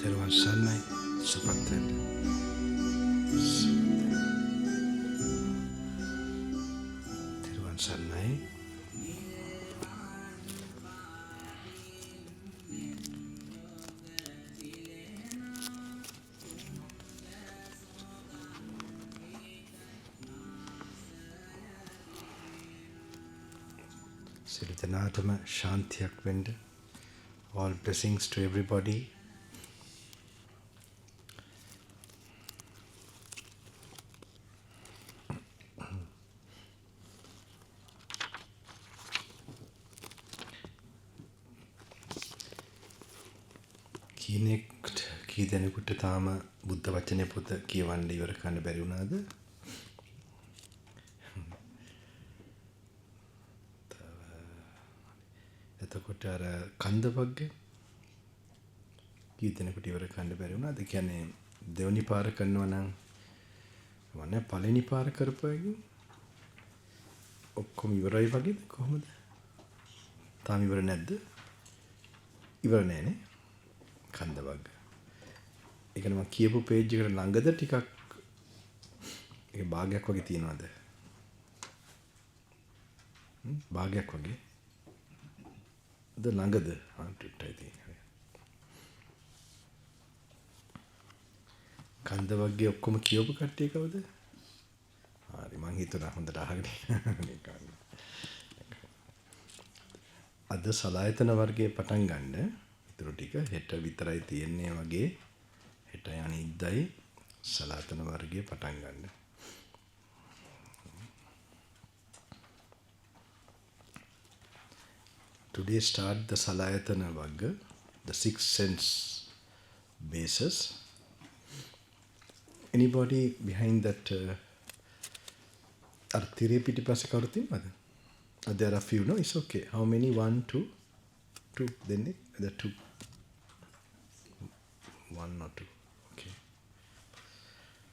තෙරුවන් සරණයි සුපත් වෙන්න. තෙරුවන් සරණයි. සියලු දෙනාටම ශාන්තියක් වෙන්න. All blessings to everybody. කී දෙනෙකුට තාම බුද්ධ වචනේ පොත කියවන්න ඉවර කරන්න බැරි වුණාද? එතකොට අර කන්ද වර්ගය කී දෙනෙකුට ඉවර කරන්න බැරි වුණාද? කියන්නේ දෙවනි පාර කරනවා නම් වනේ පළවෙනි පාර කරපුවාගේ ඔක්කොම ඉවරයි වගේද කොහොමද? තාම ඉවර නැද්ද? ඉවර නෑනේ කන්ද වර්ග. ඒ කියන්නේ මම කියපු පේජ් එකට ළඟද ටිකක් ඒක භාගයක් වගේ තියනවාද? භාගයක් වගේ. ද ළඟද? අන්තිමටයි තියෙන්නේ. කන්ද වර්ගයේ ඔක්කොම කියවපු කට්ටිය කවුද? හරි මං හිතුණා හොඳට අහගෙන ඉන්න. අද සලායතන වර්ගයේ පටන් ගන්න. ඊටු ටික හෙට විතරයි තියෙන්නේ වගේ. හෙට අනිද්දායි සලායතන වර්ගයේ පටන් ගන්න. Today start the salayatana vagga, the six sense bases. Anybody behind that Arthire Pitipase Karutin? There are a few, no? It's okay. How many? 1, 2? 2. Then the 2. 1 or 2. Okay.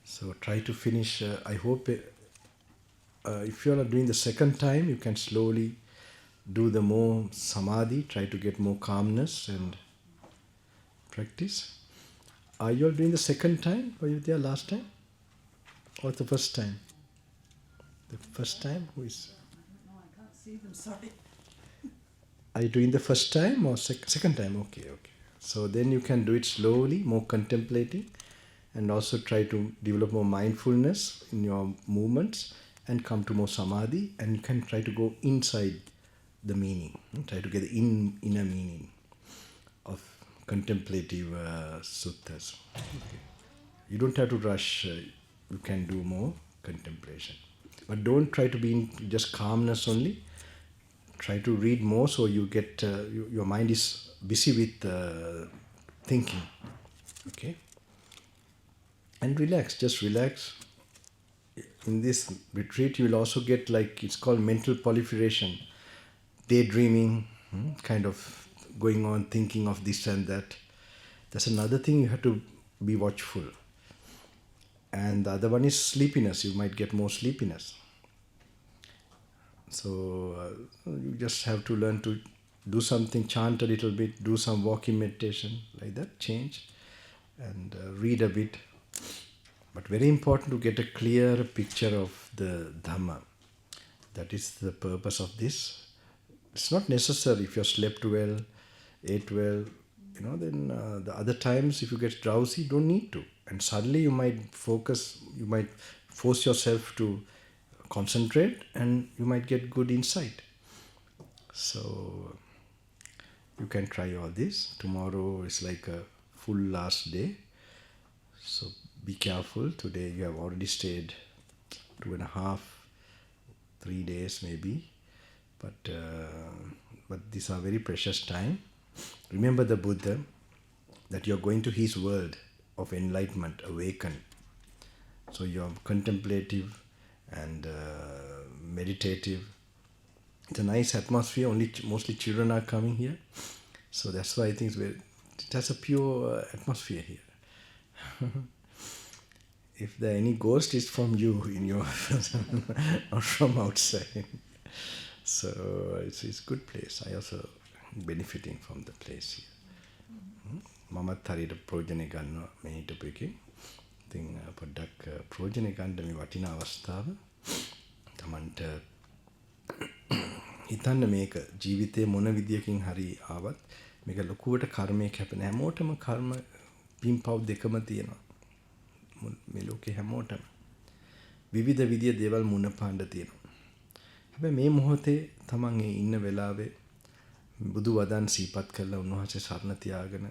So try to finish. I hope if you are doing the second time, you can slowly do the more samadhi, try to get more calmness and practice. Are you all doing the second time? Were you there last time? Or the first time? The first time? Who is? No, I can't see them, sorry. Are you doing the first time or second time? Okay. So then you can do it slowly, more contemplating, and also try to develop more mindfulness in your movements and come to more samadhi, and you can try to go inside the meaning, try to get the inner meaning of contemplative suttas. Okay. You don't have to rush, you can do more contemplation. But don't try to be in just calmness only. Try to read more so you get, your mind is busy with thinking. Okay? And relax, just relax. In this retreat you will also get it's called mental proliferation. Daydreaming, kind of going on thinking of this and that. That's another thing you have to be watchful. And the other one is sleepiness. You might get more sleepiness. So you just have to learn to do something, chant a little bit, do some walking meditation, like that, change, and read a bit. But very important to get a clear picture of the Dhamma. That is the purpose of this. It's not necessary if you slept well, ate well, then the other times if you get drowsy, you don't need to. And suddenly you might force yourself to concentrate and you might get good insight. So you can try all this. Tomorrow is like a full last day. So be careful. Today you have already stayed 2.5, 3 days maybe. But these are very precious time. Remember the Buddha, that you're going to his world of enlightenment, awaken. So you're contemplative and meditative. It's a nice atmosphere. Mostly children are coming here. So that's why I think it has a pure atmosphere here. If there are any ghosts, it's from you in your not from outside. So it's a good place. I also benefiting from the place here. මමත් හරියට ප්‍රයෝජනය ගන්නවා මේ හිටපු එකෙන්. ඉතින් පොඩ්ඩක් ප්‍රයෝජනය ගන්න මේ වටිනා අවස්ථාව. තමන්ට හිතන්න මේක ජීවිතේ මොන විදියකින් හරි ආවත් මේක ලොකුවට කර්මයක් හැපෙන හැමෝටම කර්ම පින්පව් දෙකම තියෙනවා. මේ ලෝකේ හැමෝටම විවිධ විදිය දේවල් මුණ පාණ්ඩ තියෙනවා. හැබැයි මේ මොහොතේ තමන් ඒ ඉන්න වෙලාවේ බුදු වදන් සීපත් කරලා උන්වහන්සේ සරණ තියාගෙන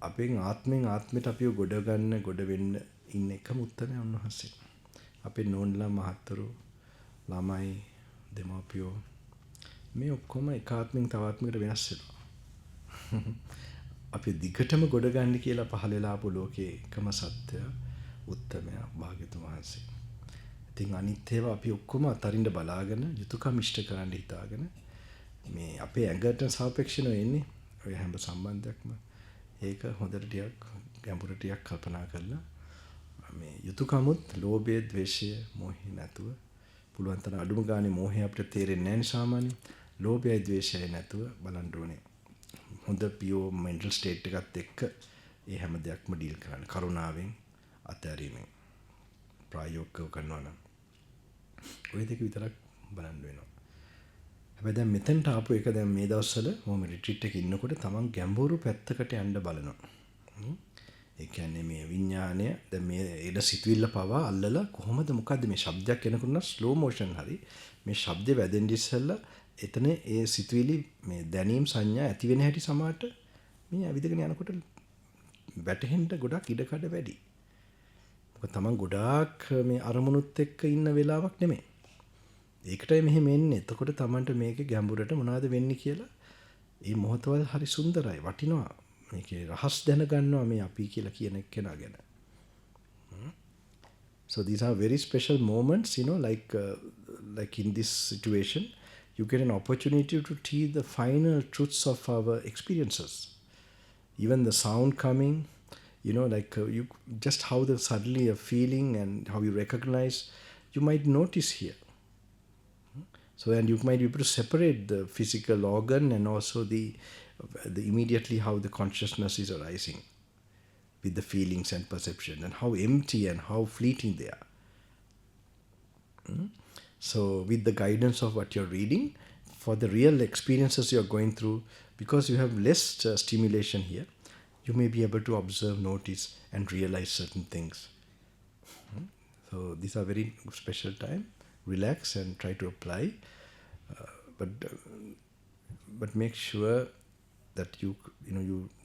අපෙන් ආත්මෙන් ආත්මයට අපිව ගොඩ ගන්න ගොඩ වෙන්න ඉන්න එකම උත්තරය උන්වහන්සේ. අපේ නෝන්ලා මහත්තරු ළමයි දෙමාපියෝ මේ ඔක්කොම එක ආත්මෙන් තව ආත්මයකට වෙනස් වෙනවා. අපි දිගටම ගොඩ ගන්න කියලා පහළ වෙලා ආපු ලෝකයේ එකම සත්‍ය උත්තමයා භාග්‍යතුන් වහන්සේ. ඉතින් අනිත් ඒවා අපි ඔක්කොම අතරින්ද බලාගෙන යුතුයකම් ඉෂ්ට කරන්න හිතාගෙන මේ අපේ ඇඟට සාපේක්ෂව එන්නේ ඔය හැම සම්බන්ධයක්ම ඒක හොඳට ටිකක් ගැඹුරට ටිකක් කල්පනා කරලා මේ යුතුයකමුත් ලෝභය, ද්වේෂය, මෝහය නැතුව පුළුවන් තරම් අඩුම ගානේ මෝහය අපිට තේරෙන්නේ නැහැ නේ සාමාන්‍යයෙන්. ලෝභයයි ද්වේෂයයි නැතුව බලන්න ඕනේ. හොඳ පියෝ මෙන්ටල් ස්ටේට් එකත් එක්ක ඒ හැම දෙයක්ම ඩීල් කරන්න. කරුණාවෙන් අත්හැරීමෙන් ප්‍රායෝගිකව කරනවා නම් ඔය දෙක විතරක් බලන්න වෙනවා. හැබැයි දැන් මෙතෙන්ට ආපු එක දැන් මේ දවස්වල මම රිට්‍රීට් එකේ ඉන්නකොට තමන් ගැඹුරු පැත්තකට යන්න බලනවා. ඒ කියන්නේ මේ විඥානය දැන් මේ එන සිතුවිල්ල පවා අල්ලලා කොහොමද මොකද්ද මේ ශබ්දයක් එනකොට නම් ස්ලෝ මෝෂන් හරි මේ ශබ්දේ වැදෙන්න ඉස්සෙල්ලා එතන ඒ සිතුවිලි මේ දැනීම් සංඥා ඇති වෙන හැටි සමාට මේ ඇවිදගෙන යනකොට වැටහෙන්න ගොඩක් ඉඩකඩ වැඩි. මොකද තමන් ගොඩාක් මේ අරමුණුත් එක්ක ඉන්න වෙලාවක් නෙමෙයි. ඒකටයි මෙහෙම එන්නේ. එතකොට තමන්ට මේකේ ගැඹුරට මොනවද වෙන්නේ කියලා මේ මොහොතවල හරි සුන්දරයි වටිනවා. මේකේ රහස් දැනගන්නවා මේ අපි කියලා කියන එක්කෙනා ගැන. So these are very special moments, like in this situation, you get an opportunity to see the final truths of our experiences. Even the sound coming, you just how the suddenly a feeling and how you recognize, you might notice here. So and you might be able to separate the physical organ and also the immediately how the consciousness is arising with the feelings and perception and how empty and how fleeting they are. So with the guidance of what you're reading, for the real experiences you're going through, because you have less stimulation here, you may be able to observe, notice and realize certain things. So these are very special time. Relax and try to apply, but make sure that you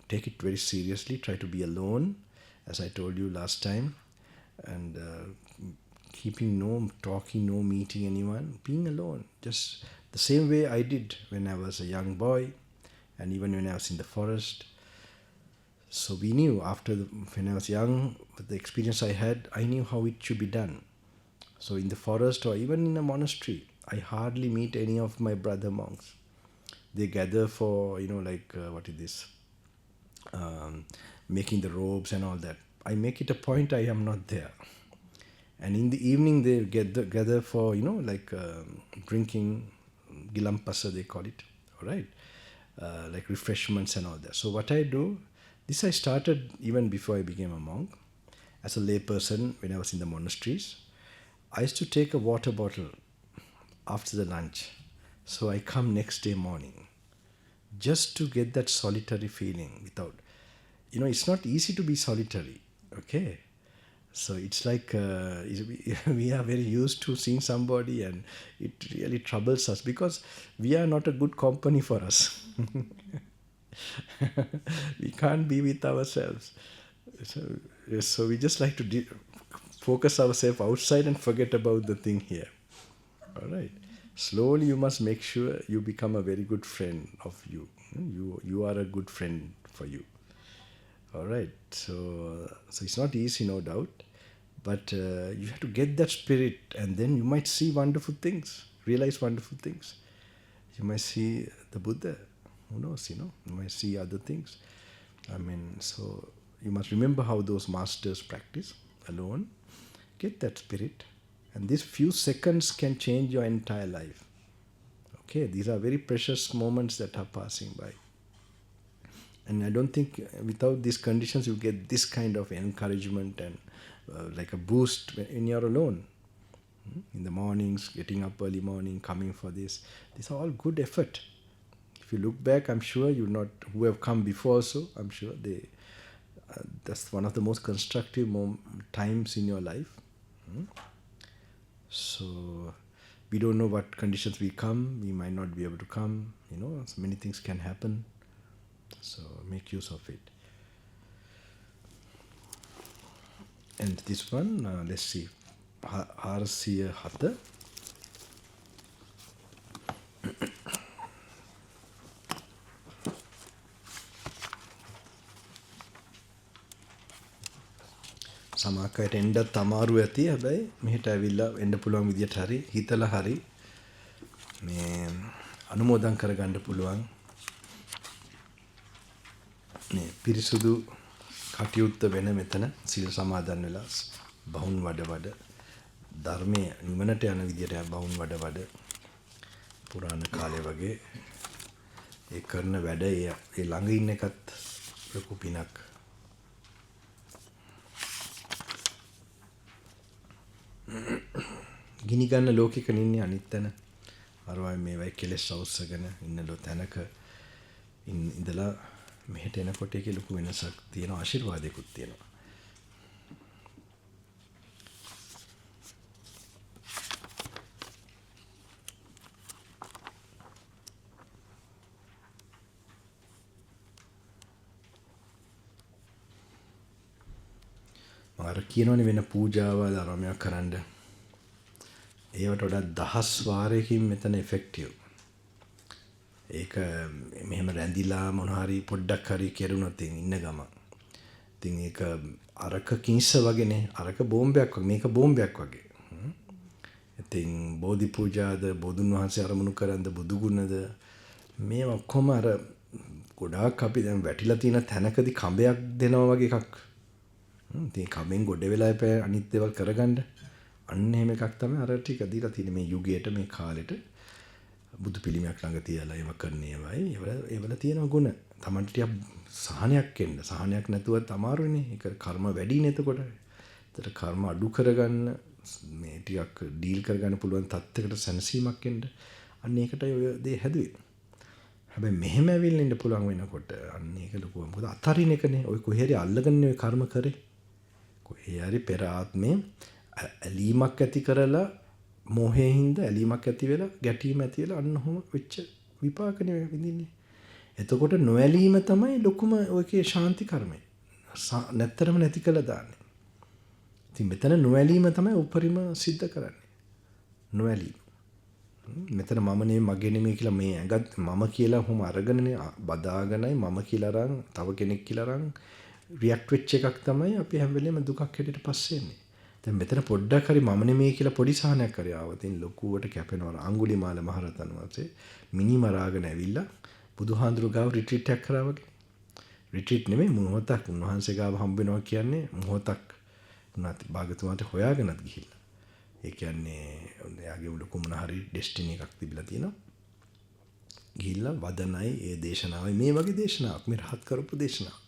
take it very seriously. Try to be alone, as I told you last time, and keeping no talking, no meeting anyone, being alone, just the same way I did when I was a young boy, and even when I was in the forest. So we knew when I was young, with the experience I had, I knew how it should be done. So in the forest or even in a monastery, I hardly meet any of my brother monks. They gather for, what is this? Making the robes and all that. I make it a point I am not there. And in the evening they gather for, drinking, gilampasa they call it, all right? Like refreshments and all that. So what I do, this I started even before I became a monk. As a lay person, when I was in the monasteries, I used to take a water bottle after the lunch. So I come next day morning just to get that solitary feeling without, it's not easy to be solitary, okay? So it's like we are very used to seeing somebody and it really troubles us because we are not a good company for us. We can't be with ourselves. So we just like to focus ourselves outside and forget about the thing here. All right. Slowly you must make sure you become a very good friend of you. You are a good friend for you. All right. So it's not easy, no doubt. But you have to get that spirit and then you might see wonderful things, realize wonderful things. You might see the Buddha. Who knows, you might see other things. So you must remember how those masters practice alone. Get that spirit. And these few seconds can change your entire life. Okay, these are very precious moments that are passing by. And I don't think without these conditions you get this kind of encouragement and like a boost when you're alone. In the mornings, getting up early morning, coming for this. These are all good effort. If you look back, I'm sure who have come before also, I'm sure that's one of the most constructive times in your life. So we don't know what conditions will come. We might not be able to come. So many things can happen. So make use of it. And this one, let's see. 407. සමාකයට එන්නත් අමාරු ඇති. හැබැයි මෙහෙට ඇවිල්ලා එන්න පුළුවන් විදියට හරි හිතලා හරි මේ අනුමෝදන් කරගන්න පුළුවන්. මේ පිරිසුදු කටයුත්ත වෙන මෙතන සීල සමාදන් වෙලා බහුන් වඩ ධර්මයේ නිවනට යන විදියට බහුන් වඩ පුරාණ කාලේ වගේ ඒ කරන වැඩ ඒ ළඟ ඉන්න එකත් ලොකු පිනක්. ගිනි ගන්න ලෝකෙක ඉන්නේ අනිත් තැන. අරවයි මේවයි කෙලෙස් අවශ්‍යගෙන ඉන්න තැනක ඉඳලා මෙහෙට එනකොට ඒකේ ලොකු වෙනසක් තියෙනවා, ආශිර්වාදයකුත් තියෙනවා. අර කියනෝනේ වෙන පූජාවල් ආරාමයක් කරන්න. ඒවට වඩා 10 වාරයකින් මෙතන ඉෆෙක්ටිව්. ඒක මෙහෙම රැඳිලා මොන හරි පොඩ්ඩක් හරි කෙරුණොත් ඉන්න ගම. ඉතින් ඒක අරක කිංස වගේනේ. අරක බෝම්බයක් වගේ. මේක බෝම්බයක් වගේ. ඉතින් බෝධි පූජාද, බෝධුන් වහන්සේ අරමුණු කරන්ද, බුදු ගුණද මේ ඔක්කොම අර ගොඩාක් අපි දැන් වැටිලා තියෙන තැනකදී කඹයක් දෙනවා වගේ එකක්. ඉතින් කමෙන් ගොඩ වෙලා අනිත් දේවල් කරගන්න අන්න එහෙම එකක් තමයි අර ටික දීලා තියෙන්නේ මේ යුගයට, මේ කාලෙට. බුදු පිළිමයක් ළඟ තියලා ඒව කරන්නේ වයි ඒවල තියෙන ගුණ. Tamanට ටික සහනයක් එන්න. සහනයක් නැතුවත් අමාරුයිනේ. ඒක කර්ම වැඩිනේ එතකොට. ඒතර කර්ම අඩු කරගන්න මේ ටිකක් ඩීල් කරගන්න පුළුවන් තත්යකට සැනසීමක් එන්න. අන්න ඒකටයි ඔය දේ හැදුවේ. හැබැයි මෙහෙම ඇවිල්ලා ඉන්න පුළුවන් වෙනකොට අන්න ඒක ලොකු. මොකද අතරින් එකනේ. ඔය කොහේ හරි අල්ලගන්නේ ඔය කර්ම කරේ. කොහේ හරි පෙර ආත්මේ ඇලීමක් ඇති කරලා මෝහයෙන් හින්දා ඇලීමක් ඇති වෙලා ගැටීම ඇති වෙලා අන්න ඔහොම වෙච්ච විපාකනේ විඳින්නේ. එතකොට නොඇලීම තමයි ලොකුම ඔයකේ ශාන්ති කර්මය. නැත්තරම නැති කළා දාන්නේ. ඉතින් මෙතන නොඇලීම තමයි උපරිම සිද්ධ කරන්නේ. නොඇලීම. මෙතන මම නෙමෙයි මගේ නෙමෙයි කියලා මේ ඇඟත් මම කියලා ඔහොම අරගෙනනේ බදාගෙනයි මම කියලා අරන් තව කෙනෙක් කියලා අරන් රියැක්ට් වෙච්ච එකක් තමයි අපි හැම වෙලේම දුකක් හැටියට පස්සේ එන්නේ. දැන් මෙතන පොඩ්ඩක් හරි මම නෙමෙයි කියලා පොඩි සහනයක් හරි ආවතින් ලොකුවට කැපෙනවා. අඟුලිමාල මහරතන් වහන්සේ මිනි මරාගෙන ඇවිල්ලා බුදුහාඳුරු ගාව රිට්‍රීට් එකක් කරා වගේ. රිට්‍රීට් නෙමෙයි මොහොතක් උන්වහන්සේ ගාව හම්බ වෙනවා කියන්නේ මොහොතක්. උනාත් භාගතුමාට හොයාගෙනත් ගිහිල්ලා. ඒ කියන්නේ එයාගේ ලොකු මොන හරි ඩෙස්ටිනි එකක් තිබිලා තියෙනවා. ගිහිල්ලා වදනයි ඒ දේශනාවයි මේ වගේ දේශනාවක් මේ රහත් කරපු දේශනාවක්.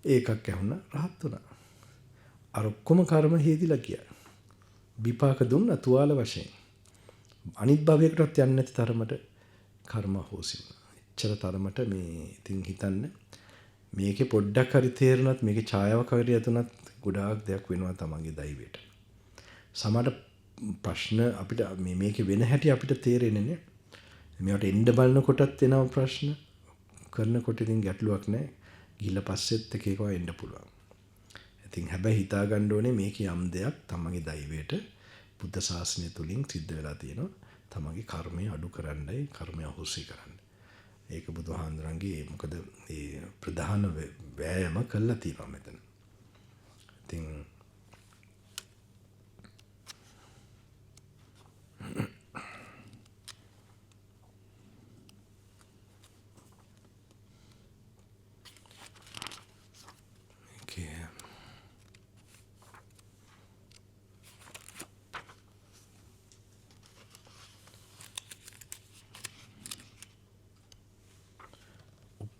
ඒකක් ඇහුණා රහත් වුණා. අර ඔක්කොම කර්ම හේදිලා ගියා. විපාක දුන්නා තුවාල වශයෙන්. අනිත් භවයකටවත් යන්නේ නැති තරමට කර්ම හොසි වුණා. එච්චර තරමට මේ ඉතින් හිතන්න මේකේ පොඩ්ඩක් හරි තේරුණත් මේකේ ඡායාවක් හරි ඇතුණත් ගොඩාක් දෙයක් වෙනවා තමන්ගේ දෛවයට. සමහර ප්‍රශ්න අපිට මේකේ වෙන හැටි අපිට තේරෙන්නේ නැහැ. මේවට එන්න බලනකොටත් එනවා ප්‍රශ්න. කරනකොට ඉතින් ගැටලුවක් නැහැ. ගිහිල්ලා පස්සෙත් එක එකව එන්න පුළුවන්. ඉතින් හැබැයි හිතා ගන්න ඕනේ මේකේ යම් දෙයක් තමන්ගේ දෛවයට බුද්ධ ශාසනය තුලින් සිද්ධ වෙලා තියෙනවා. තමන්ගේ කර්මය අඩු කරන්නයි, කර්මය අහෝසි කරන්න. ඒක බුදුහාඳුරන්ගේ මොකද මේ ප්‍රධාන වෑයම කළා තියෙනවා මෙතන. ඉතින්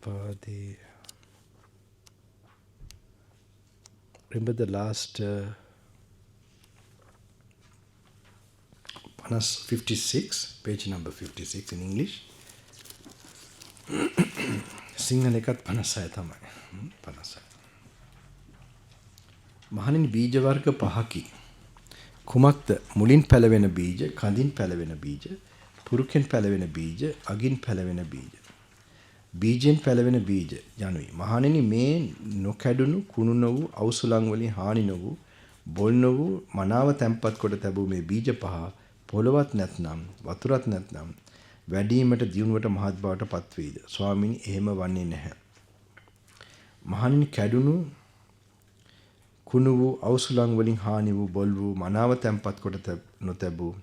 පාදේ. Remember the last 56, page number 56 in English. Sinhala එකත් 56 තමයි. 56. මහණෙනි බීජ වර්ග පහකි. කුමක්ද? මුලින් පැලවෙන බීජ, කඳින් පැලවෙන බීජ, පුරුකෙන් පැලවෙන බීජ, අගින් පැලවෙන බීජ. බීජෙන් පැලවෙන බීජ යනුයි. මහණෙනි මේ නොකැඩුණු කුණු නොවූ අවසුලං වලින් හානි නොවූ බොල් නොවූ මනාව තැම්පත් කොට තැබූ මේ බීජ පහ පොළවත් නැත්නම් වතුරත් නැත්නම් වැඩිවීමට දියුණුවට මහත් බවට පත්වේද? ස්වාමීනි එහෙම වන්නේ නැහැ. මහණෙනි කැඩුණු කුණු වූ අවසුලං වලින් හානි වූ බොල් වූ මනාව තැම්පත් කොට නොතැබූ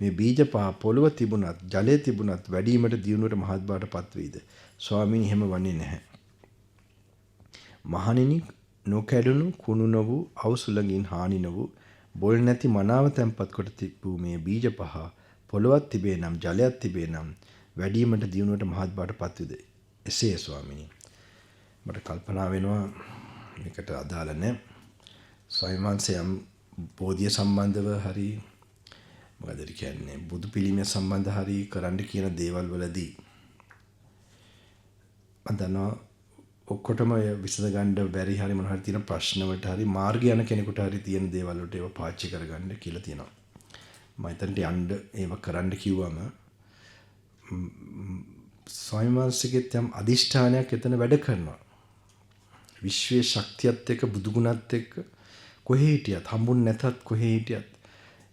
මේ බීජ පහ පොළව තිබුණත් ජලය තිබුණත් වැඩිවීමට දියුණුවට මහත් බවට පත්වේද? ස්වාමීනි එහෙම වන්නේ නැහැ. මහණෙනි නොකැඩුණු කුණු නොවූ අවසුලකින් හානි නොවූ බොල් නැති මනාව තැම්පත් කොට තිබූ මේ බීජ පහ පොළවත් තිබේ නම් ජලයක් තිබේ නම් වැඩිවීමට දියුණුවට මහත් බවට පත්වේද? එසේ ස්වාමීනි. මට කල්පනා වෙනවා මේකට අදාළ නැහැ. ස්වාමීන් වහන්සේ යම් බෝධිය සම්බන්ධව හරි මොකද කියන්නේ බුදු පිළිමය සම්බන්ධ හරි කරන්න කියන දේවල් වලදී අදනවා ඔක්කොටම විසඳ ගන්න බැරි හරි මොන හරි තියෙන ප්‍රශ්න වලට හරි මාර්ගය යන කෙනෙකුට හරි තියෙන දේවල් වලට ඒව පාවිච්චි කරගන්න කියලා තියෙනවා. මම හිතන්නේ යන්න ඒව කරන්න කිව්වම ස්වාමීන් වහන්සේගෙත් යම් අදිෂ්ඨානයක් එතන වැඩ කරනවා. විශ්වයේ ශක්තියත් එක්ක බුදු ගුණත් එක්ක කොහේ හිටියත් හම්බුන් නැතත් කොහේ හිටියත්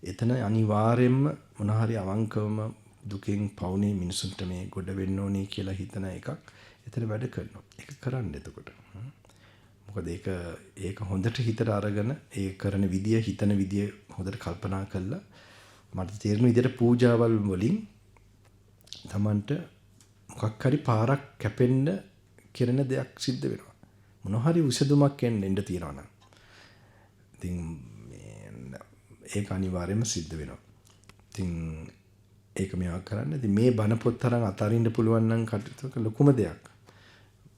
එතන අනිවාර්යයෙන්ම මොන හරි අවංකවම දුකෙන් පවුනේ මිනිසුන්ට මේ ගොඩ වෙන්න ඕනේ කියලා හිතන එකක් එතන වැඩ කරනවා. ඒක කරන්න එතකොට. මොකද ඒක හොඳට හිතට අරගෙන ඒ කරන විදිය හිතන විදිය හොඳට කල්පනා කරලා මට තේරෙන විදියට පූජාවල් වලින් Tamanට මොකක් හරි පාරක් කැපෙන්න කරන දෙයක් සිද්ධ වෙනවා. මොන හරි විසඳුමක් එන්න තියෙනවා නම්. ඉතින් ඒක අනිවාර්යයෙන්ම සිද්ධ වෙනවා. ඉතින් ඒක මේවා කරන්න. ඉතින් මේ බණ පොත් තරම් අතරින්න පුළුවන් නම් කටයුතු ලොකුම දෙයක්.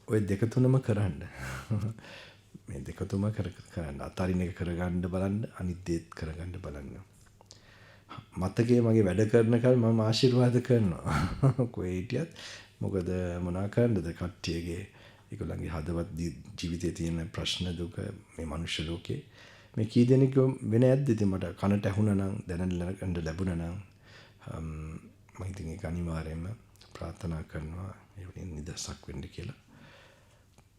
ඔය දෙක තුනම කරන්න. මේ දෙක තුනම කරන්න. අතරින් එක කරගන්න බලන්න, අනිත් දේත් කරගන්න බලන්න. මතකයේ මගේ වැඩ කරන කල් මම ආශිර්වාද කරනවා. කොහේ හිටියත් මොකද මොනවා කරන්නද කට්ටියගේ ඒගොල්ලන්ගේ හදවත් ජීවිතයේ තියෙන ප්‍රශ්න දුක මේ මනුෂ්‍ය ලෝකේ මේ කී දෙනෙක් වෙන ඇද්ද ඉතින් මට කනට ඇහුණා නම් දැනගන්න ලැබුණා නම් මම ඉතින් ඒක අනිවාර්යයෙන්ම ප්‍රාර්ථනා කරනවා ඒ වලින් නිදහසක් වෙන්න කියලා.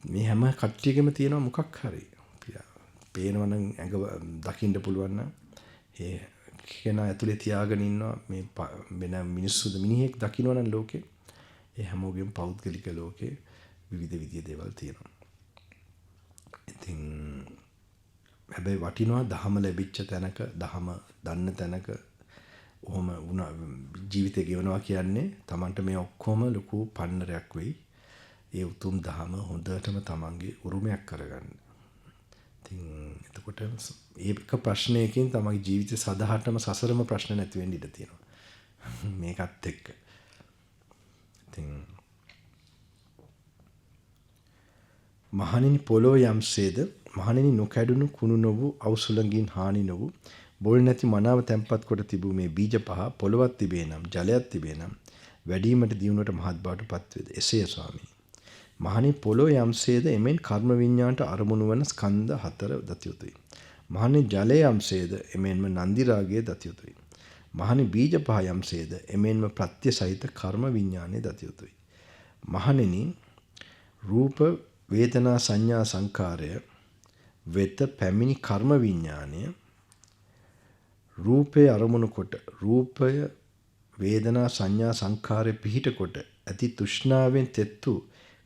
මේ හැම කට්ටියකම තියෙනවා මොකක් හරි. පේනවා නම් ඇඟ දකින්න පුළුවන් නම් ඒ කෙනා ඇතුලේ තියාගෙන ඉන්නවා මේ වෙන මිනිස්සුද මිනිහෙක් දකින්නවා නම් ලෝකේ ඒ හැමෝගෙම පෞද්ගලික ලෝකේ විවිධ දේවල් තියෙනවා. ඉතින් හැබැයි වටිනවා ධහම ලැබිච්ච තැනක ධහම දන්න තැනක ඔහොම වුණා ජීවිතේ ගෙවනවා කියන්නේ Tamanට මේ ඔක්කොම ලොකු පන්නරයක් වෙයි. ඒ උතුම් ධහම හොඳටම Tamanගේ උරුමයක් කරගන්න. ඉතින් එතකොට ඒක ප්‍රශ්නයකින් තමගේ ජීවිතේ සදාහටම සසරම ප්‍රශ්න නැති වෙන්න ඉඩ තියෙනවා. මේකත් එක්ක. ඉතින් මහණෙනි පොළොව යම්සේද මහණෙනි නොකැඩුණු කුණු නොවූ අවසුලංගින් හානි නොවූ බොල් නැති මනාව තැම්පත් කොට තිබූ මේ බීජ පහ පොළොවක් තිබේ නම් ජලයක් තිබේ නම් වැඩිවීමට දියුණුවට මහත් බවට පත්වේද? එසේ ස්වාමී. මහණෙනි පොළොව යම්සේද එමෙන් කර්ම විඤ්ඤාණයට අරමුණු වන ස්කන්ධ හතර දත යුතුය. මහණෙනි ජලය යම්සේද එමෙන්ම නන්දි රාගයේ දත යුතුය. මහණෙනි බීජ පහ යම්සේද එමෙන්ම ප්‍රත්‍ය සහිත කර්ම විඤ්ඤාණය දත යුතුය. මහණෙනි රූප වේදනා සංඥා සංකාරය වෙත පැමිණි කර්ම විඤ්ඤාණය රූපේ අරමුණු කොට රූපය වේදනා සංඥා සංකාරය පිහිට කොට ඇති තෘෂ්ණාවෙන් තෙත්තු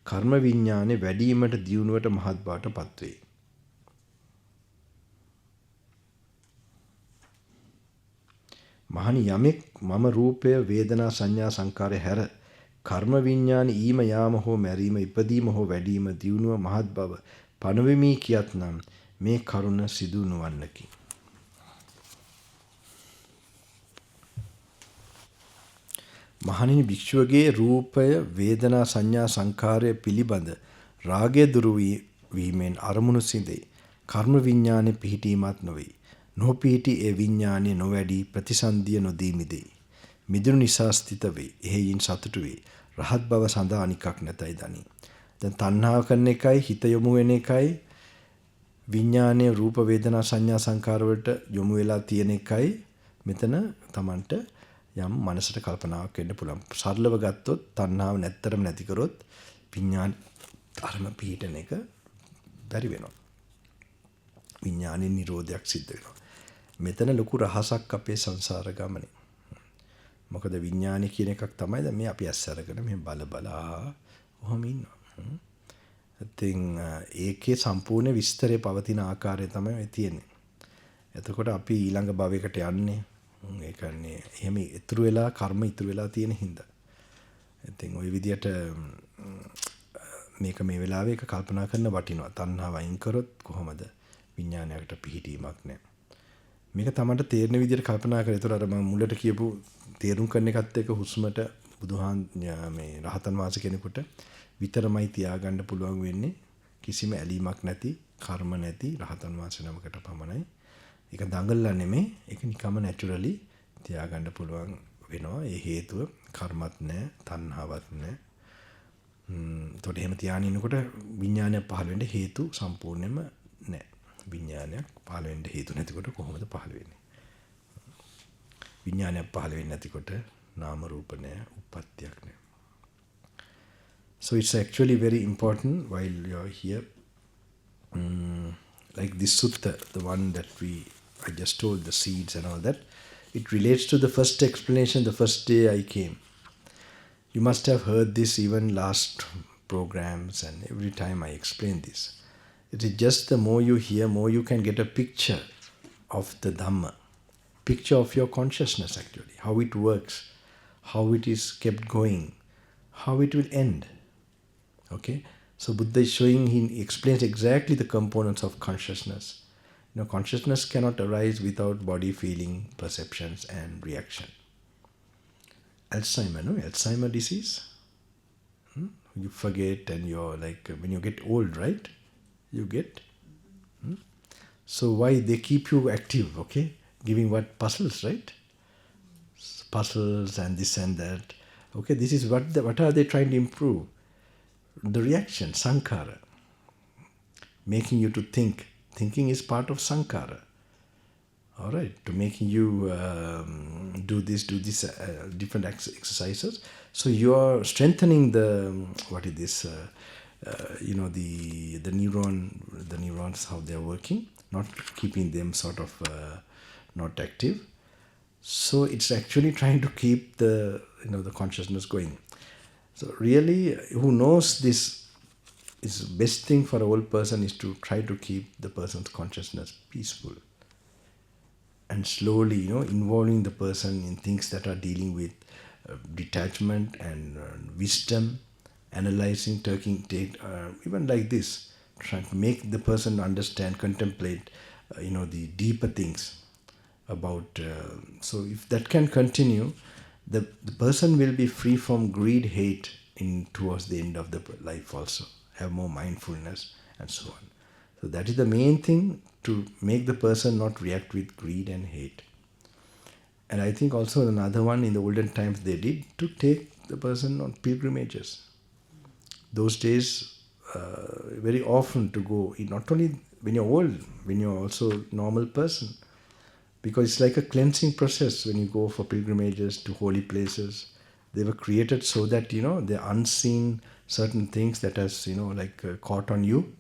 කර්ම විඤ්ඤාණය වැඩිවීමට දියුණුවට මහත් බවට පත්වේ. මහණි යමෙක් මම රූපය වේදනා සංඥා සංකාරය හැර කර්ම විඤ්ඤාණය ඊම යාම හෝ මැරීම ඉපදීම හෝ වැඩිවීම දියුණුව මහත් බව පනවෙමි කියත්නම් මේ කරුණ සිදු නොවන්නකි. මහණෙනි භික්ෂුවගේ රූපය වේදනා සංඥා සංඛාරය පිළිබඳ රාගය දුරු වීමෙන් අරමුණු සිඳේ. කර්ම විඥානෙ පිහිටීමත් නොවේ. නොපිහිටි ඒ විඥානෙ නොවැඩි ප්‍රතිසන්දිය නොදී මිදේ. මිදුණු නිසා ස්ථිත වේ. එහෙයින් සතුටු වේ. රහත් බව සඳහා අනිකක් නැතයි දනි. දැන් තණ්හාව කරන එකයි හිත යොමු වෙන එකයි විඥානයේ රූප වේදනා සංඥා සංකාර වලට යොමු වෙලා තියෙන එකයි මෙතන Tamanට යම් මනසට කල්පනාවක් වෙන්න පුළුවන්. සරලව ගත්තොත් තණ්හාව නැත්තරම නැති කරොත් විඥාන ධර්ම පිහිටන එක බැරි වෙනවා. විඥානයේ නිරෝධයක් සිද්ධ වෙනවා. මෙතන ලොකු රහසක් අපේ සංසාර ගමනේ. මොකද විඥානය කියන එකක් තමයි දැන් මේ අපි ඇස් අරගෙන මේ බලා ඔහොම ඉන්නවා. ඉතින් ඒකේ සම්පූර්ණ විස්තරය පවතින ආකාරය තමයි තියෙන්නේ. එතකොට අපි ඊළඟ භවයකට යන්නේ. ඒ කියන්නේ එහෙම ඉතුරු වෙලා කර්ම ඉතුරු වෙලා තියෙන හින්දා. ඉතින් ওই විදියට මේක මේ වෙලාවේ එක කල්පනා කරන්න වටිනවා. තණ්හාව අයින් කරොත් කොහොමද විඥානයකට පිහිටීමක් නැහැ. මේක තමයි තේරෙන විදියට කල්පනා කරලා. ඒතර අර මම මුලට කියපු තේරුම් කරන එකත් එක්ක හුස්මට බුදුහාන් මේ රහතන් වහන්සේ කෙනෙකුට විතරමයි තියාගන්න පුළුවන් වෙන්නේ. කිසිම ඇලීමක් නැති, කර්ම නැති රහතන් වහන්සේ නමකට පමණයි. ඒක දඟලලා නෙමෙයි. ඒක නිකම්ම නැචරලි තියාගන්න පුළුවන් වෙනවා. ඒ හේතුව කර්මත් නැහැ, තණ්හාවක් නැහැ. එතකොට එහෙම තියාගෙන ඉන්නකොට විඥානය පහළ වෙන්න හේතු සම්පූර්ණයෙන්ම නැහැ. විඥානයක් පහළ වෙන්න හේතු නැතිකොට කොහොමද පහළ වෙන්නේ? විඥානයක් පහළ වෙන්නේ නැතිකොට නාම රූප නැහැ, උප්පත්තියක් නැහැ. So it's actually very important while you're here. Like this sutta, the one that I just told, the seeds and all that, it relates to the first explanation the first day I came. You must have heard this even last programs and every time I explain this. It is just the more you hear, more you can get a picture of the Dhamma, picture of your consciousness actually, how it works, how it is kept going, how it will end. Okay? So Buddha is showing, he explains exactly the components of consciousness. You know, consciousness cannot arise without body, feeling, perceptions and reaction. Alzheimer, no? Alzheimer disease. You forget and you're like, when you get old, right? You get. So why they keep you active, okay? Giving what? Puzzles, right? Puzzles and this and that. Okay, this is what are they trying to improve? The reaction, sankhara. Making you to think. Thinking is part of sankhara. All right, to making you do this, different exercises. So you are strengthening the, what is this, the neurons, how they are working, not keeping them sort of not active. So it's actually trying to keep the consciousness going. So really, who knows this is best thing for a whole person is to try to keep the person's consciousness peaceful. And slowly, involving the person in things that are dealing with detachment and wisdom, analyzing, even like this, trying to make the person understand, contemplate, the deeper things about. So if that can continue, the person will be free from greed, hate towards the end of the life also, have more mindfulness and so on. So that is the main thing, to make the person not react with greed and hate. And I think also another one in the olden times they did, to take the person on pilgrimages. Those days, very often to go, not only when you're old, when you're also normal person, because it's like a cleansing process when you go for pilgrimages to holy places. They were created so that, the unseen certain things that has, caught on you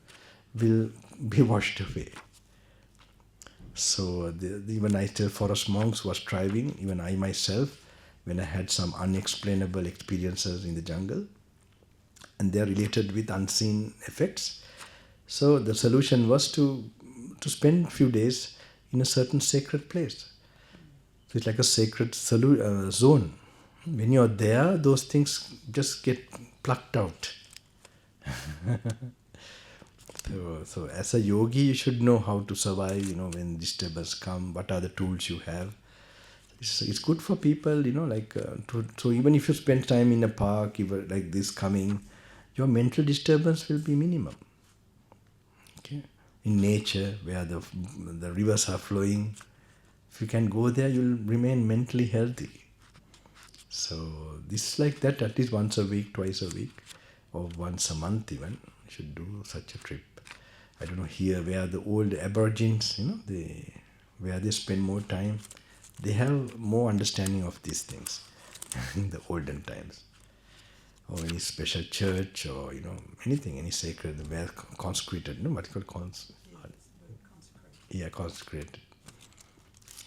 will be washed away. So even I tell forest monks was striving, even I myself, when I had some unexplainable experiences in the jungle, and they are related with unseen effects. So the solution was to spend a few days in a certain sacred place. So it's like a sacred zone. When you're there, those things just get plucked out. So as a yogi, you should know how to survive, when disturbance come, what are the tools you have. It's good for people, so even if you spend time in a park, even like this coming, your mental disturbance will be minimum. Okay, in nature where the rivers are flowing, if you can go there, you'll remain mentally healthy. So this is like that at least once a week, twice a week, or once a month even. You should do such a trip. I don't know here where the old Aborigines, where they spend more time, they have more understanding of these things in the olden times. Or any special church or anything, any sacred, where consecrated, what you call consecrated.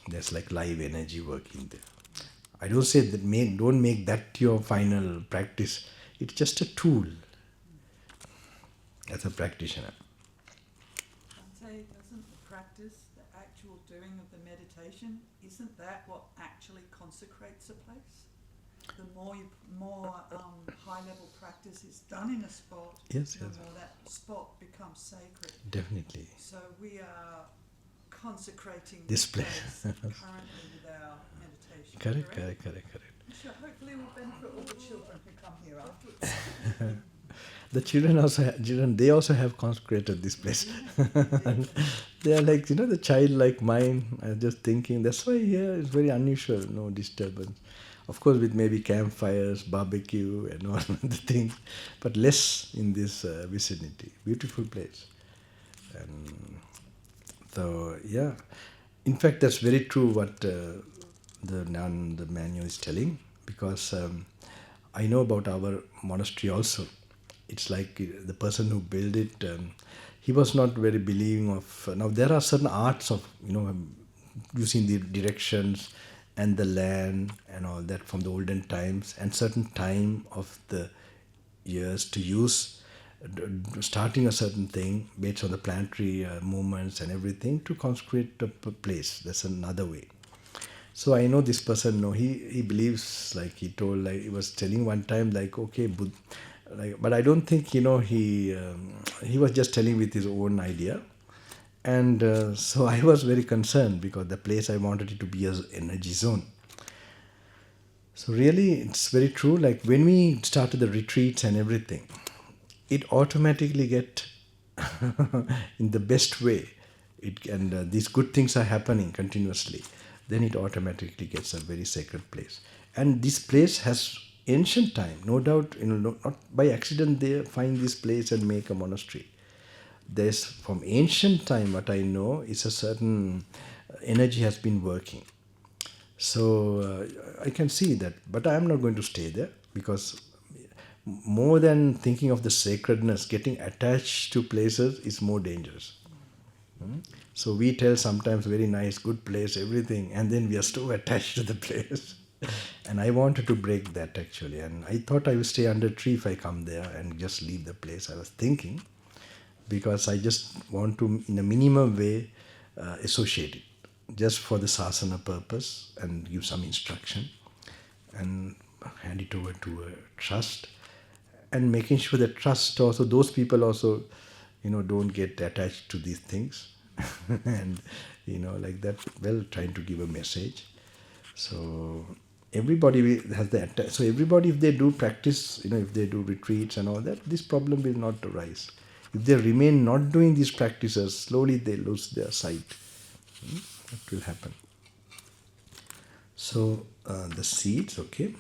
There's like live energy working there. I don't say that don't make that your final practice. It's just a tool as a practitioner. I'd say, doesn't the practice, the actual doing of the meditation, isn't that what actually consecrates a place? The more high-level practice is done in a spot, the more that spot becomes sacred. Definitely. So we are consecrating this place currently with our meditation. Correct. So hopefully we'll benefit all the children who come here afterwards. The children they also have consecrated this place. They are like, the childlike mind. I'm just thinking, that's why here it's very unusual, no disturbance. Of course, with maybe campfires, barbecue, and all the things, but less in this vicinity. Beautiful place. And so, yeah. In fact, that's very true what the manual is telling, because I know about our monastery also. It's like the person who built it, he was not very believing of... now, there are certain arts of, using the directions and the land and all that from the olden times, and certain time of the years to use, starting a certain thing based on the planetary movements and everything to consecrate a place. That's another way. So I know this person, he believes, like he told, like he was telling one time, like, okay, but I don't think, he was just telling with his own idea. And so I was very concerned because the place I wanted it to be an energy zone. So really, it's very true. Like when we started the retreats and everything, it automatically get in the best way. These good things are happening continuously. Then it automatically gets a very sacred place. And this place has ancient time, no doubt. Not by accident they find this place and make a monastery. There's from ancient time, what I know is a certain energy has been working. So I can see that, but I am not going to stay there, because more than thinking of the sacredness, getting attached to places is more dangerous. So we tell sometimes very nice, good place, everything, and then we are so attached to the place. And I wanted to break that actually, and I thought I would stay under a tree if I come there and just leave the place. I was thinking, because I just want to, in a minimum way, associate it, just for the sasana purpose, and give some instruction, and hand it over to a trust, and making sure that trust also, those people also, don't get attached to these things, and like that. Well, trying to give a message. So everybody has that. So everybody, if they do practice, if they do retreats and all that, this problem will not arise. If they remain not doing these practices, slowly they lose their sight. That will happen. So the seeds, okay.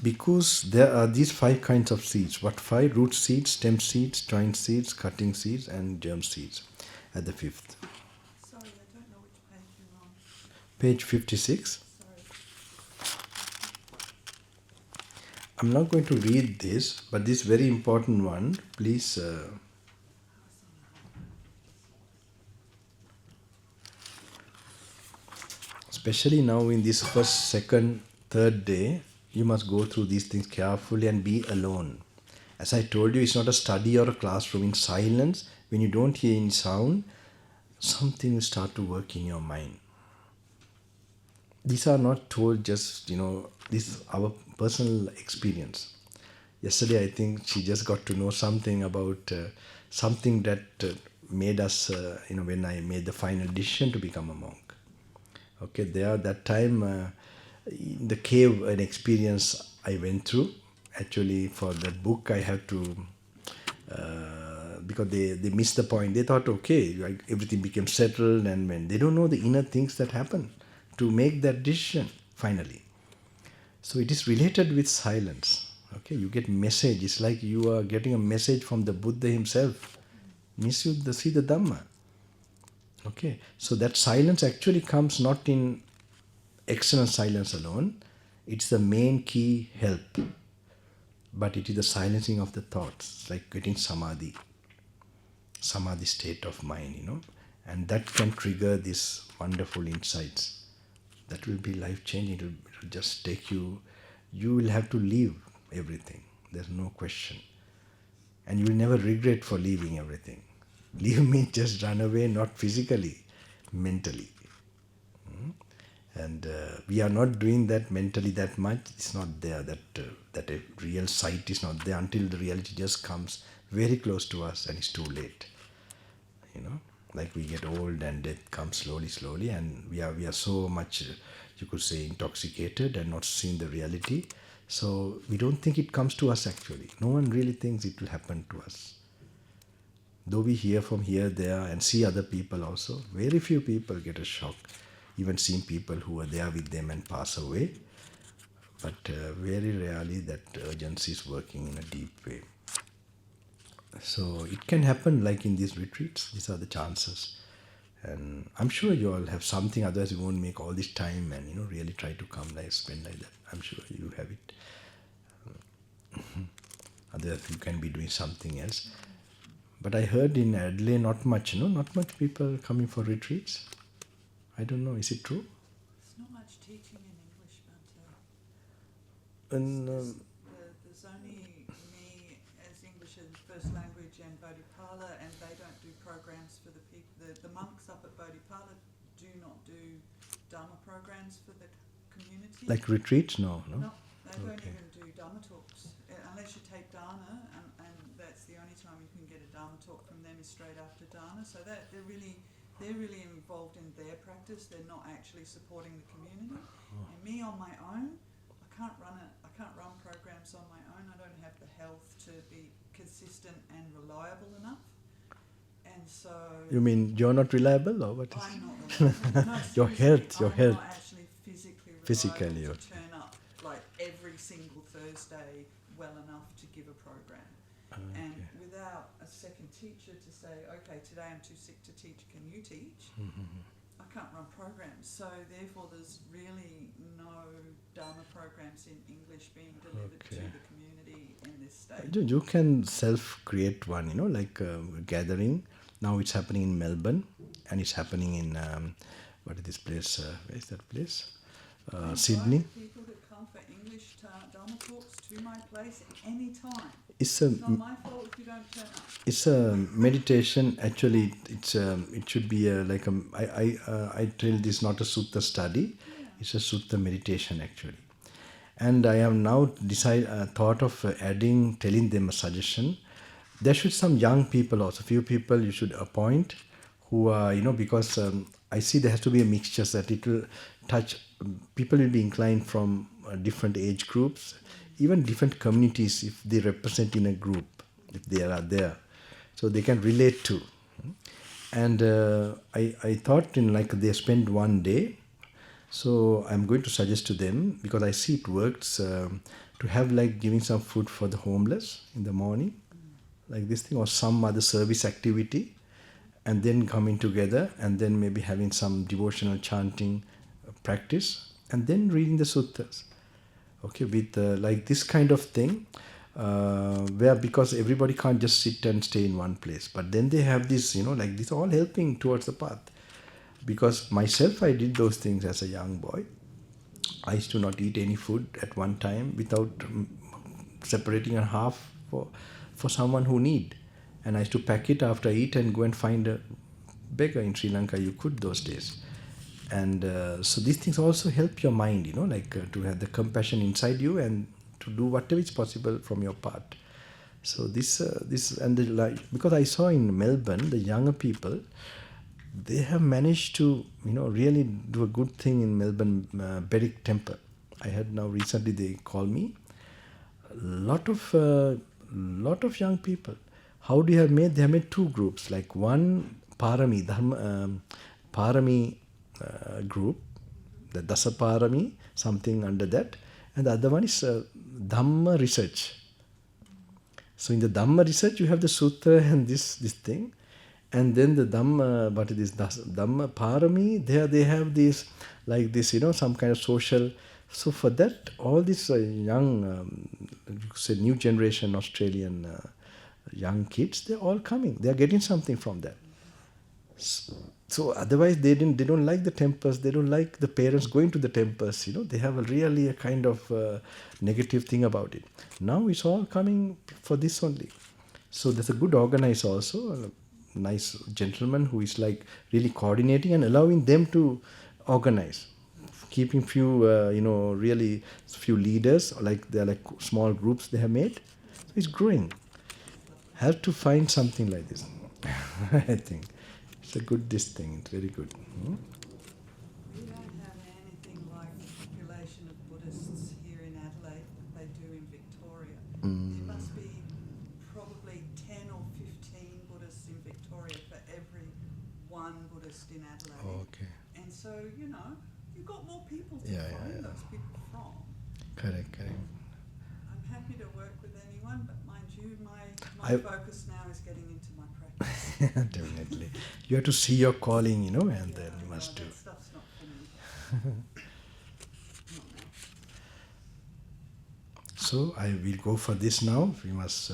Because there are these 5 kinds of seeds. What 5? Root seeds, stem seeds, joint seeds, cutting seeds, and germ seeds at the 5th. Sorry, I don't know which page you're on. Page 56. Sorry. I'm not going to read this, but this very important one, please. Especially now in this first, second, third day, you must go through these things carefully and be alone. As I told you, it's not a study or a classroom. In silence, when you don't hear any sound, something will start to work in your mind. These are not told just, this is our personal experience. Yesterday, I think she just got to know something about something that made us, when I made the final decision to become a monk. Okay, there that time in the cave, an experience I went through. Actually, for that book, I have to because they missed the point. They thought, okay, like everything became settled, and when they don't know the inner things that happen to make that decision finally. So it is related with silence. Okay, you get message. It's like you are getting a message from the Buddha himself. Means you see the Dhamma. Okay, so that silence actually comes not in external silence alone. It's the main key help. But it is the silencing of the thoughts, like getting samadhi state of mind, and that can trigger these wonderful insights. That will be life changing. It will just take you. You will have to leave everything. There's no question, and you will never regret for leaving everything. Leave means just run away, not physically, mentally. And we are not doing that mentally that much. It's not there. That a real sight is not there until the reality just comes very close to us, and it's too late. Like we get old and death comes slowly, and we are so much, you could say, intoxicated and not seeing the reality. So we don't think it comes to us actually. No one really thinks it will happen to us. Though we hear from here, there, and see other people also, very few people get a shock. Even seeing people who are there with them and pass away. But very rarely that urgency is working in a deep way. So it can happen like in these retreats. These are the chances. And I'm sure you all have something, otherwise you won't make all this time and really try to come like spend like that. I'm sure you have it. Otherwise you can be doing something else. But I heard in Adelaide not much people coming for retreats. I don't know, is it true? There's not much teaching in English, but And there's only me as English as first language and Bodhipala, and they don't do programs for the people. The monks up at Bodhipala do not do Dharma programs for the community. like retreats? No. No, they don't Okay. even do Dharma talks. Unless you take Dharma, and that's the only time you can get a Dharma talk from them is straight after Dharma. So that they're really involved in their practice. They're not actually supporting the community. And me on my own, I can't run programs on my own. I don't have the health to be consistent and reliable enough. And so You mean you're not reliable, or what is I'm not reliable. No, Your health, your I'm health. not actually physically reliable Physically, to okay. turn up like every single Thursday well enough to give a program. And Okay. without a second teacher to say, okay, today I'm too sick to teach, can you teach? I can't run programs. So therefore there's really no Dharma programs in English being delivered to Okay. the community in this state. You can self-create one, like a gathering. Now it's happening in Melbourne, and it's happening in, what is this place? Where is that place? Sydney. Invite people to come for English Dharma talks to my place any time. It's It's not my fault if you don't turn up. It's a meditation. Actually, it should be I tell this not a sutta study. It's a sutta meditation actually. And I have now thought of telling them a suggestion. There should some young people also, few people you should appoint who are, because I see there has to be a mixture so that it will touch, people will be inclined from different age groups, even different communities if they represent in a group, if they are there. So they can relate to. And I thought they spend one day. So I'm going to suggest to them, because I see it works, to have giving some food for the homeless in the morning, like this thing, or some other service activity, and then coming together and then maybe having some devotional chanting practice, and then reading the suttas. Okay, with this kind of thing, where because everybody can't just sit and stay in one place, but then they have this, this all helping towards the path. Because myself, I did those things as a young boy. I used to not eat any food at one time without separating a half for someone who need. And I used to pack it after I eat and go and find a beggar. In Sri Lanka, you could those days. And so these things also help your mind, to have the compassion inside you and to do whatever is possible from your part. So because I saw in Melbourne, the younger people, they have managed to, really do a good thing in Melbourne, Berwick Temple. I had now recently, they called me. Lot of young people. How do you have made? They have made two groups. Like one Parami, Dharma, Parami group, the Dasaparami, something under that. And the other one is Dhamma research. So in the Dhamma research, you have the Sutra and this thing. And then the Dhamma, what is this? Dhamma Parami, there they have this, like this, some kind of social. So for that, all these young, you could say new generation Australian young kids, they're all coming. They're getting something from that. So otherwise, they don't like the temples. They don't like the parents going to the temples. They have a kind of negative thing about it. Now it's all coming for this only. So there's a good organizer also, a nice gentleman who is like really coordinating and allowing them to organize, keeping few, really few leaders, like they're like small groups they have made. So it's growing. Have to find something like this. I think it's a good thing. It's very good. We don't have anything like the population of Buddhists here in Adelaide that they do in Victoria. There must be probably 10 or 15 Buddhists in Victoria for every one Buddhist in Adelaide. Okay. And so, you've got more people to Yeah, find yeah. those people from. Correct. I'm happy to work with anyone, but mind you, my I- focus now is getting into my practice. Definitely. You have to see your calling, and then you must do. That stuff's not for me. So I will go for this now. We must.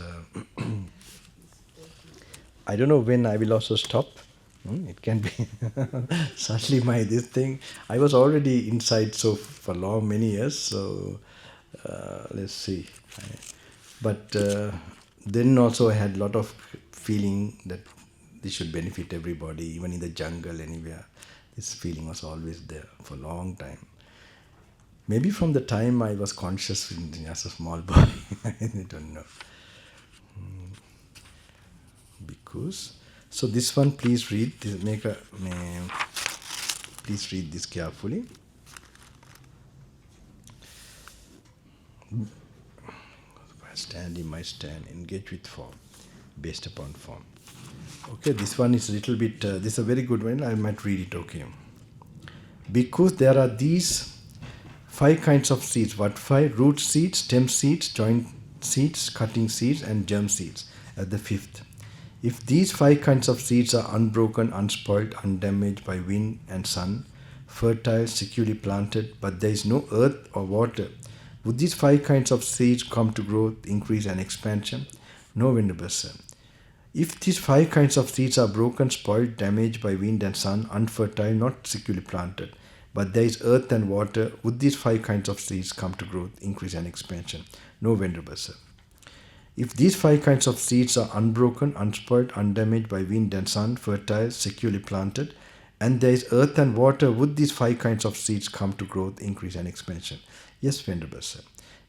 I don't know when I will also stop. It can be certainly this thing. I was already inside for many years. So let's see. But then also I had a lot of feeling that this should benefit everybody, even in the jungle, anywhere. This feeling was always there for a long time. Maybe from the time I was conscious as a small boy. I don't know. Because, so this one, please read. Please read this carefully. Stand in my stand, engage with form, based upon form. Okay, this one is a little bit, this is a very good one, I might read it, okay. Because there are these 5 kinds of seeds. What 5? Root seeds, stem seeds, joint seeds, cutting seeds, and germ seeds as the 5th. If these 5 kinds of seeds are unbroken, unspoiled, undamaged by wind and sun, fertile, securely planted, but there is no earth or water, would these 5 kinds of seeds come to growth, increase, and expansion? No, Venerable Sir. If these 5 kinds of seeds are broken, spoiled, damaged by wind and sun, unfertile, not securely planted, but there is earth and water, would these 5 kinds of seeds come to growth, increase, and expansion? No, Venerable Sir. If these 5 kinds of seeds are unbroken, unspoiled, undamaged by wind and sun, fertile, securely planted, and there is earth and water, would these 5 kinds of seeds come to growth, increase, and expansion? Yes, Venerable Sir.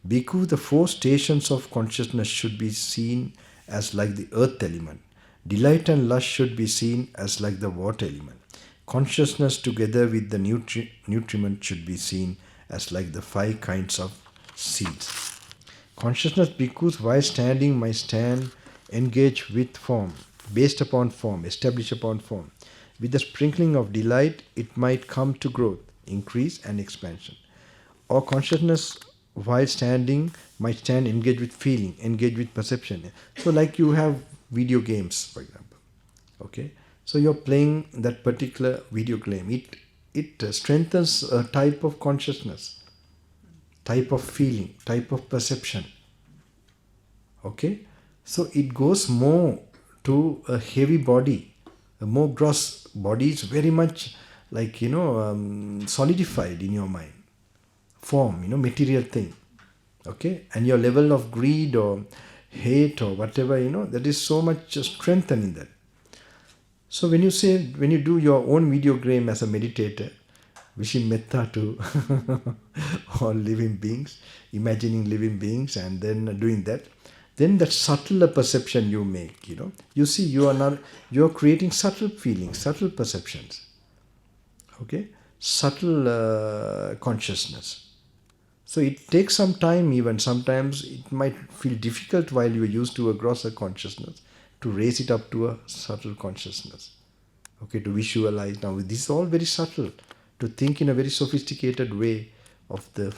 Bhikkhu, the 4 stations of consciousness should be seen as like the earth element. Delight and lust should be seen as like the water element. Consciousness together with the nutriment should be seen as like the 5 kinds of seeds. Consciousness, bhikkhus, while standing my stand, engage with form, based upon form, established upon form. With the sprinkling of delight, it might come to growth, increase, and expansion. Or consciousness, while standing, might stand, engage with feeling, engage with perception. So like you have video games, for example. Okay? So you're playing that particular video game. It strengthens a type of consciousness, type of feeling, type of perception. Okay? So it goes more to a heavy body. A more gross body is very much like, solidified in your mind. Form, material thing. Okay? And your level of greed or hate or whatever, that is so much strengthened in that. So when you do your own video game as a meditator, wishing metta to all living beings, imagining living beings and then doing that, then that subtler perception you make, you see you are creating subtle feelings, subtle perceptions, okay, subtle consciousness. So it takes some time. Even sometimes it might feel difficult while you are used to a grosser consciousness to raise it up to a subtle consciousness, okay, to visualize. Now this is all very subtle, to think in a very sophisticated way of the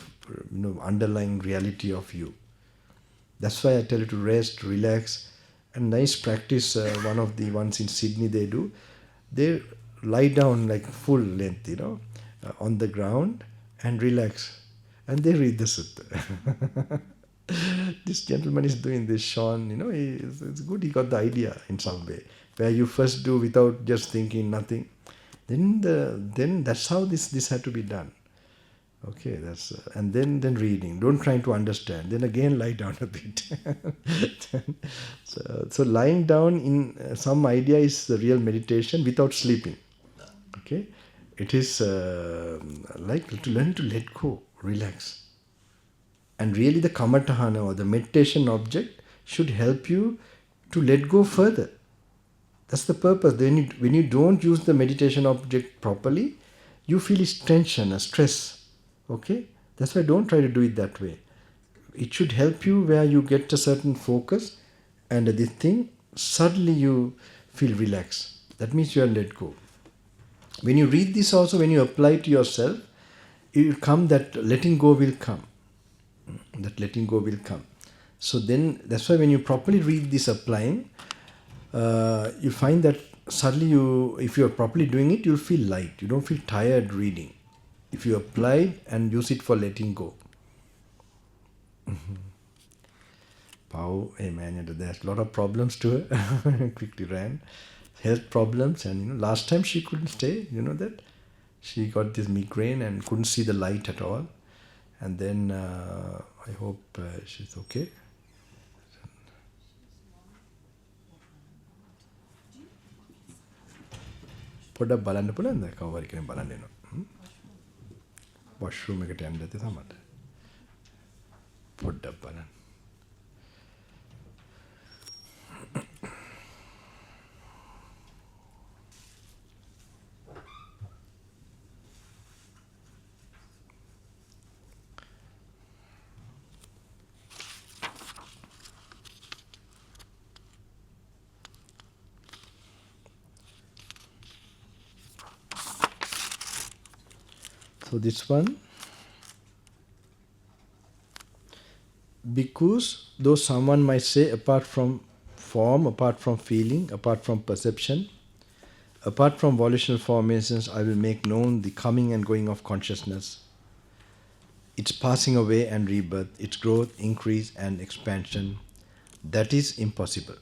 underlying reality of you. That's why I tell you to rest, relax, and nice practice. One of the ones in Sydney they do, they lie down like full length, on the ground and relax, and they read the sutta. This gentleman is doing this, Sean. It's good. He got the idea in some way, where you first do without just thinking nothing. Then that's how this had to be done. Okay, that's and then reading. Don't try to understand. Then again lie down a bit. So lying down in some idea is the real meditation without sleeping. Okay, it is like to learn to let go, relax. And really the kamatahana or the meditation object should help you to let go further. That's the purpose. When you don't use the meditation object properly, you feel its tension, a stress. Okay? That's why don't try to do it that way. It should help you where you get a certain focus and this thing, suddenly you feel relaxed. That means you are let go. When you read this also, when you apply to yourself, it will come that letting go will come. That letting go will come. So then, that's why when you properly read this applying, you find that suddenly if you are properly doing it, you'll feel light. You don't feel tired reading. If you apply and use it for letting go. Pau, amen. There's a lot of problems to her. Quickly ran. Health problems, and last time she couldn't stay, that? She got this migraine and couldn't see the light at all. And then I hope she's okay. පොඩ්ඩක් බලන්න පුළුවන්ද කවුරු හරි කෙනෙක් බලන්න එනවා washroom එකට යන්න ඇති තමයි පොඩ්ඩක් බලන්න So this one, bhikkhus, though someone might say apart from form, apart from feeling, apart from perception, apart from volitional formations, I will make known the coming and going of consciousness, its passing away and rebirth, its growth, increase and expansion. That is impossible.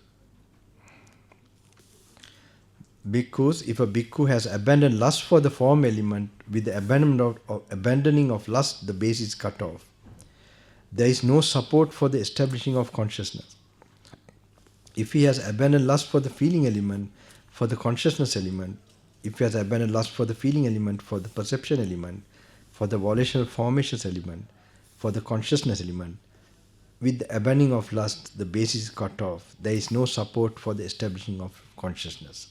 Bhikkhus, if a bhikkhu has abandoned lust for the form element, with the abandoning of lust, the base is cut off. There is no support for the establishing of consciousness. If he has abandoned lust for the feeling element, for the consciousness element, if he has abandoned lust for the feeling element, for the perception element, for the volitional formations element, for the consciousness element, with the abandoning of lust, the base is cut off. There is no support for the establishing of consciousness.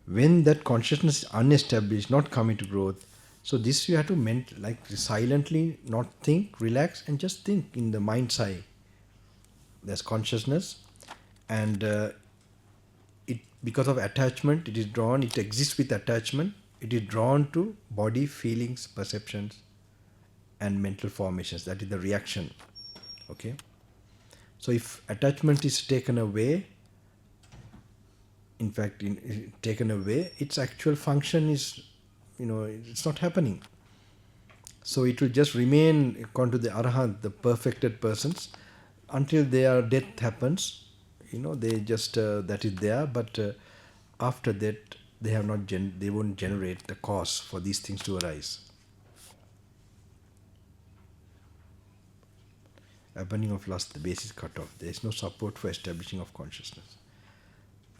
When that consciousness is unestablished, not coming to growth, so this you have to silently not think, relax and just think in the mind's eye. There's consciousness, and it because of attachment, it is drawn, it exists with attachment, it is drawn to body, feelings, perceptions and mental formations. That is the reaction. Okay? So if attachment is taken away, in fact, taken away, its actual function is, it's not happening. So it will just remain, according to the Arahant, the perfected persons, until their death happens. They just, that is there, but after that, they have not, they won't generate the cause for these things to arise. Abandoning of lust, the base is cut off. There is no support for establishing of consciousness.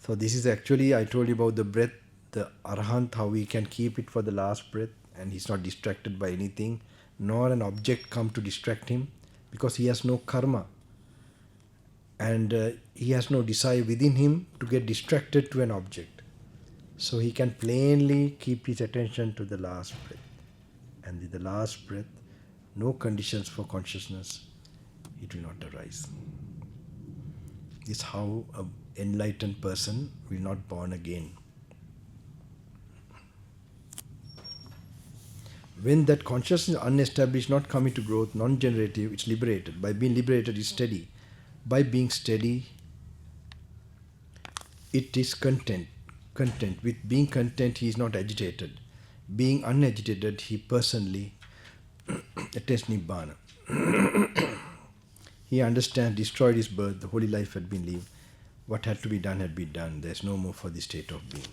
So this is actually, I told you about the breath, the Arahant, how he can keep it for the last breath and he's not distracted by anything, nor an object come to distract him, because he has no karma. and he has no desire within him to get distracted to an object. So he can plainly keep his attention to the last breath. And with the last breath, no conditions for consciousness, it will not arise. This is how an enlightened person will not born again. When that consciousness is unestablished, not coming to growth, non-generative, it's liberated. By being liberated, it's steady. By being steady, it is content. Content. With being content, he is not agitated. Being unagitated, he personally attains Nibbana. He understands, destroyed his birth, the holy life had been lived. What had to be done had been done. There's no more for the state of being.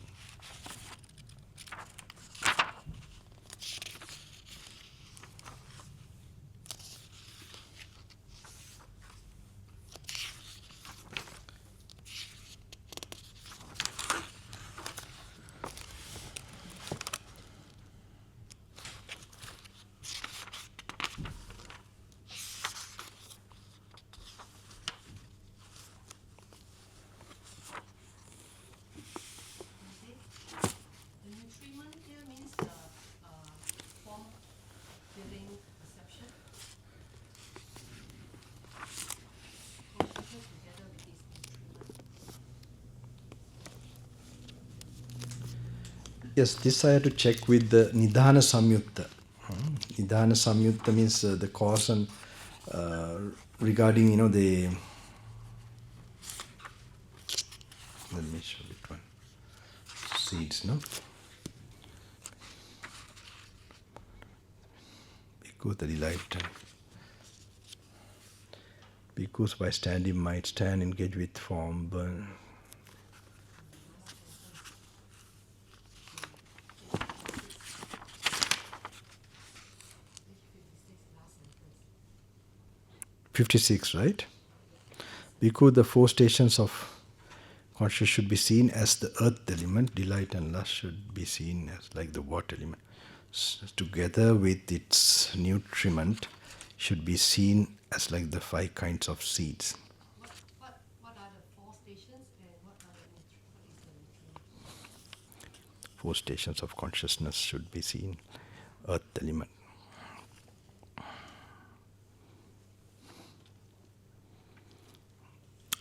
Yes, this I had to check with the Nidhana Samyutta. Nidhana Samyutta means the cause and regarding, the... Let me show it one. Seeds, no? Bhikkhu, the delight. Bhikkhus by standing might stand, engage with form, burn. '56, right? Bhikkhu, the four stations of consciousness should be seen as the earth element, delight and lust should be seen as like the water element. Together with its nutriment should be seen as like the 5 kinds of seeds. What are the 4 stations and what is the nutriment? 4 stations of consciousness should be seen, earth element.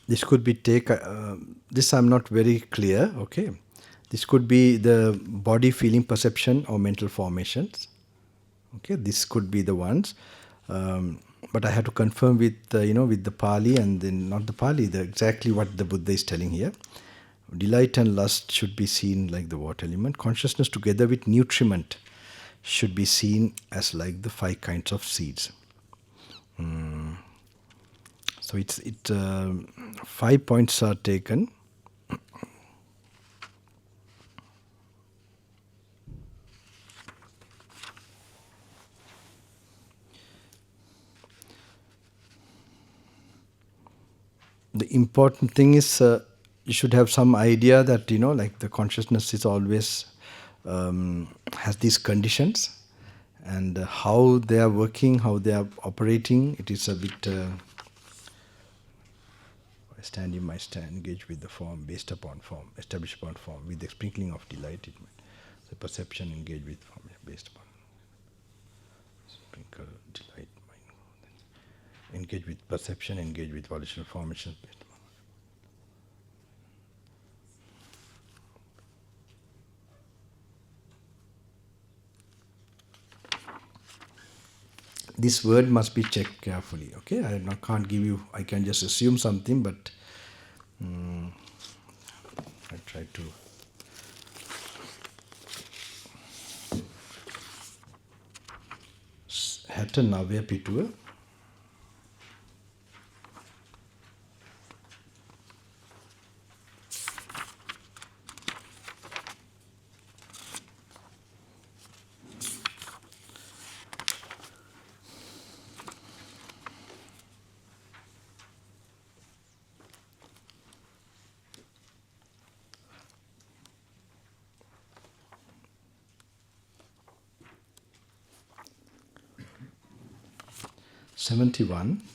This could be this I'm not very clear, okay. This could be the body feeling perception or mental formations. Okay, this could be the ones. But I had to confirm with, with the Pali and then not the Pali, exactly what the Buddha is telling here. Delight and lust should be seen like the water element. Consciousness together with nutriment should be seen as like the 5 kinds of seeds. So it's 5 points are taken. The important thing is you should have some idea that, like the consciousness is always has these conditions, and how they are working, how they are operating, it is a bit... I stand in my stand, engage with the form, based upon form, established upon form, with the sprinkling of delight. It might. The perception, engage with form, based upon sprinkle, delight, mind. Engage with perception, engage with volitional formations, based upon. This word must be checked carefully, okay? I can't give you, I can just assume something, but I try to... Hatta Navya Pituva.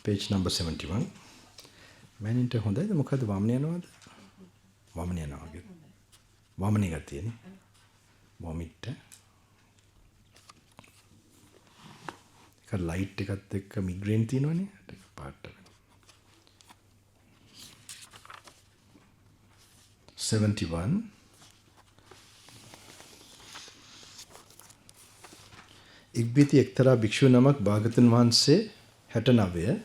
Page number 71. මෑනින්ට හොඳයිද මොකද වමන යනවාද? වමන යනවා වගේ. වමනේ ගතියනේ. වොමිට් එක light එකත් එක්ක මිග්‍රේන් තියෙනවනේ. ඒක පාට. 71 ඉක්බිති එක්තරා භික්ෂු නමක් භාගතුන් වහන්සේ 69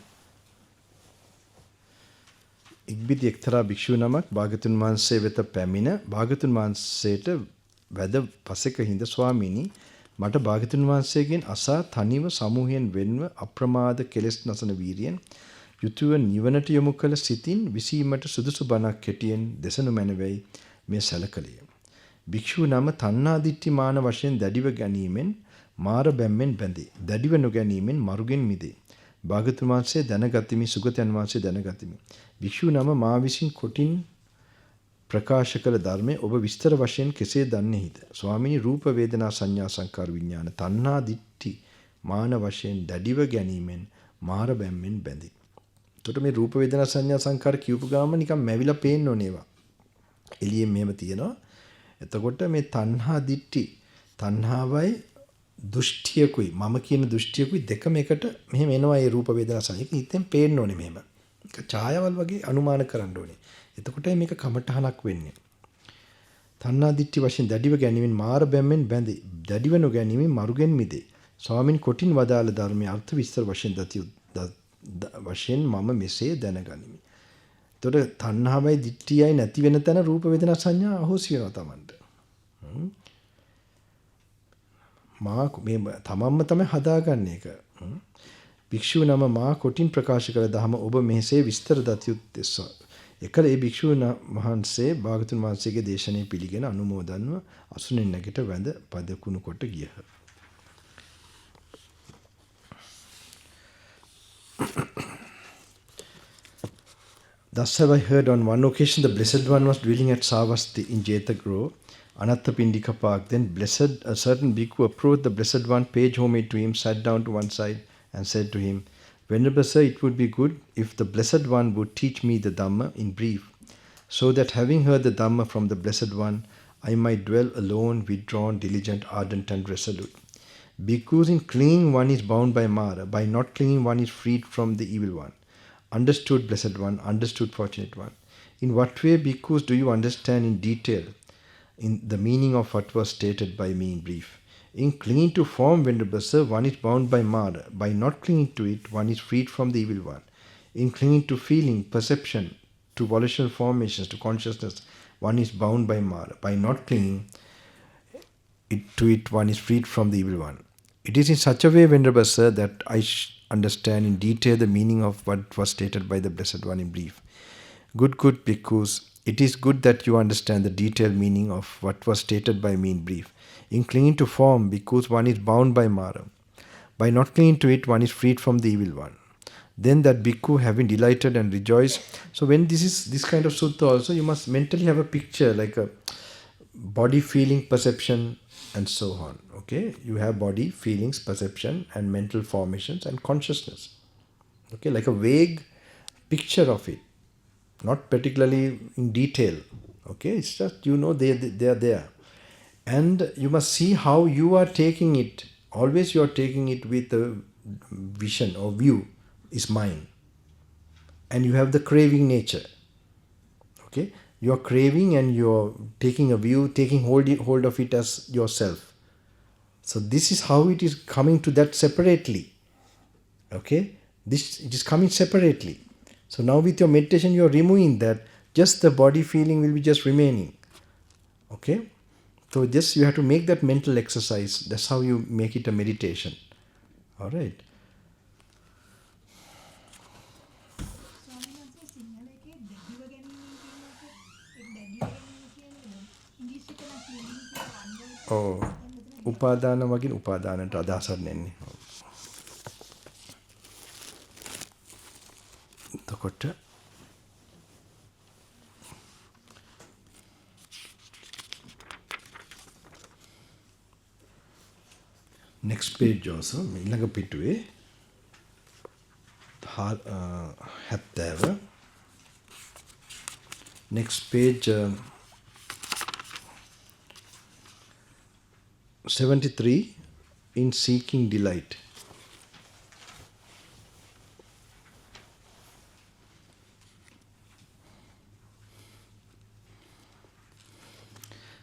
ඉක්බිති එක්තරා භික්ෂු නමක් භාගතුන් වහන්සේ වෙත පැමිණ භාගතුන් වහන්සේට වැද පසෙක හිඳ ස්වාමීනි මට භාගතුන් වහන්සේගෙන් අසා තනිව සමූහයෙන් වෙන්ව අප්‍රමාද කෙලෙස් නසන වීරියෙන් යුතුව නිවනට යොමු කළ සිතින් විසීමට සුදුසු බණක් කෙටියෙන් දෙසනු මැනවයි මේ සැලකලිය. භික්ෂුව නම තණ්හා දිට්ඨි මාන වශයෙන් දැඩිව ගැනීමෙන් මාර බැම්මෙන් බැඳේ. දැඩිව නොගැනීමෙන් මරුගෙන් මිදේ. භාගතුන් වහන්සේ දැනගතිමි සුගතයන් වහන්සේ දැනගතිමි. භික්ෂුව නම මා විසින් කොටින් ප්‍රකාශ කළ ධර්මය ඔබ විස්තර වශයෙන් කෙසේ දන්නේහිද? ස්වාමීනි රූප වේදනා සංඥා සංකාර විඥාන තණ්හා දිට්ඨි මාන වශයෙන් දැඩිව ගැනීමෙන් මාර බැම්මෙන් බැඳේ. එතකොට මේ රූප වේදනා සංඥා සංකාර කියපු ගාම නිකන් මැවිලා පේන්න ඕනේ ඒවා. එළියෙන් මෙහෙම තියෙනවා. එතකොට මේ තණ්හා දිට්ඨි තණ්හාවයි දෘෂ්ටියකුයි මම කියන දෘෂ්ටියකුයි දෙකම එකට මෙහෙම එනවා ඒ රූප වේදනා සංඥා. හිතෙන් පේන්න ඕනේ මෙහෙම. ඒක ඡායාවල් වගේ අනුමාන කරන්න ඕනේ. එතකොටයි මේක කමඨහනක් වෙන්නේ. තණ්හා දිට්ඨි වශයෙන් දැඩිව ගැනීමෙන් මාර බැම්මෙන් බැඳේ. දැඩිව නොගැනීමෙන් මරුගෙන් මිදේ. ස්වාමින් කොටින් වදාළ ධර්මයේ අර්ථ විස්තර වශයෙන් වශයෙන් මම මෙසේ දැනගනිමි. එතකොට තණ්හාවයි දිට්ඨියයි නැති වෙන තැන රූප වේදනා සංඥා අහෝසි වෙනවා Tamanට. මා මේ තමන්ම තමයි හදාගන්න එක. භික්ෂුව නම මා කොටින් ප්‍රකාශ කළ ධම ඔබ මෙසේ විස්තර දත යුත්තේස. එකල ඒ භික්ෂුව වහන්සේ භාගතුන් වහන්සේගේ දේශනාව පිළිගෙන අනුමෝදන්ව අසුනෙන් නැගිට වැඳ පදකුණු කොට ගියහ. Thus have I heard on one occasion the Blessed One was dwelling at Savasti in Jetha Grove, Anathapindika Park. Then a certain bhikkhu approached the Blessed One, paid homage to him, sat down to one side and said to him, Venerable Sir, it would be good if the Blessed One would teach me the Dhamma in brief, so that having heard the Dhamma from the Blessed One, I might dwell alone, withdrawn, diligent, ardent and resolute. Bhikkhus, in clinging one is bound by Mara, by not clinging one is freed from the evil one. Understood, Blessed One, understood, Fortunate One. In what way, Bhikkhus, do you understand in detail in the meaning of what was stated by me in brief? In clinging to form, Venerable Sir, one is bound by Mara. By not clinging to it, one is freed from the evil one. In clinging to feeling, perception, to volitional formations, to consciousness, one is bound by Mara. By not clinging to it, one is freed from the evil one. It is in such a way, Venerable Sir, that I understand in detail the meaning of what was stated by the Blessed One in brief. Good bhikkhus, it is good that you understand the detailed meaning of what was stated by me in brief. In clinging to form, because one is bound by Mara. By not clinging to it, one is freed from the evil one. Then that bhikkhu having delighted and rejoiced. So when this kind of sutta also, you must mentally have a picture like a body, feeling, perception and so on. Okay, you have body, feelings, perception and mental formations and consciousness. Okay, like a vague picture of it, not particularly in detail. Okay, it's just they are there. And you must see how you are taking it. Always you are taking it with a vision or view is mine. And you have the craving nature. Okay, you are craving and you are taking a view, taking hold of it as yourself. So this is how it is coming to that separately. Okay, it is coming separately. So now with your meditation you are removing that. Just the body feeling will be just remaining. Okay. So just you have to make that mental exercise. That's how you make it a meditation. All right. Oh, උපාදාන වගේ උපාදානට අදහසක් නැන්නේ. එතකොට next page also ඊළඟ පිටුවේ 70 Next page, 73, in seeking delight.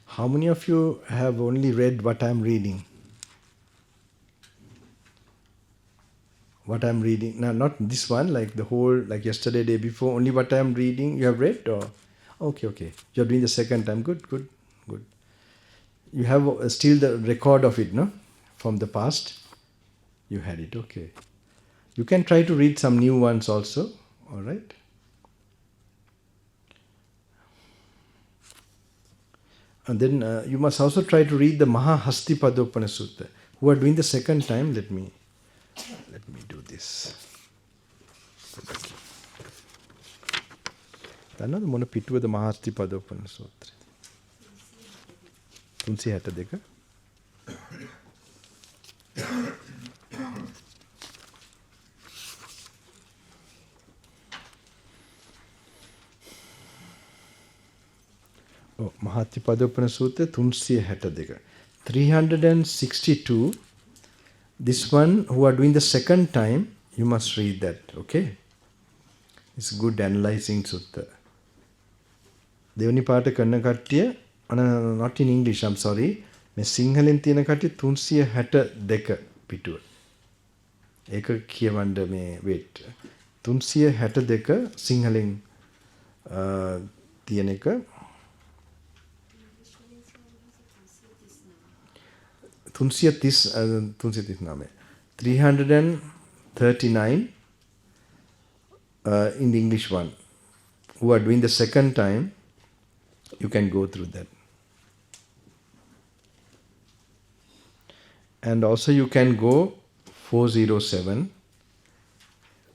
How many of you have only read what I'm reading? What I'm reading? No, not this one, like the whole, like yesterday, day before, only what I'm reading you have read? Or okay. You're doing the second time. Good. You have still the record of it, no? From the past? You had it, okay. You can try to read some new ones also, alright? And then you must also try to read the Maha Hastipadopana Sutta. Who are doing the second time, let me do this. දන්නවද මොන පිටුවද මහා හස්තිපදෝපන සූත්‍රය? 362. මහා හස්තිපදෝපන සූත්‍රය 362. 362. This one, who are doing the second time, you must read that, okay? It's good analyzing sutta. දෙවනි පාට කරන කට්ටිය, not in English, I'm sorry. මේ සිංහලෙන් තියෙන කට්ටිය 362 පිටුව. ඒක කියවන්න මේ wait. 362 සිංහලෙන් තියෙන එක. 339. 339 in the English one. Who are doing the second time, you can go through that. And also you can go 407.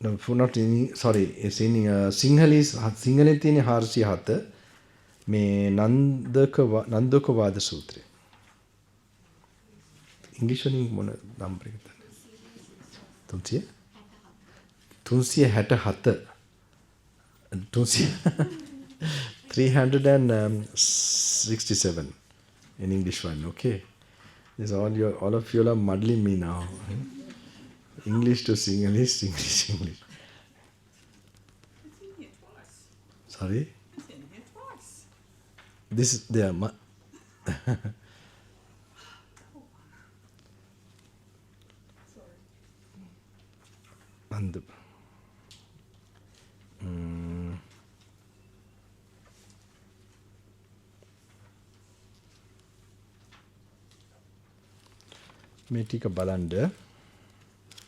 No, not in, sorry, it's in Sinhalese තියෙන 407 මේ නන්දක වාද සූත්‍රය. English වලින් මොන නම්බර එකද? 367. 367 in English one, okay? This all of you are muddling me now. English to Sinhalese, English. It's in here twice. Sorry? It's in here twice. This is there. Sorry. And මේ ටික බලන්න.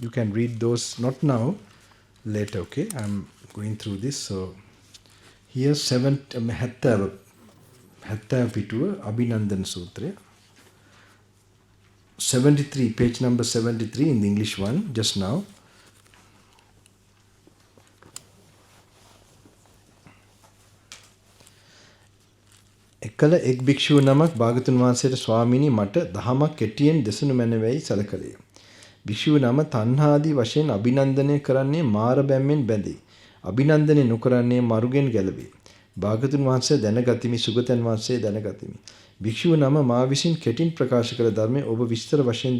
You can read those, not now, later, okay? I'm going through this. So here 70 පිටුව අභිනන්දන සූත්‍රය. 73, page number 73 in the English one, just now. එකල එක් භික්ෂුව නමක් භාගතුන් වහන්සේට ස්වාමීනි මට දහමක් කෙටියෙන් දෙසනු මැනවයි සැලකලේ. භික්ෂුව නම තණ්හාදී වශයෙන් අභිනන්දනය කරන්නේ මාර බැම්මෙන් බැඳේ. අභිනන්දනය නොකරන්නේ මරුගෙන් ගැලවේ. භාගතුන් වහන්සේ දැනගතිමි, සුගතයන් වහන්සේ දැනගතිමි. භික්ෂුව නම මා විසින් කෙටින් ප්‍රකාශ කළ ධර්මයේ ඔබ විස්තර වශයෙන්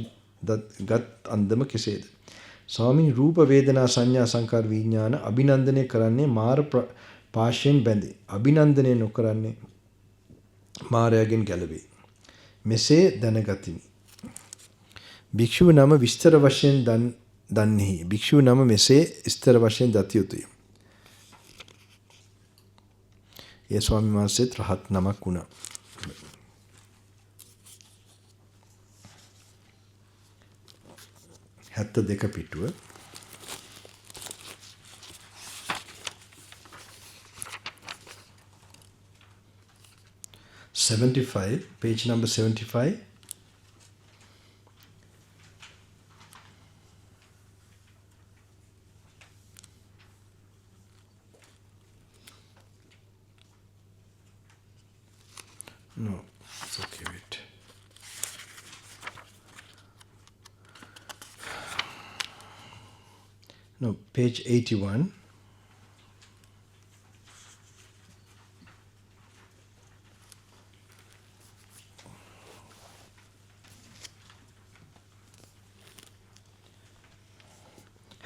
ගත් අන්දම කෙසේද? ස්වාමීනි රූප වේදනා සංඥා සංකාර විඥාන අභිනන්දනය කරන්නේ මාර පාශයෙන් බැඳේ. අභිනන්දනය නොකරන්නේ මාරයාගෙන් ගැලවේ. මෙසේ දැනගතිමි. භික්ෂුව නම විස්තර වශයෙන් දන්නේහි. භික්ෂුව නම මෙසේ විස්තර වශයෙන් දත යුතුය. ඒ ස්වාමීන් වහන්සේත් රහත් නමක් වුණා. හැත්ත දෙක පිටුව. page number 75. No, it's okay, wait. No, page 81.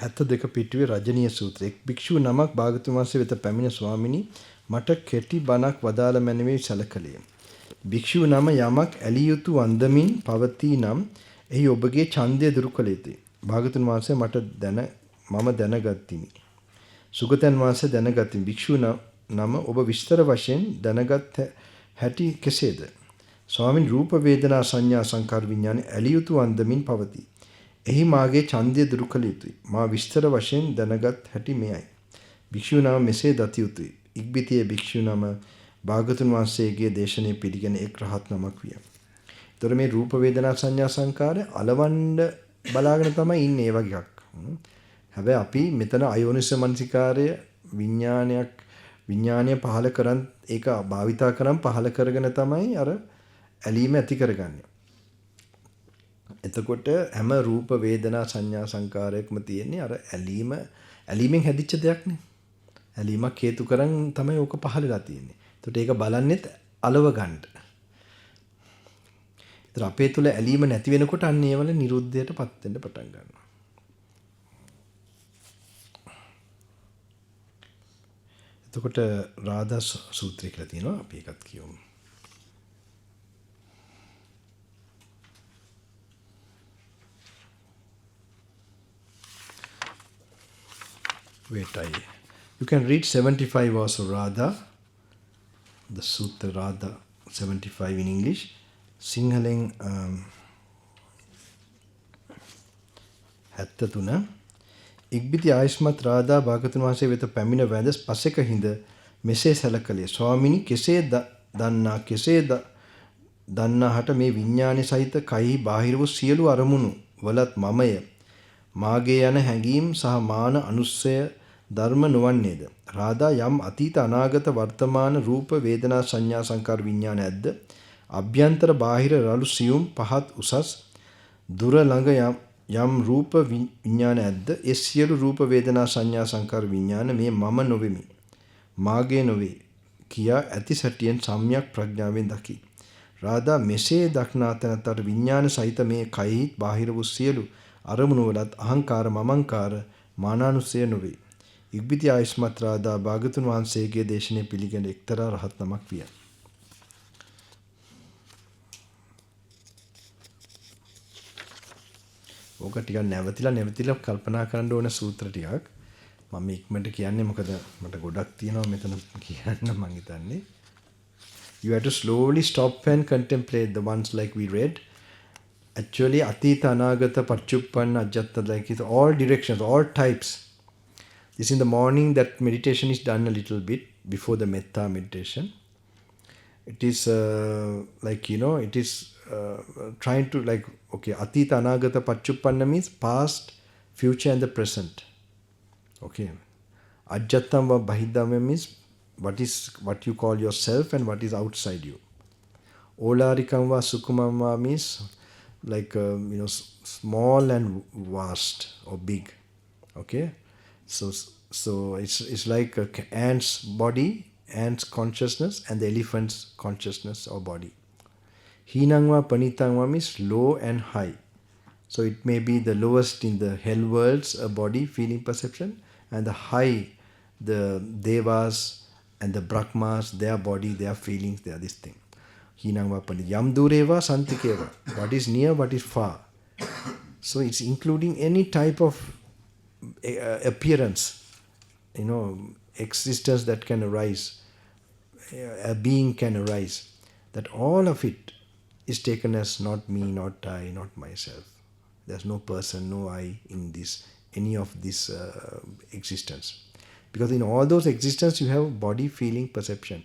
72 පිටුවේ රජනීය සූත්‍රය. එක් භික්ෂුව නමක් භාගතුන් වහන්සේ වෙත පැමිණ ස්වාමිනී මට කෙටි බණක් වදාළ මැනවේ සැලකලිය. භික්ෂුව නම යමක් ඇලිය යුතු වන්දමින් පවතී නම් එහි ඔබගේ ඡන්දය දුරු කළ යුතුය. භාගතුන් වහන්සේ මම දැනගත්තිමි. සුගතයන් වහන්සේ දැනගත්තිමි. භික්ෂුව නම ඔබ විස්තර වශයෙන් දැනගත් හැටි කෙසේද? ස්වාමීන් රූප වේදනා සංඥා සංකාර විඥාන ඇලිය යුතු වන්දමින් පවතී. එහි මාගේ ඡන්දය දුරු කළ යුතුය. මා විස්තර වශයෙන් දැනගත් හැටි මෙයයි. භික්ෂුව නම මෙසේ දති යුතුය. ඉක්බිතියේ භික්ෂුව නම භාගතුන් වහන්සේගේ දේශනාවේ පිළිගෙන එක් රහත් නමක් විය. ඒතර මේ රූප වේදනා සංඥා සංකාරය අලවන්න බලාගෙන තමයි ඉන්නේ ඒ වගේ එකක්. හැබැයි අපි මෙතන අයෝනිස මනසිකාරය විඥානය පහල කරන් ඒක භාවිතා කරන් පහල කරගෙන තමයි අර ඇලීම ඇති කරගන්නේ. එතකොට හැම රූප වේදනා සංඥා සංකාරයක්ම තියෙන්නේ අර ඇලීමෙන් හැදිච්ච දෙයක්නේ. ඇලීමක් හේතු කරන් තමයි ඕක පහළලා තියෙන්නේ. එතකොට ඒක බලන්නෙත් අලව ගන්න. ඒතර අපේ තුල ඇලීම නැති වෙනකොට අන්න ඒවල නිරුද්ධයටපත් වෙන්න පටන් ගන්නවා. එතකොට රාදා සූත්‍රය කියලා තියෙනවා අපි ඒකත් කියමු. You can read 75 also Radha, the Sutta Radha 75 in English. Sinhaleng 73. ඉක්බිති ආයස්මත් රාදා භාගතුන් වහන්සේ වෙත පැමිණ වැඳ පසෙක හිඳ මෙසේ සැලකලේ. ස්වාමිනී කෙසේ දන්නාහට මේ විඥානයේ සහිත කයි බාහිර වූ සියලු අරමුණු වලත් මමය මාගේ යන හැඟීම් සහ මාන අනුස්සය ධර්ම නොවන්නේද? රාදා යම් අතීත අනාගත වර්තමාන රූප වේදනා සංඥා සංකාර විඥාන ඇද්ද? අභ්‍යන්තර බාහිර රළු සියුම් පහත් උසස් දුර ළඟ යම් රූප විඥාන ඇද්ද? ඒ සියලු රූප වේදනා සංඥා සංකාර විඥාන මේ මම නොවෙමි. මාගේ නොවේ කියා ඇති සැටියෙන් සම්‍යක් ප්‍රඥාවෙන් දකි. රාදා මෙසේ දක්නා තැනට විඥාන සහිත මේ කයි බාහිර වූ සියලු අරමුණු වලත් අහංකාර මමංකාර මානානුසය නොවේ. ඉක්බිති ආයස්මත් රාදා භාගතුන් වහන්සේගේ දේශනාව පිළිගෙන එක්තරා රහත් නමක් විය. ඕක ටිකක් නැවතිලා කල්පනා කරන්න ඕන සූත්‍ර ටිකක්. මම ඉක්මනට කියන්නේ මොකද මට ගොඩක් තියෙනවා මෙතන කියන්න මං හිතන්නේ. You have to slowly stop and contemplate the ones like we read. Actually, Atita, Anagata, Parchuppanna, Ajjatta, like it's all directions, all types. This in the morning, that meditation is done a little bit before the metta meditation. It is it is trying to okay, Atita, Anagata, Parchuppanna means past, future and the present. Okay. Ajjattam va Bahidama means what you call yourself and what is outside you. Olarikam va Sukumam means small and vast or big. Okay. So it's like ant's body, ant's consciousness and the elephant's consciousness or body. Hinangwa Panitangwa means low and high. So it may be the lowest in the hell worlds, a body, feeling, perception, and the high, the devas and the brahmas, their body, their feelings, they are this thing. Hinangwa Panit. Yam dureva santikeva. What is near, what is far. So it's including any type of appearance, existence that can arise, a being can arise. That all of it is taken as not me, not I, not myself. There's no person, no I in any of this existence. Because in all those existence you have body, feeling, perception.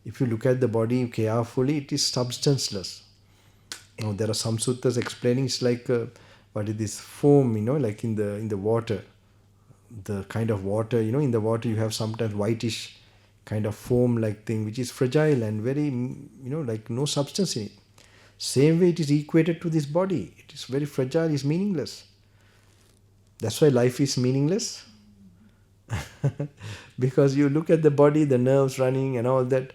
If you look at the body carefully, it is substanceless. There are some suttas explaining it's like what is this foam, like in the water. The kind of water, in the water you have sometimes whitish kind of foam like thing which is fragile and very, like no substance in it. Same way it is equated to this body. It is very fragile, it's meaningless. That's why life is meaningless. Because you look at the body, the nerves running and all that,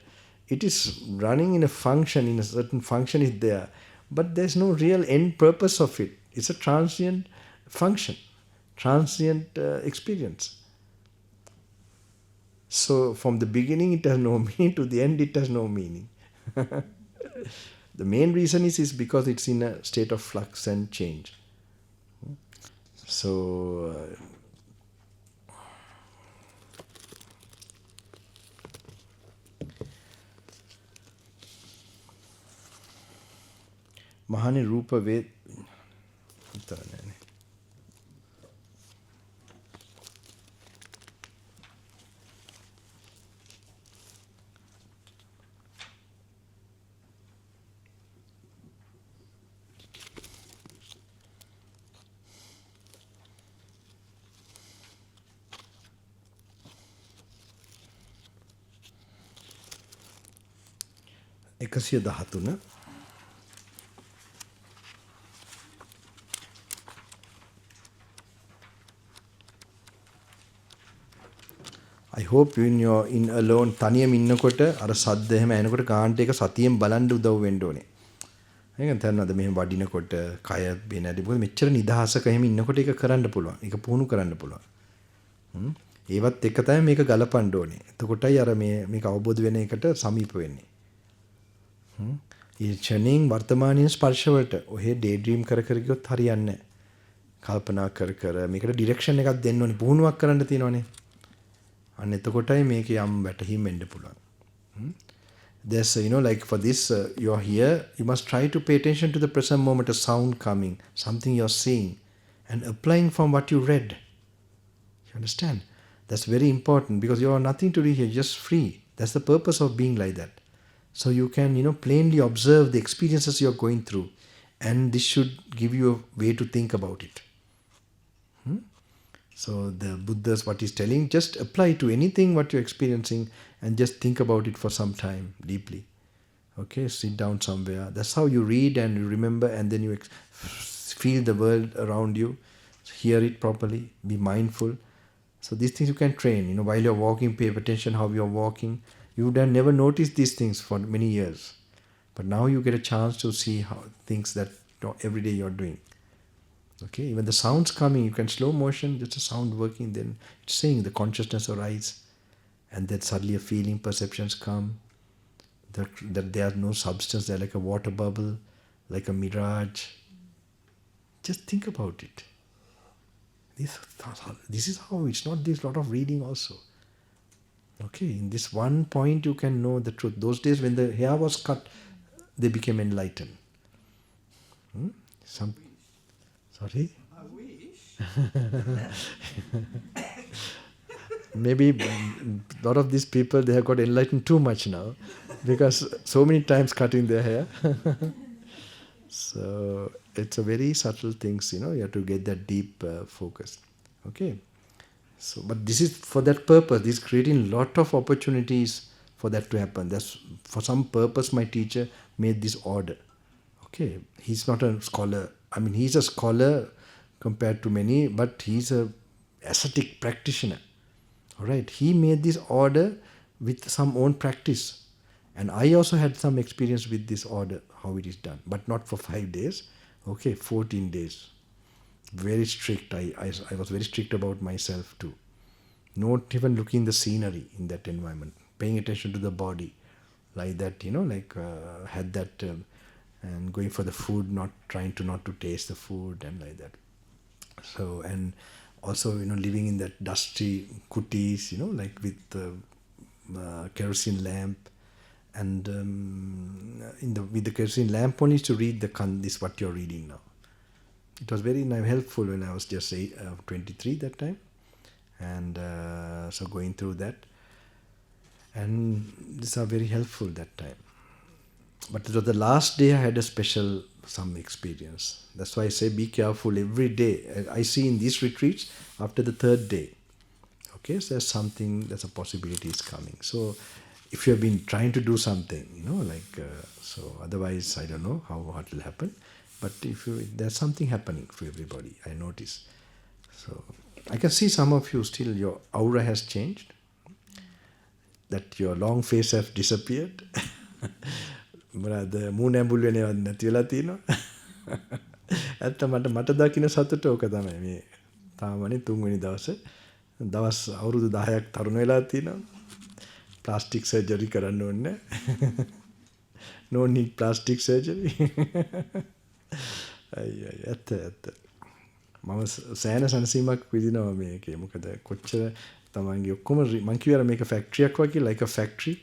it is running in a function, in a certain function is there. But there's no real end purpose of it. It's a transient function. transient experience. So from the beginning it has no meaning, to the end it has no meaning. The main reason is because it's in a state of flux and change. So Mahani Rupa Ved එකසිය දහතුන I hope when you're in alone තනියම ඉන්නකොට අර සද්ද එහෙම එනකොට කාන්ට එක සතියෙන් බලන්න උදව් වෙන්න ඕනේ. ඒක තනනද මෙහෙම වඩිනකොට කය වෙනදි මොකද මෙච්චර නිදහසක එහෙම ඉන්නකොට ඒක කරන්න පුළුවන්. ඒක පුහුණු කරන්න පුළුවන්. ඒවත් එක තමයි මේක ගලපන්න ඕනේ. එතකොටයි අර මේක අවබෝධ වෙන එකට සමීප වෙන්නේ. ඒ ක්ෂණයෙන් වර්තමානයේ ස්පර්ශ වලට ඔහෙ ඩේ ඩ්‍රීම් කර කර ගියොත් හරියන්නේ නැහැ. කල්පනා කර කර මේකට ඩිරෙක්ෂන් එකක් දෙන්න ඕනේ. පුහුණුවක් කරන්න තියෙනවනේ. අන්න එතකොටයි මේක යම් වැටහීම් වෙන්න පුළුවන්. There's, like for this, you're here, you must try to pay attention to the present moment, a sound coming, something you're seeing, and applying from what you read. You understand? That's very important because you are nothing to do here, just free. That's the purpose of being like that. So you can, plainly observe the experiences you're going through, and this should give you a way to think about it. So the Buddha's what he's telling, just apply to anything what you're experiencing and just think about it for some time deeply. Okay, sit down somewhere. That's how you read and you remember, and then you feel the world around you, hear it properly, be mindful. So these things you can train. While you're walking, pay attention how you're walking. You would have never noticed these things for many years. But now you get a chance to see how things that every day you're doing. Okay, even the sounds coming, you can slow motion, just a sound working, then it's saying the consciousness arise, and then suddenly a feeling, perceptions come, that they are no substance, they're like a water bubble, like a mirage. Just think about it. This is how, it's not this lot of reading also. Okay, in this one point you can know the truth. Those days when the hair was cut, they became enlightened. Sorry? I wish. Maybe a lot of these people, they have got enlightened too much now because so many times cutting their hair. So it's a very subtle things, you have to get that deep focus. Okay. So, but this is for that purpose. This is creating lot of opportunities for that to happen. That's for some purpose my teacher made this order. Okay. He's not a scholar. I mean, he's a scholar compared to many, but he's a ascetic practitioner. All right. He made this order with some own practice. And I also had some experience with this order, how it is done. But not for 5 days. Okay, 14 days. Very strict. I was very strict about myself too. Not even looking the scenery in that environment. Paying attention to the body. Like that, had that... and going for the food, not trying to not to taste the food and like that. So, and also, living in that dusty kutis, like with the kerosene lamp, and with the kerosene lamp only to read this what you're reading now. It was very helpful when I was just 23 that time, and so going through that, and these are very helpful that time. But it was the last day I had a special some experience. That's why I say be careful every day. I see in these retreats after the third day. Okay, so there's a possibility is coming. So if you have been trying to do something, so otherwise I don't know what will happen. But there's something happening for everybody, I notice. So I can see some of you still, your aura has changed. That your long face has disappeared. මොනවාද මූණ ඇඹුල් වෙනවද නැති වෙලා තියෙනවා. ඇත්ත මට දකින්න සතුට ඕක තමයි මේ තාමනේ 3 වෙනි දවසේ දවස් අවුරුදු 10ක් තරුණ වෙලා තියෙනවා. ප්ලාස්ටික් සර්ජරි කරන්න ඕනේ. No need plastic surgery. ඇත්ත. මම සෑහෙන සනසීමක් විඳිනවා මේකේ. මොකද කොච්චර තමන්ගේ ඔක්කොම මං කියවර මේක ෆැක්ටරියක් වගේ like a factory.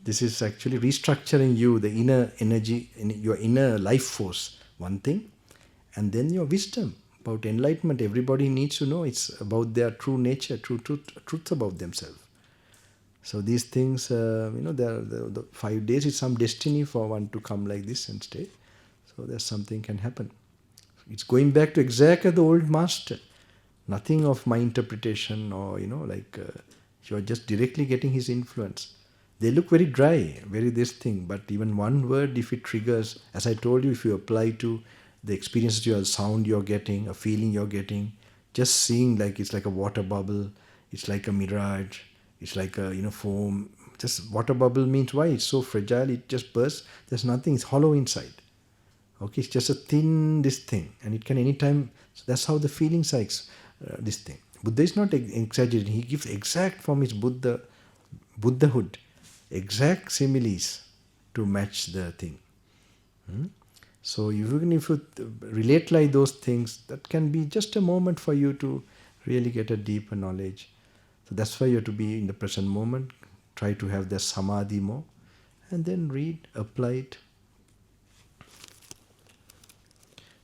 This is actually restructuring you, the inner energy, your inner life force, one thing. And then your wisdom about enlightenment. Everybody needs to know it's about their true nature, truth about themselves. So these things, the 5 days is some destiny for one to come like this and stay. So there's something can happen. It's going back to exactly the old master. Nothing of my interpretation or, you're just directly getting his influence. They look very dry, very this thing, but even one word, if it triggers, as I told you, if you apply to the experiences, your sound you're getting, a feeling you're getting, just seeing like it's like a water bubble, it's like a mirage, it's like a foam. Just water bubble means why? It's so fragile, it just bursts. There's nothing, it's hollow inside. Okay, it's just a thin, this thing, and it can anytime, so that's how the feeling psychs, this thing. Buddha is not exaggerating, he gives exact from his Buddhahood, exact similes to match the thing. So even if you relate like those things, that can be just a moment for you to really get a deeper knowledge. So that's why you have to be in the present moment, try to have the samadhi more, and then read, apply it.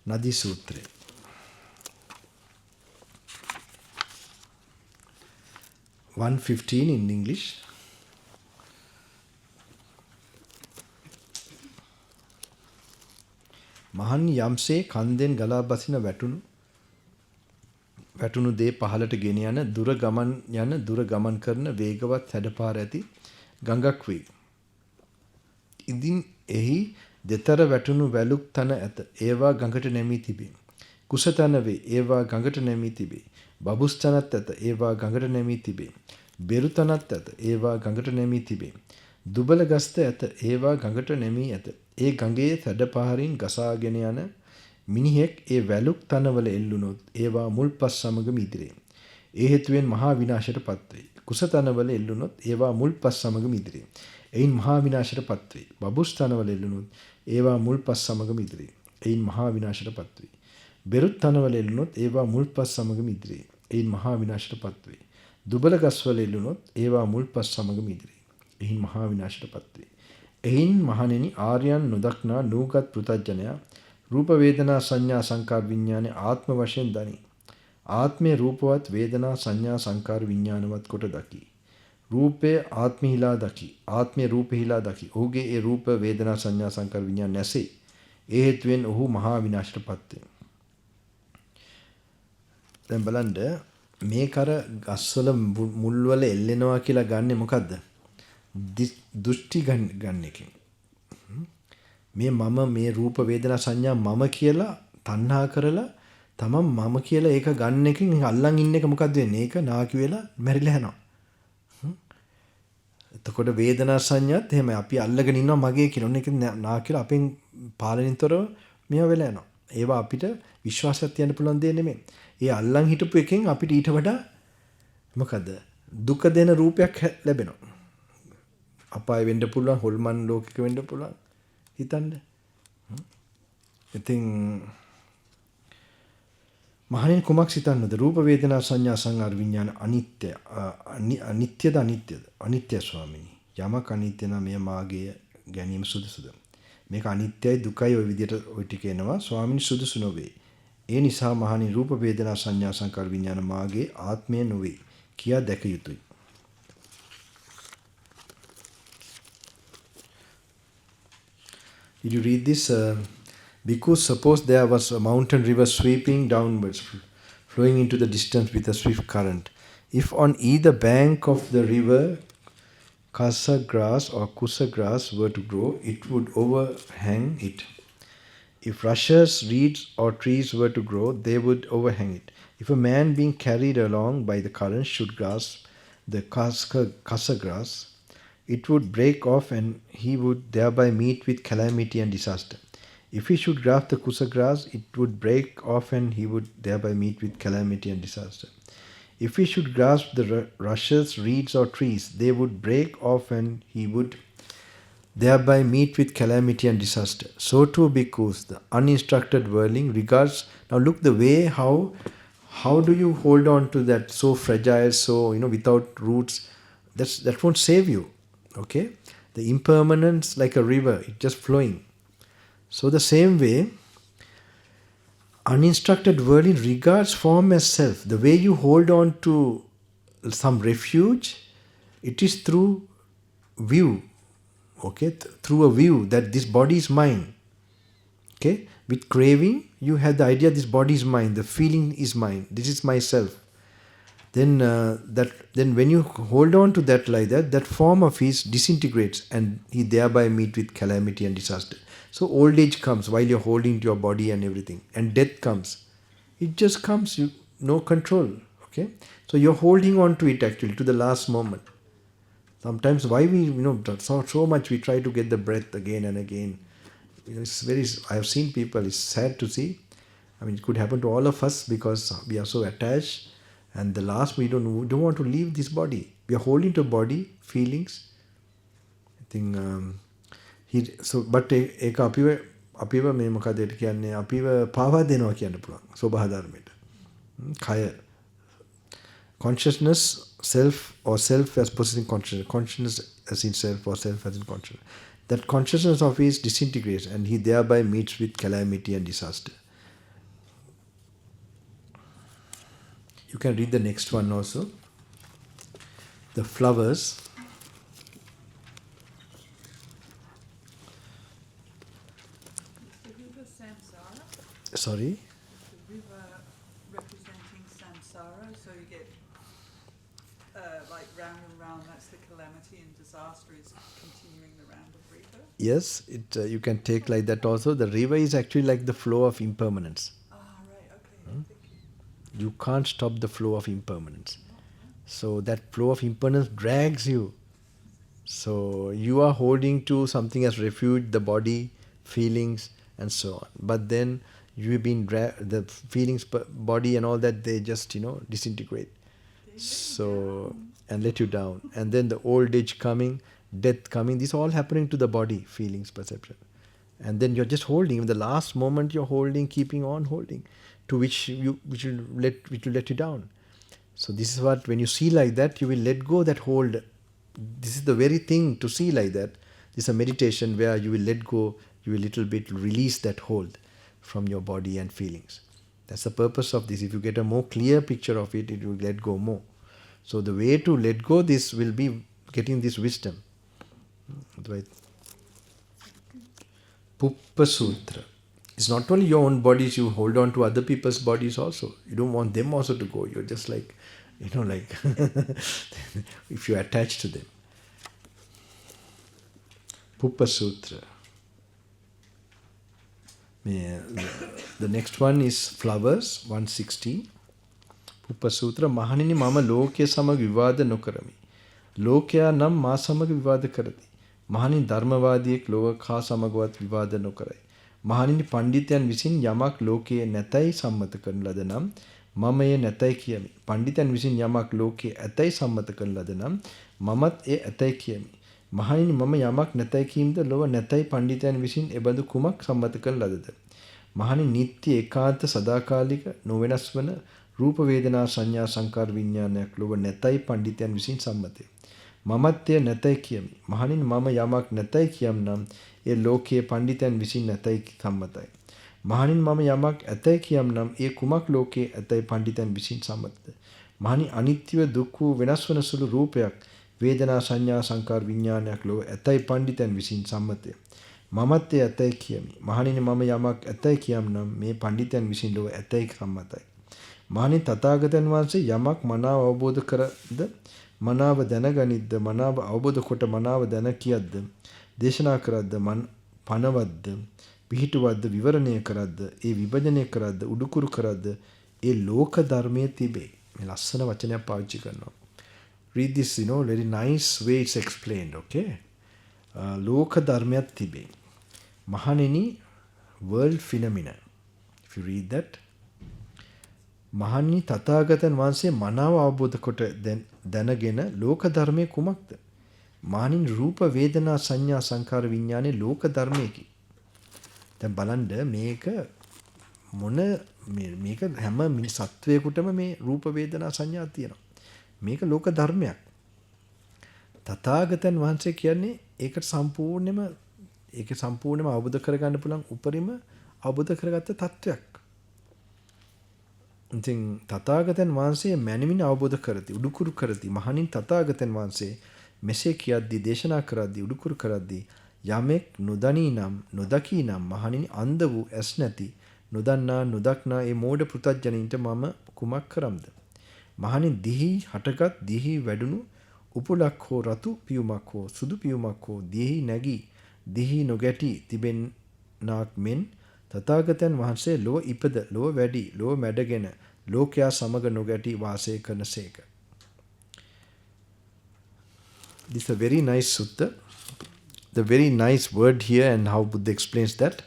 Nadi Sutra. (115) in English. මහන් යම්සේ කන්දෙන් ගලා බසින වැටුණු දේ පහළට ගෙන යන දුර ගමන් කරන වේගවත් හැඩපාර ඇති ගඟක් වේ. ඉදින් එහි දෙතර වැටුණු වැලුක් තන ඇත. ඒවා ගඟට නැමී තිබේ. කුස තන වේ. ඒවා ගඟට නැමී තිබේ. බබුස් තනත් ඇත. ඒවා ගඟට නැමී තිබේ. බෙරු තනත් ඇත. ඒවා ගඟට නැමී තිබේ. දුබල ගස්ත ඇත. ඒවා ගඟට නැමී ඇත. ඒ ගඟේ සැඩපහරින් ගසාගෙන යන මිනිහෙක් ඒ වැලුක් තනවල එල්ලුනොත් ඒවා මුල්පස් සමගම ඉදිරියේ. ඒ හේතුවෙන් මහා විනාශයට පත්වේ. කුස තනවල එල්ලුනොත් ඒවා මුල්පස් සමගම ඉදිරියේ. එයින් මහා විනාශයට පත්වේ. බබුස් තනවල එල්ලුනොත් ඒවා මුල්පස් සමගම ඉදිරියේ. එයින් මහා විනාශයට පත්වේ. බෙරුත් තනවල එල්ලුනොත් ඒවා මුල්පස් සමගම ඉදිරියේ. එයින් මහා විනාශයට පත්වේ. දුබල ගස්වල එල්ලුනොත් ඒවා මුල්පස් සමගම ඉදිරියේ. එයින් මහා විනාශයට පත්වේ. එයින් මහණෙනි ආර්යයන් නොදක්නා නූගත් පෘථග්ජනයා රූප වේදනා සංඥා සංකාර විඥානේ ආත්ම වශයෙන් දනි. ආත්මේ රූපවත් වේදනා සංඥා සංකාර විඥානවත් කොට දකි. රූපේ ආත්මහිලා දකි. ආත්මේ රූපහිලා දකි. ඔහුගේ ඒ රූප වේදනා සංඥා සංකාර විඥාන නැසේ. ඒ හේතුවෙන් ඔහු මහා විනාශයටපත් වේ. දැන් බලන්න මේක අර ගස්වල මුල්වල එල්ලෙනවා කියලා ගන්නෙ මොකද්ද? දෘෂ්ටි ගන්න එකෙන්. මේ මම මේ රූප වේදනා සංඥා මම කියලා තණ්හා කරලා තමන් මම කියලා ඒක ගන්න එකෙන් අල්ලන් ඉන්න එක මොකද්ද වෙන්නේ? ඒක නාකි වෙලා මැරිලා යනවා. එතකොට වේදනා සංඥාත් එහෙම අපි අල්ලගෙන ඉන්නවා මගේ කියලා. ඔන්න ඒක නා කියලා අපෙන් පාලනින්තරව මේවා වෙලා යනවා. ඒවා අපිට විශ්වාසයක් තියන්න පුළුවන් දෙයක් නෙමෙයි. ඒ අල්ලන් හිටපු එකෙන් අපිට ඊට වඩා මොකද දුක දෙන රූපයක් ලැබෙනවා. අපාය වෙන්න පුළුවන්, හොල්මන් ලෝකෙක වෙන්න පුළුවන්. හිතන්න. ඉතින් මහණෙනි කුමක් සිතන්නද? රූප වේදනා සංඥා සංකාර විඥාන අනිත්‍ය. අනිත්‍යද අනිත්‍යද? අනිත්‍ය ස්වාමිනී. යමක් අනිත්‍ය නම් මෙය මාගේ ගැනීම සුදුසුද? මේක අනිත්‍යයි දුකයි ওই විදිහට ওই ටික එනවා. ස්වාමිනී සුදුසු නොවේ. ඒ නිසා මහණෙනි රූප වේදනා සංඥා සංකාර විඥාන මාගේ ආත්මය නොවේ කියා දැක යුතුයි. Did you read this? Because suppose there was a mountain river sweeping downwards, flowing into the distance with a swift current. If on either bank of the river kasa grass or kusa grass were to grow, it would overhang it. If rushes, reeds or trees were to grow, they would overhang it. If a man being carried along by the current should grasp the kasa grass, it would break off and he would thereby meet with calamity and disaster. If he should grasp the kusa grass, it would break off and he would thereby meet with calamity and disaster. If he should grasp the rushes, reeds or trees, they would break off and he would thereby meet with calamity and disaster. So too bhikkhus, the uninstructed worldling regards, now look the way how do you hold on to that so fragile, so without roots, that won't save you. Okay? The impermanence like a river, it's just flowing. So the same way, uninstructed worldling regards form as self. The way you hold on to some refuge, it is through view. Okay, through a view that this body is mine. Okay, with craving, you have the idea this body is mine, the feeling is mine, this is myself. Then when you hold on to that like that, that form of his disintegrates and he thereby meet with calamity and disaster. So old age comes while you're holding to your body and everything, and death comes. It just comes, you no control. Okay, so you're holding on to it actually to the last moment. Sometimes why we so much we try to get the breath again and again. It's very. I have seen people. It's sad to see. I mean, it could happen to all of us because we are so attached, and the last we don't want to leave this body. We are holding to body, feelings. I think but ඒක අපිව මේ මොකද කියන්නේ අපිව පාවා දෙනවා කියන්න පුළුවන් සෝභා ධර්මයට. කය consciousness, self or self as possessing consciousness as in self or self as in consciousness. That consciousness of his disintegrates and he thereby meets with calamity and disaster. You can read the next one also. The flowers. The river Samsara. Sorry? The river representing samsara, so you get like round and round, that's the calamity and disaster is continuing the round of river. Yes, you can take like that also. The river is actually like the flow of impermanence. Ah, right, okay, thank you. You can't stop the flow of impermanence. So that flow of impermanence drags you. So you are holding to something as refuge, the body, feelings, and so on. But then you've been the feelings, body, and all that, they just disintegrate. So and let you down. And then the old age coming, death coming. This all happening to the body, feelings, perception. And then you're just holding. In the last moment, you're holding, keeping on holding, to which will let you down. So this is what, when you see like that, you will let go that hold. This is the very thing to see like that. This is a meditation where you will let go, you will little bit release that hold from your body and feelings. That's the purpose of this. If you get a more clear picture of it, it will let go more. So the way to let go this will be getting this wisdom. Puppa Sutra. It's not only your own bodies, you hold on to other people's bodies also. You don't want them also to go. You're just like, like if you're attached to them. Puppa Sutra. The next one is flowers, 116. Puppa Sutra. Mahanini mama lokya samag vivada nokarami. Lokya nam ma samag vivada karati. Mahanini dharmavadiyek lokha samagvat vivada nokarai. Mahanini pandityan visin yamak lokye නැතයි සම්මත කරන ලද නම් මම ඒ නැතයි කියමි. පඬිතයන් විසින් යමක් ලෝකයේ ඇතයි සම්මත කරන ලද නම් මමත් ඒ ඇතයි කියමි. මහණෙනි මම යමක් නැතයි කීමද ලොව නැතයි පඬිතයන් විසින් එබඳු කුමක් සම්මත කරන ලදද? මහණෙනි නිත්‍ය ඒකාන්ත සදාකාලික නොවෙනස් වන රූප වේදනා සංඥා සංකාර විඥානයක් ලොව නැතයි පඬිතයන් විසින් සම්මතය. මමත් ඒ නැතයි කියමි. මහණෙනි මම යමක් නැතයි කියම් නම් ඒ ලෝකයේ පඬිතයන් විසින් නැතයි සම්මතයි. මහණෙනි මම යමක් ඇතයි කියම් නම් ඒ කුමක් ලෝකයේ ඇතයි පඬිතයන් විසින් සම්මතද? මහණෙනි අනිත්‍යව දුක් වූ වෙනස් වන සුළු රූපයක් වේදනා සංඥා සංකාර විඥානයක් ලොව ඇතයි පඬිතයන් විසින් සම්මතය. මමත් ඒ ඇතයි කියමි. මහණෙනි මම යමක් ඇතයි කියම් නම් මේ පඬිතයන් විසින් ලොව ඇතයි සම්මතයි. මහණෙනි තථාගතයන් වහන්සේ යමක් මනාව අවබෝධ කරද මනාව දැනගනිද්ද මනාව අවබෝධ කොට මනාව දැන කියද්ද දේශනා කරද්ද පනවද්ද පිහිටුවද්ද විවරණය කරද්ද ඒ විභජනය කරද්ද උඩුකුරු කරද්ද ඒ ලෝක ධර්මයේ තිබේ. මේ ලස්සන වචනයක් පාවිච්චි කරනවා. Read this, very nice way it's explained, okay? ලෝක ධර්මයක් තිබේ. මහණෙනි world phenomena. If you read that, මහණනි තථාගතයන් වහන්සේ මනාව අවබෝධ කොට දැනගෙන ලෝක ධර්මයේ කුමක්ද? මහණනි රූප වේදනා සංඥා සංකාර විඥානේ ලෝක ධර්මයකි. දැන් බලන්න මේක මොන මේක හැම සත්වයකටම මේ රූප වේදනා සංඥා තියෙනවා. මේක ලෝක ධර්මයක්. තථාගතයන් වහන්සේ කියන්නේ ඒකට සම්පූර්ණයෙන්ම අවබෝධ කරගන්න පුළුවන් උපරිම අවබෝධ කරගත්ත තත්වයක්. ඉතින් තථාගතයන් වහන්සේ මැනවින් අවබෝධ කරති උඩුකුරු කරති. මහණින් තථාගතයන් වහන්සේ මෙසේ කියද්දී දේශනා කරද්දී උඩුකුරු කරද්දී යමෙක් නොදනී නම් නොදකී නම් මහණෙනි අන්ධ වූ ඇස් නැති නොදන්නා නොදක්නා ඒ මෝඩ පෘථජ්ජනින්ට මම කුමක් කරම්ද? මහණෙනි දිහි හටගත් දිහි වැඩුණු උපුලක් හෝ රතු පියුමක් හෝ සුදු පියුමක් හෝ දිහි නැගී දිහි නොගැටි තිබෙන්නාක් මෙන් තථාගතයන් වහන්සේ ලෝ ඉපද ලෝ වැඩි ලෝ මැඩගෙන ලෝකයා සමග නොගැටි වාසය කරනසේක. This is a very nice sutta. The very nice word here and how Buddha explains that.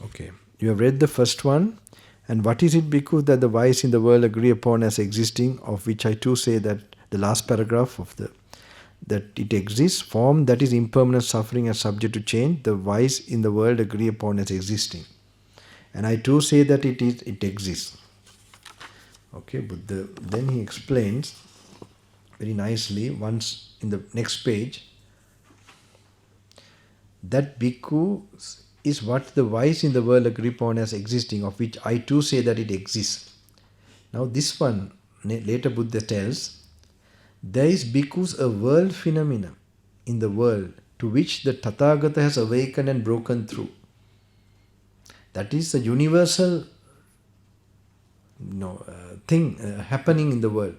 Okay, you have read the first one. And what is it, bhikkhu, that the wise in the world agree upon as existing, of which I too say that the last paragraph of that it exists, form that is impermanent, suffering and subject to change, the wise in the world agree upon as existing. And I too say that it exists. Okay, but then he explains very nicely once in the next page that bhikkhu is what the wise in the world agree upon as existing, of which I too say that it exists. Now this one, later Buddha tells, there is bhikkhus a world phenomena in the world to which the Tathagata has awakened and broken through. That is the universal thing happening in the world.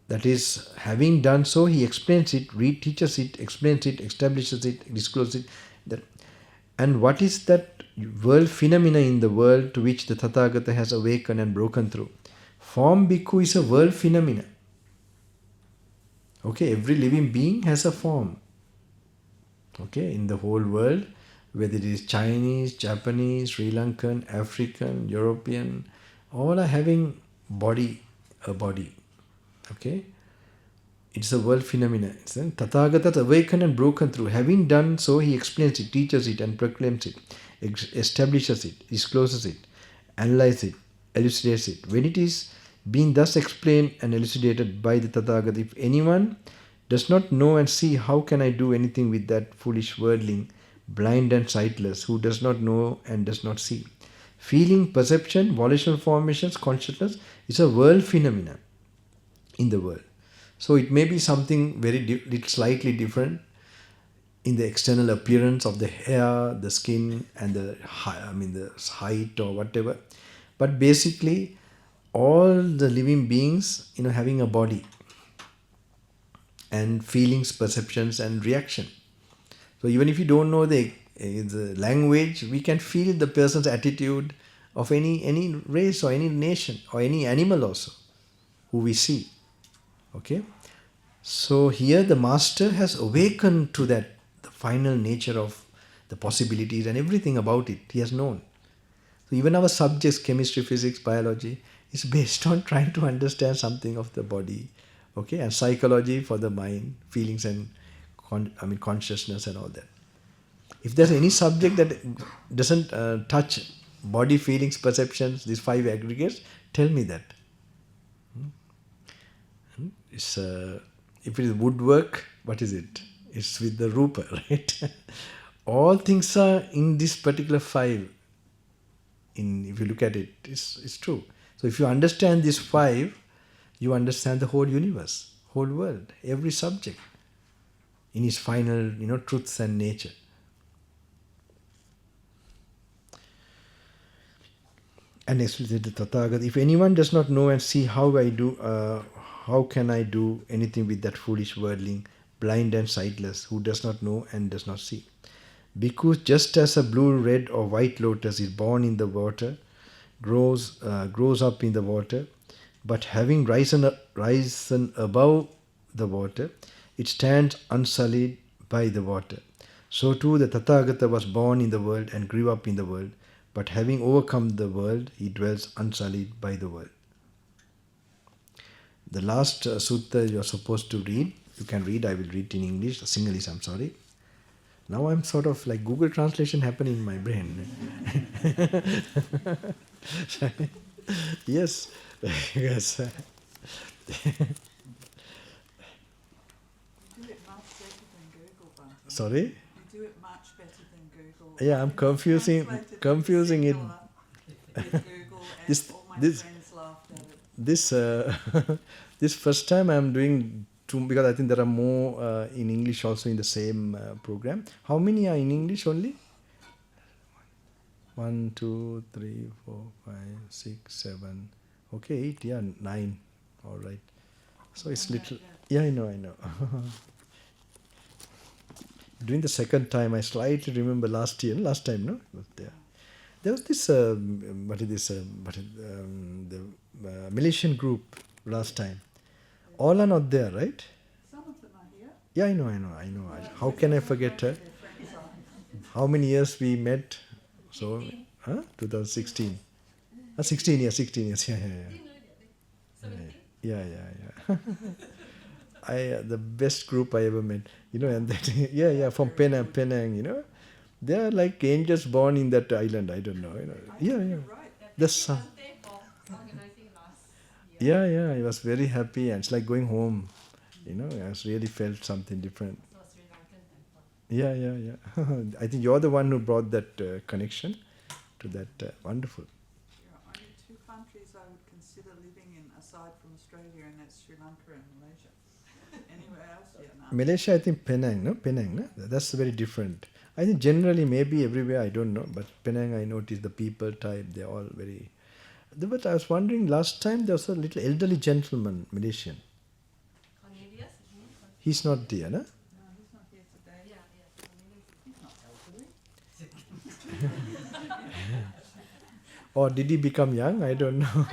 That is, having done so, he explains it, teaches it, explains it, establishes it, discloses it. And what is that world phenomena in the world to which the Tathagata has awakened and broken through? Form, bhikkhu, is a world phenomena. Okay, every living being has a form. Okay, in the whole world, whether it is Chinese, Japanese, Sri Lankan, African, European, all are having a body. Okay, it's a world phenomena. Tathagata awakened and broken through. Having done so, he explains it, teaches it, and proclaims it, establishes it, discloses it, analyzes it, elucidates it. When it is being thus explained and elucidated by the Tathagata, if anyone does not know and see, how can I do anything with that foolish worldling, blind and sightless, who does not know and does not see? Feeling, perception, volitional formations, consciousness is a world phenomena in the world. So it may be something very slightly different in the external appearance of the hair, the skin, and the height or whatever. But basically, all the living beings, having a body and feelings, perceptions, and reaction. So even if you don't know the language, we can feel the person's attitude of any race or any nation or any animal also who we see. Okay, so here the master has awakened to that, the final nature of the possibilities and everything about it. He has known. So even our subjects, chemistry, physics, biology, is based on trying to understand something of the body. Okay, and psychology for the mind, feelings and consciousness and all that. If there's any subject that doesn't touch body, feelings, perceptions, these 5 aggregates, tell me that. It's, if it is woodwork, what is it? It's with the rupa, right? All things are in this particular 5. If you look at it, it's true. So if you understand these 5, you understand the whole universe, whole world, every subject in its final, truths and nature. And actually the Tathagata, if anyone does not know and see how can I do anything with that foolish worldling, blind and sightless, who does not know and does not see? Because just as a blue, red or white lotus is born in the water, grows up in the water, but having risen above the water, it stands unsullied by the water. So too the Tathagata was born in the world and grew up in the world, but having overcome the world, he dwells unsullied by the world. The last sutta you are supposed to read, you can read, I will read in English, Sinhalese, I'm sorry. Now I'm sort of like Google translation happening in my brain. Yes, yes. You do it much better than Google, Bante. Sorry? You do it much better than Google. Yeah, I'm confusing it. With Google, and This- all my this- friends laughed at it. This this first time I'm doing two, because I think there are more in English also in the same program. How many are in English only? 1, 2, 3, 4, 5, 6, 7. Okay, 8. Yeah, 9. All right. So it's little. Yeah, I know. During the second time, I slightly remember last time, no, it was there. There was this, the Malaysian group last time. All are not there, right? Some of them are here. Yeah, I know. How can I forget her? Their friends are. How many years we met? So, 2016. 16 years, yeah. Didn't know that. 17? Yeah. The best group I ever met, and that, yeah, from Penang, they are like angels born in that island. I don't know, Yeah. Right. The Thank you, sun. Bante, for organizing last year. Yeah, I was very happy, and it's like going home. I really felt something different. So Sri Lankan temple. Yeah. I think you're the one who brought that connection to that. Wonderful. There are only two countries I would consider living in aside from Australia, and that's Sri Lanka and Malaysia. Anywhere else, no. Malaysia, I think Penang, no? That's very different. I think generally maybe everywhere, I don't know, but Penang, I noticed the people type, they're all very. But I was wondering, last time there was a little elderly gentleman, Malaysian. Cornelius, He's not there, no? No, he's not here today. yeah, Cornelius. He's not elderly. Or did he become young? I don't know. I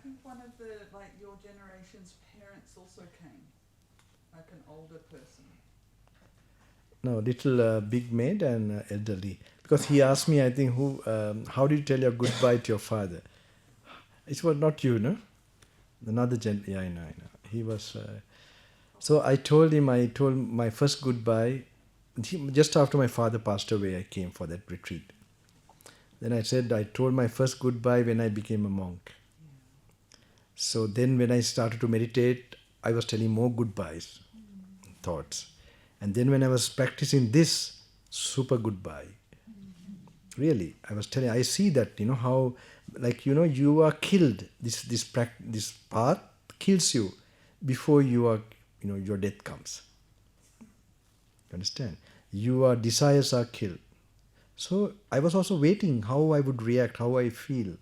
think one of your generation's parents also came, like an older person. No, little big maid and elderly. Because he asked me, I think, how did you tell your goodbye to your father? It was not you, no? Another yeah, I know. He was. So I told my first goodbye. Just after my father passed away, I came for that retreat. Then I told my first goodbye when I became a monk. So then when I started to meditate, I was telling more goodbyes, thoughts. And then when I was practicing this, super goodbye. Really, I was telling, I see that, how, you are killed. This path kills you before your death comes. You understand? Your desires are killed. So I was also waiting how I would react, how I feel.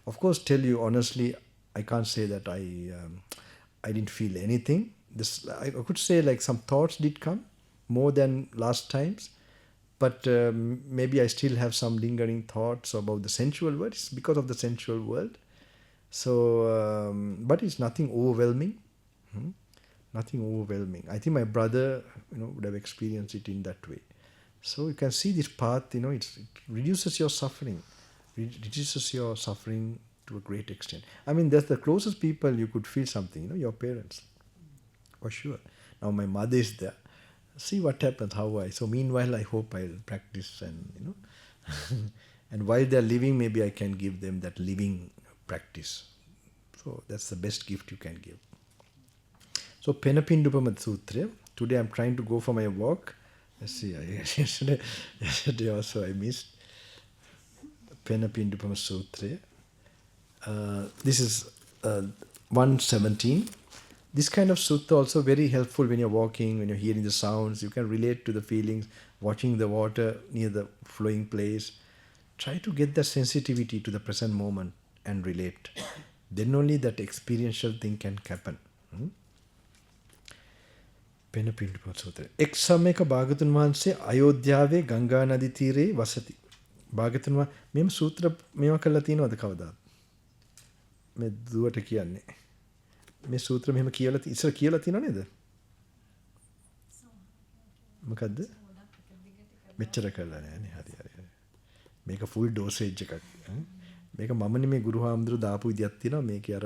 Of course, tell you honestly, I can't say that I didn't feel anything. I could say like some thoughts did come more than last times, but maybe I still have some lingering thoughts about the sensual world. It's because of the sensual world. So, but it's nothing overwhelming. Nothing overwhelming. I think my brother, would have experienced it in that way. So you can see this path, it reduces your suffering. Reduces your suffering to a great extent. I mean, that's the closest people you could feel something, your parents. For sure. Now my mother is there. See what happens, so meanwhile I hope I'll practice and, and while they're living, maybe I can give them that living practice. So that's the best gift you can give. So Penapindupama Sutra. Today I'm trying to go for my walk. Let's see, yesterday also I missed. Penapindupama Sutra. This is 117. This kind of sutta also very helpful when you're walking, when you're hearing the sounds. You can relate to the feelings, watching the water near the flowing place. try to get the sensitivity to the present moment and relate. Then only that experiential thing can happen. පෙන පිළිපොත් සූත්‍රය. එක් සමයක භාගතුන් වහන්සේ අයෝධ්‍යාවේ ගංගා නදී තීරයේ වසති. භාගතුන් වහන්සේ මෙම සූත්‍ර මේවා කරලා තියෙනවද කවදාද? මේ දුවට කියන්නේ. මේ සූත්‍ර මෙහෙම කියලා ඉස්සර කියලා තියෙනව නේද? මොකද්ද? මෙච්චර කරලා නෑ නේ. හරි. මේක ෆුල් ඩෝසේජ් එකක්. මේක මම නෙමේ ගුරු හාමුදුරු දාපු විදියක් තියෙනවා. මේකේ අර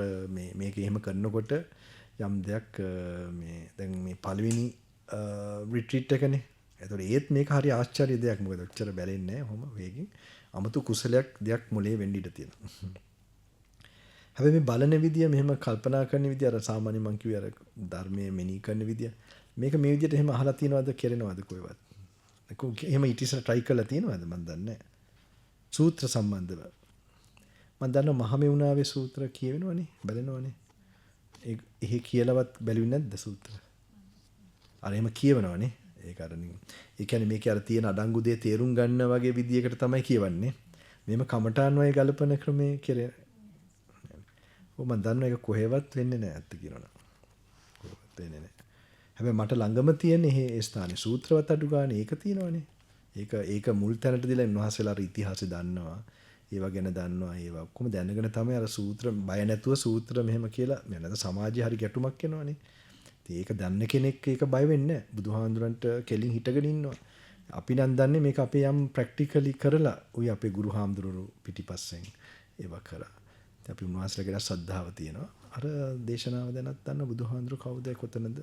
මේක එහෙම කරනකොට යම් දෙයක් මේ දැන් මේ පළවෙනි රිට්‍රීට් එකනේ. ඒතකොට ඒත් මේක හරි ආශ්චර්ය දෙයක්. මොකද ඔච්චර බැලෙන්නේ නැහැ කොහොම වේගෙන්. 아무තු කුසලයක් දෙයක් මොලේ වෙන්න ඉඩ තියෙනවා. හැබැයි මේ බලන විදිය මෙහෙම කල්පනා කරන විදිය අර සාමාන්‍ය මං කිව්වේ අර ධර්මයේ මෙනෙහි කරන විදිය. මේක මේ විදියට එහෙම අහලා තියෙනවද කරනවද කොහෙවත්? එහෙම ඉතිසර try කරලා තියෙනවද මන් දන්නේ නැහැ. සූත්‍ර සම්බන්ධව. මන් දන්නවා මහමෙවුනාවේ සූත්‍ර කියවෙනවනේ බලනවනේ. එහෙ කියලාවත් බැලුවේ නැද්ද සූත්‍ර? අර එහෙම කියවනවනේ. ඒක අර ඒ කියන්නේ මේකේ අර තියෙන අඩංගු දේ තේරුම් ගන්න වගේ විදියකට තමයි කියවන්නේ. මේම කමඨාන් වගේ ගලපන ක්‍රමයේ කෙරේ. මම දන්නවා ඒක කොහෙවත් වෙන්නේ නැහැ ඇත්ත කියනවා. කොහෙවත් වෙන්නේ නැහැ. හැබැයි මට ළඟම තියෙන ඒ ස්ථානේ සූත්‍රවත් අඩු ගන්න ඒක තියෙනවනේ. ඒක මුල් තැනට දීලා උන්වහන්සේලා අර ඉතිහාසය දන්නවා. ඒවා ගැන දන්නවා. ඒවා ඔක්කොම දැනගෙන තමයි අර සූත්‍ර බය නැතුව සූත්‍ර මෙහෙම කියලා නැත්නම් සමාජයේ හරි ගැටුමක් එනවනේ. ඉතින් ඒක දන්න කෙනෙක් ඒක බය වෙන්නේ නැහැ. බුදුහාඳුරන්ට කෙලින් හිටගෙන ඉන්නවා. අපි නම් දන්නේ මේක අපේ යම් ප්‍රැක්ටිකලි කරලා උයි අපේ ගුරු හාමුදුරුවෝ පිටිපස්සෙන් ඒවා කරා. ඉතින් අපි උන්වහන්සේලාගේ ශ්‍රද්ධාව තියෙනවා. අර දේශනාව දැනත් දන්න බුදුහාඳුරුවෝ කවුද කොතනද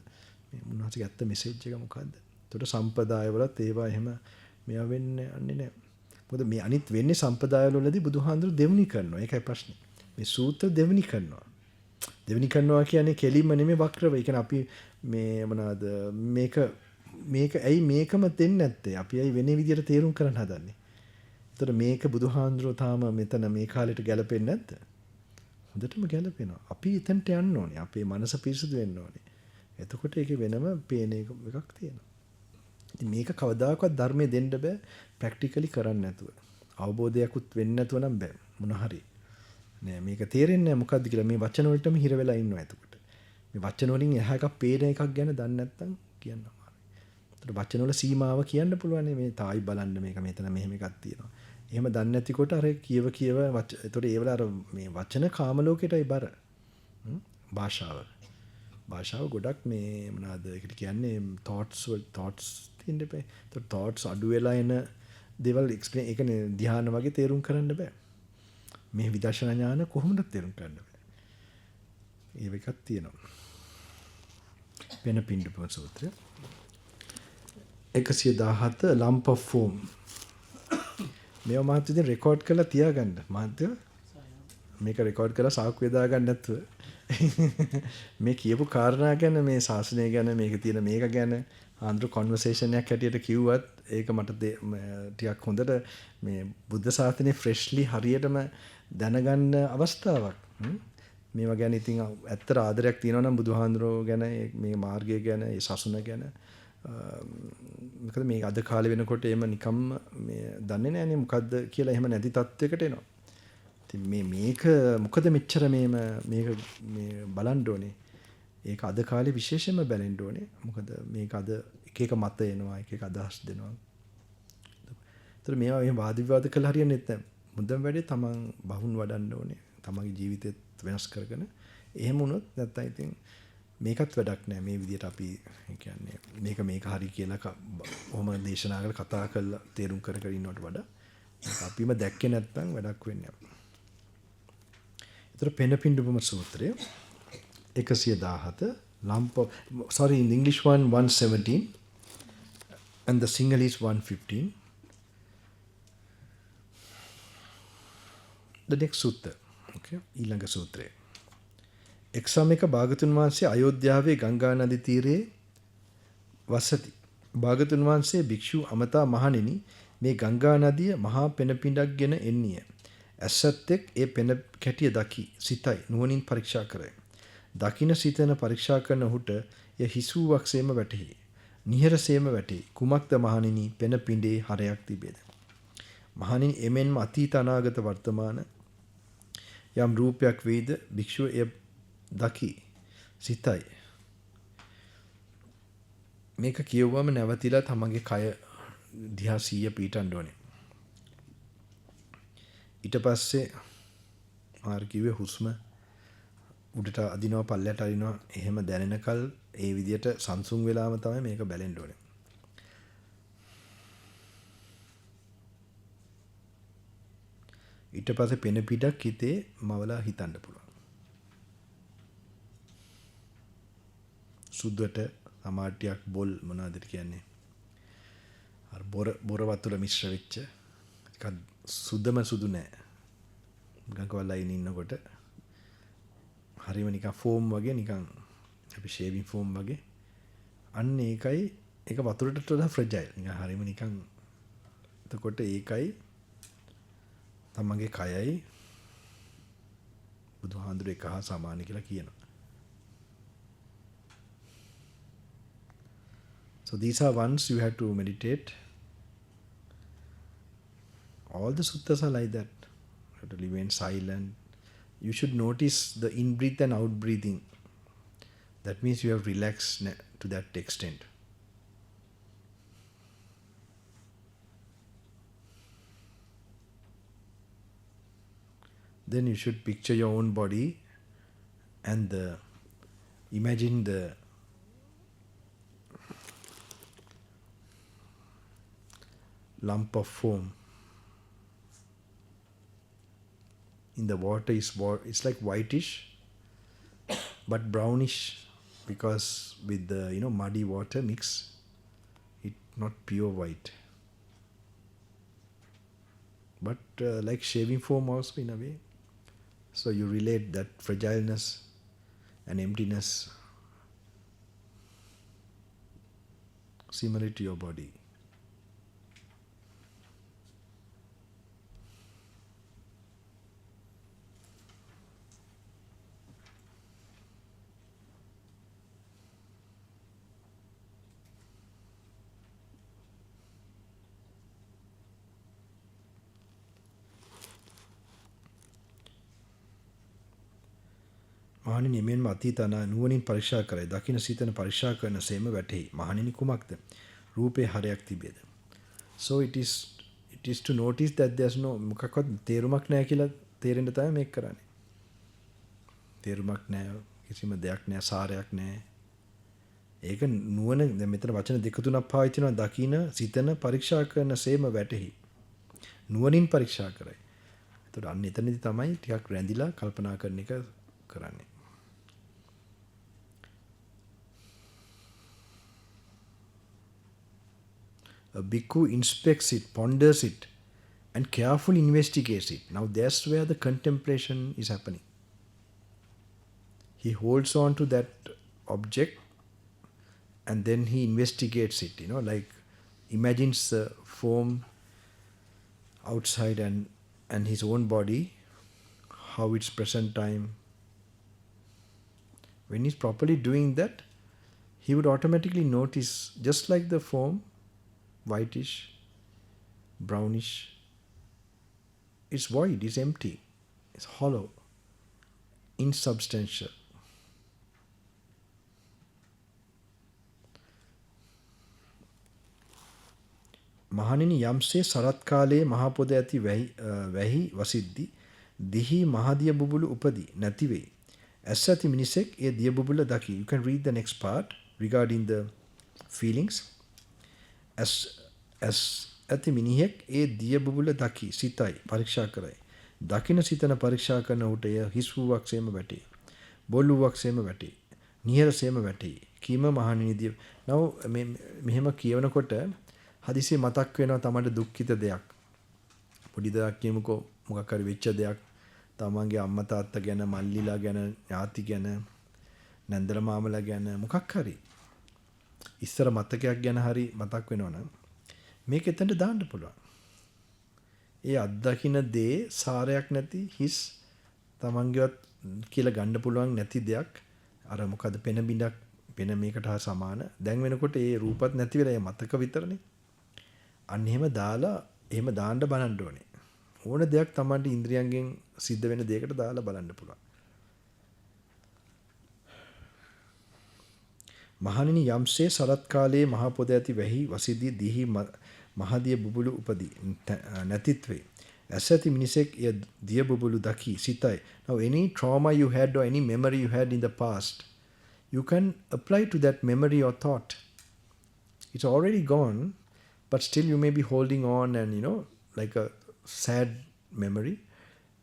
මේ උන්වහන්සේගේ ඇත්ත මෙසේජ් එක මොකද්ද? ඒතකොට සම්ප්‍රදායවලත් ඒවා එහෙම මෙයා වෙන්නේ නැහැ. මොකද මේ අනිත් වෙන්නේ සම්ප්‍රදායවලදී බුදුහාඳුරුවෝ දෙවනි කරනවා. ඒකයි ප්‍රශ්නේ. මේ සූත්‍ර දෙවනි කරනවා. දෙවනි කරනවා කියන්නේ කෙලින්ම නෙමෙයි වක්‍රව. ඒ කියන්නේ අපි මේ මොනවාද මේක ඇයි මේකම දෙන්නේ නැත්තේ? අපි ඇයි වෙන විදියට තේරුම් කරන්න හදන්නේ? ඒතර මේක බුදුහාඳුරුවෝ තාම මෙතන මේ කාලෙට ගැලපෙන්නේ නැද්ද? හොඳටම ගැලපෙනවා. අපි එතනට යන්න ඕනේ. අපේ මනස පිරිසුදු වෙන්න ඕනේ. එතකොට ඒකේ වෙනම පේන එකක් තියෙනවා. ඉතින් මේක කවදාකවත් ධර්මයේ දෙන්න බෑ ප්‍රැක්ටිකලි කරන්න නැතුව. අවබෝධයක්වත් වෙන්නේ නැතුව නම් බෑ. මොන හරි. නෑ මේක තේරෙන්නේ නැහැ මොකද්ද කියලා මේ වචන වලටම හිර වෙලා ඉන්නවා එතකොට. මේ වචන වලින් එහා එකක් පේන එකක් ගැන දන්නේ නැත්නම් කියන්න අමාරුයි. ඒතර වචන වල සීමාව කියන්න පුළුවන් මේ තායි බලන්න මේක මෙතන මෙහෙම එකක් තියෙනවා. එහෙම දන්නේ නැතිකොට අර කියව එතකොට ඒ වල අර මේ වචන කාම ලෝකෙටයි බර. භාෂාව ගොඩක් මේ මොනවාද ඒකට කියන්නේ thoughts තියෙන්න බෑ. ඒතකොට thoughts අඩු වෙලා එන දේවල් එක්ස්ප්ලেইন ඒ කියන්නේ ධ්‍යාන වගේ තේරුම් කරන්න බෑ. මේ විදර්ශනා ඥාන කොහොමද තේරුම් ගන්න බෑ. ඒ එකක් තියෙනවා. වෙන පින්ඩපොත සූත්‍රය 117 lump of foam. මේව මහත්වදින් රෙකෝඩ් කරලා තියාගන්න. මහත්ව මේක රෙකෝඩ් කරලා සාක්කුවේ දාගන්න නැතුව මේ කියපු කාරණා ගැන මේ ශාසනය ගැන මේක තියෙන මේක ගැන ආන්දර කන්වර්සේෂන් එකක් හැටියට කිව්වත් ඒක මට ටිකක් හොඳට මේ බුද්ධ ශාසනය ෆ්‍රෙෂ්ලි හරියටම දැනගන්න අවස්ථාවක්. මේවා ගැන ඉතින් ඇත්තට ආදරයක් තියෙනවා නම් බුදුහාඳුරෝ ගැන මේ මාර්ගය ගැන ඒ සසුන ගැන මොකද මේ අද කාලේ වෙනකොට එහෙම නිකම්ම මේ දන්නේ නැහැනේ මොකද්ද කියලා එහෙම නැති තත්යකට එනවා. ඉතින් මේක මොකද මෙච්චර මේක මේ බලන්න ඕනේ. ඒක අද කාලේ විශේෂයෙන්ම බලන්න ඕනේ. මොකද මේක අද එක මත එනවා එක අදහස් දෙනවා. ඒතර මේවා එහෙම වාද විවාද කළා හරියන්නේ නැත්නම් මුදම් වැඩේ තමන් බහුන් වඩන්න ඕනේ. තමන්ගේ ජීවිතේත් වෙනස් කරගෙන. එහෙම වුණොත් නැත්නම් ඉතින් මේකත් වැඩක් නෑ මේ විදිහට අපි කියන්නේ මේක හරි කියලා කොහොම දේශනා කරලා කතා කරලා තේරුම් කර ඉන්නවට වඩා අපිම දැක්කේ නැත්නම් වැඩක් වෙන්නේ නෑ. ඒතර පෙනපින්ඩුපම සූත්‍රය 117 lump of sorry in the English one 117 and the Sinhalese 115. The next sutta. Okay, ඊළඟ සූත්‍රය. එක්සමයක භාගතුන් වහන්සේ අයෝධ්‍යාවේ ගංගා නදී තීරයේ වසති. භාගතුන් වහන්සේ භික්ෂු අමතා මහණෙනි මේ ගංගා නදිය මහා පෙන පිඬක්ගෙන එන්නේය. ඇසත්තෙක් ඒ පෙන කැටිය දකි සිතයි නුවණින් පරීක්ෂා කරයි. දකින සිතන පරීක්ෂා කරන ඔහුට එය හිසුවක්සේම වැටහි. නිහරසේම වැටේ. කුමක්ද මහණෙනි පෙන පිඬේ හරයක් තිබේද? මහණෙනි එමෙන්ම අතීත අනාගත වර්තමාන යම් රූපයක් වේද භික්ෂුව එය දකි සිතයි. මේක කියවුවම නැවතිලා තමන්ගේ කය දිහා 100 පීටන්න ඕනේ. ඊට පස්සේ මාර් කිව්වේ හුස්ම උඩට අදිනවා පල්ලයට අදිනවා එහෙම දැනෙනකල් ඒ විදියට සංසුන් වෙලාම තමයි මේක බැලෙන්න ඕනේ. ඊට පස්සේ පෙන පිටක් හිතේ මවලා හිතන්න පුළුවන්. සුද්දට සමාටියක් බොල් මොනවද කියන්නේ? අර බොර වතුර මිශ්‍ර වෙච්ච එකක් සුදම සුදු නෑ. ගඟවල ඉන්නකොට හරිම නිකන් ෆෝම් වගේ නිකන් අපි ෂේවින් ෆෝම් වගේ අන්න ඒකයි ඒක වතුරට වඩා ෆ්‍රජයිල් නිකන් හරිම නිකන් එතකොට ඒකයි තමන්ගේ කයයි බුදුහාඳුර එක හා සමාන කියලා කියනවා. So these are ones you have to meditate. All the suttas are like that. You have to remain silent. You should notice the in-breath and out-breathing. That means you have relaxed to that extent. Then you should picture your own body and imagine the lump of foam in the water it's like whitish but brownish because with the muddy water mix it not pure white but like shaving foam also in a way. So you relate that fragileness and emptiness similar to your body. මහණෙනි මෙන්ම අතීත නුවණින් පරීක්ෂා කරයි දකින සිතන පරීක්ෂා කරන සේම වැටෙයි. මහණෙනි කුමක්ද? රූපේ හරයක් තිබේද? So it is to notice that there's no මොකක්වත් තේරුමක් නැහැ කියලා තේරෙන්න තමයි මේක කරන්නේ. තේරුමක් නැහැ, කිසිම දෙයක් නැහැ, සාරයක් නැහැ. ඒක නුවණ දැන් මෙතන වචන දෙක තුනක් පාවිච්චි කරනවා දකින සිතන පරීක්ෂා කරන සේම වැටෙයි. නුවණින් පරීක්ෂා කරයි. එතකොට අන්න එතනදී තමයි ටිකක් රැඳිලා කල්පනා කරන එක කරන්නේ. A bhikkhu inspects it, ponders it, and carefully investigates it. Now that's where the contemplation is happening. He holds on to that object and then he investigates it, like imagines the foam outside and his own body, how it's present time. When he's properly doing that, he would automatically notice, just like the foam, whitish, brownish, it's void, it's empty, it's hollow, insubstantial. මහණෙනි යම්සේ සරත් කාලයේ මහ පොද ඇති වැහි වසිද්දි දිහි මහදිය බුබුලු උපදී නැති වෙයි. ඇස් ඇති මිනිසෙක් ඒ දිය බුබුල දකි. You can read the next part regarding the feelings. ඇස් ඇති මිනිහෙක් ඒ දිය බුබුල දකි සිතයි පරීක්ෂා කරයි. දකින සිතන පරීක්ෂා කරන උට එය හිස් වූවක් සේම වැටේ. බොල් වූවක් සේම වැටේ. නිහර සේම වැටේ. කීම මහණෙනි දිය. now මෙහෙම කියවනකොට හදිසියෙ මතක් වෙනවා තමන්ට දුක්ඛිත දෙයක්. පොඩි දෙයක් කියමුකෝ මොකක් හරි වෙච්ච දෙයක්. තමන්ගේ අම්මා තාත්තා ගැන, මල්ලිලා ගැන, ඥාති ගැන, නැන්දල මාමලා ගැන මොකක් හරි. ඉස්සර මතකයක් ගැන හරි මතක් වෙනවනම් මේක එතනට දාන්න පුළුවන්. ඒ අත්දකින්න දේ සාරයක් නැති හිස් තමන්ගේවත් කියලා ගන්න පුළුවන් නැති දෙයක්. අර මොකද පෙන බිඳක් පෙන මේකට සමාන. දැන් වෙනකොට ඒ රූපත් නැති වෙලා ඒ මතක විතරනේ. අන්න එහෙම දාලා එහෙම දාන්න බලන්න ඕනේ. ඕන දෙයක් Tamanට ඉන්ද්‍රියයන්ගෙන් සිද්ධ වෙන දෙයකට දාලා බලන්න පුළුවන්. මහණෙනි යම්සේ සරත් කාලයේ මහ පොද ඇති වැහි වසිදී දිහි මහදිය බුබුලු උපදී නැතිත්වේ. As ඇති මිනිසෙක් එය දිය බුබුලු දකි සිතයි. Now any trauma you had or any memory you had in the past, you can apply to that memory or thought. It's already gone, but still you may be holding on and like a sad memory.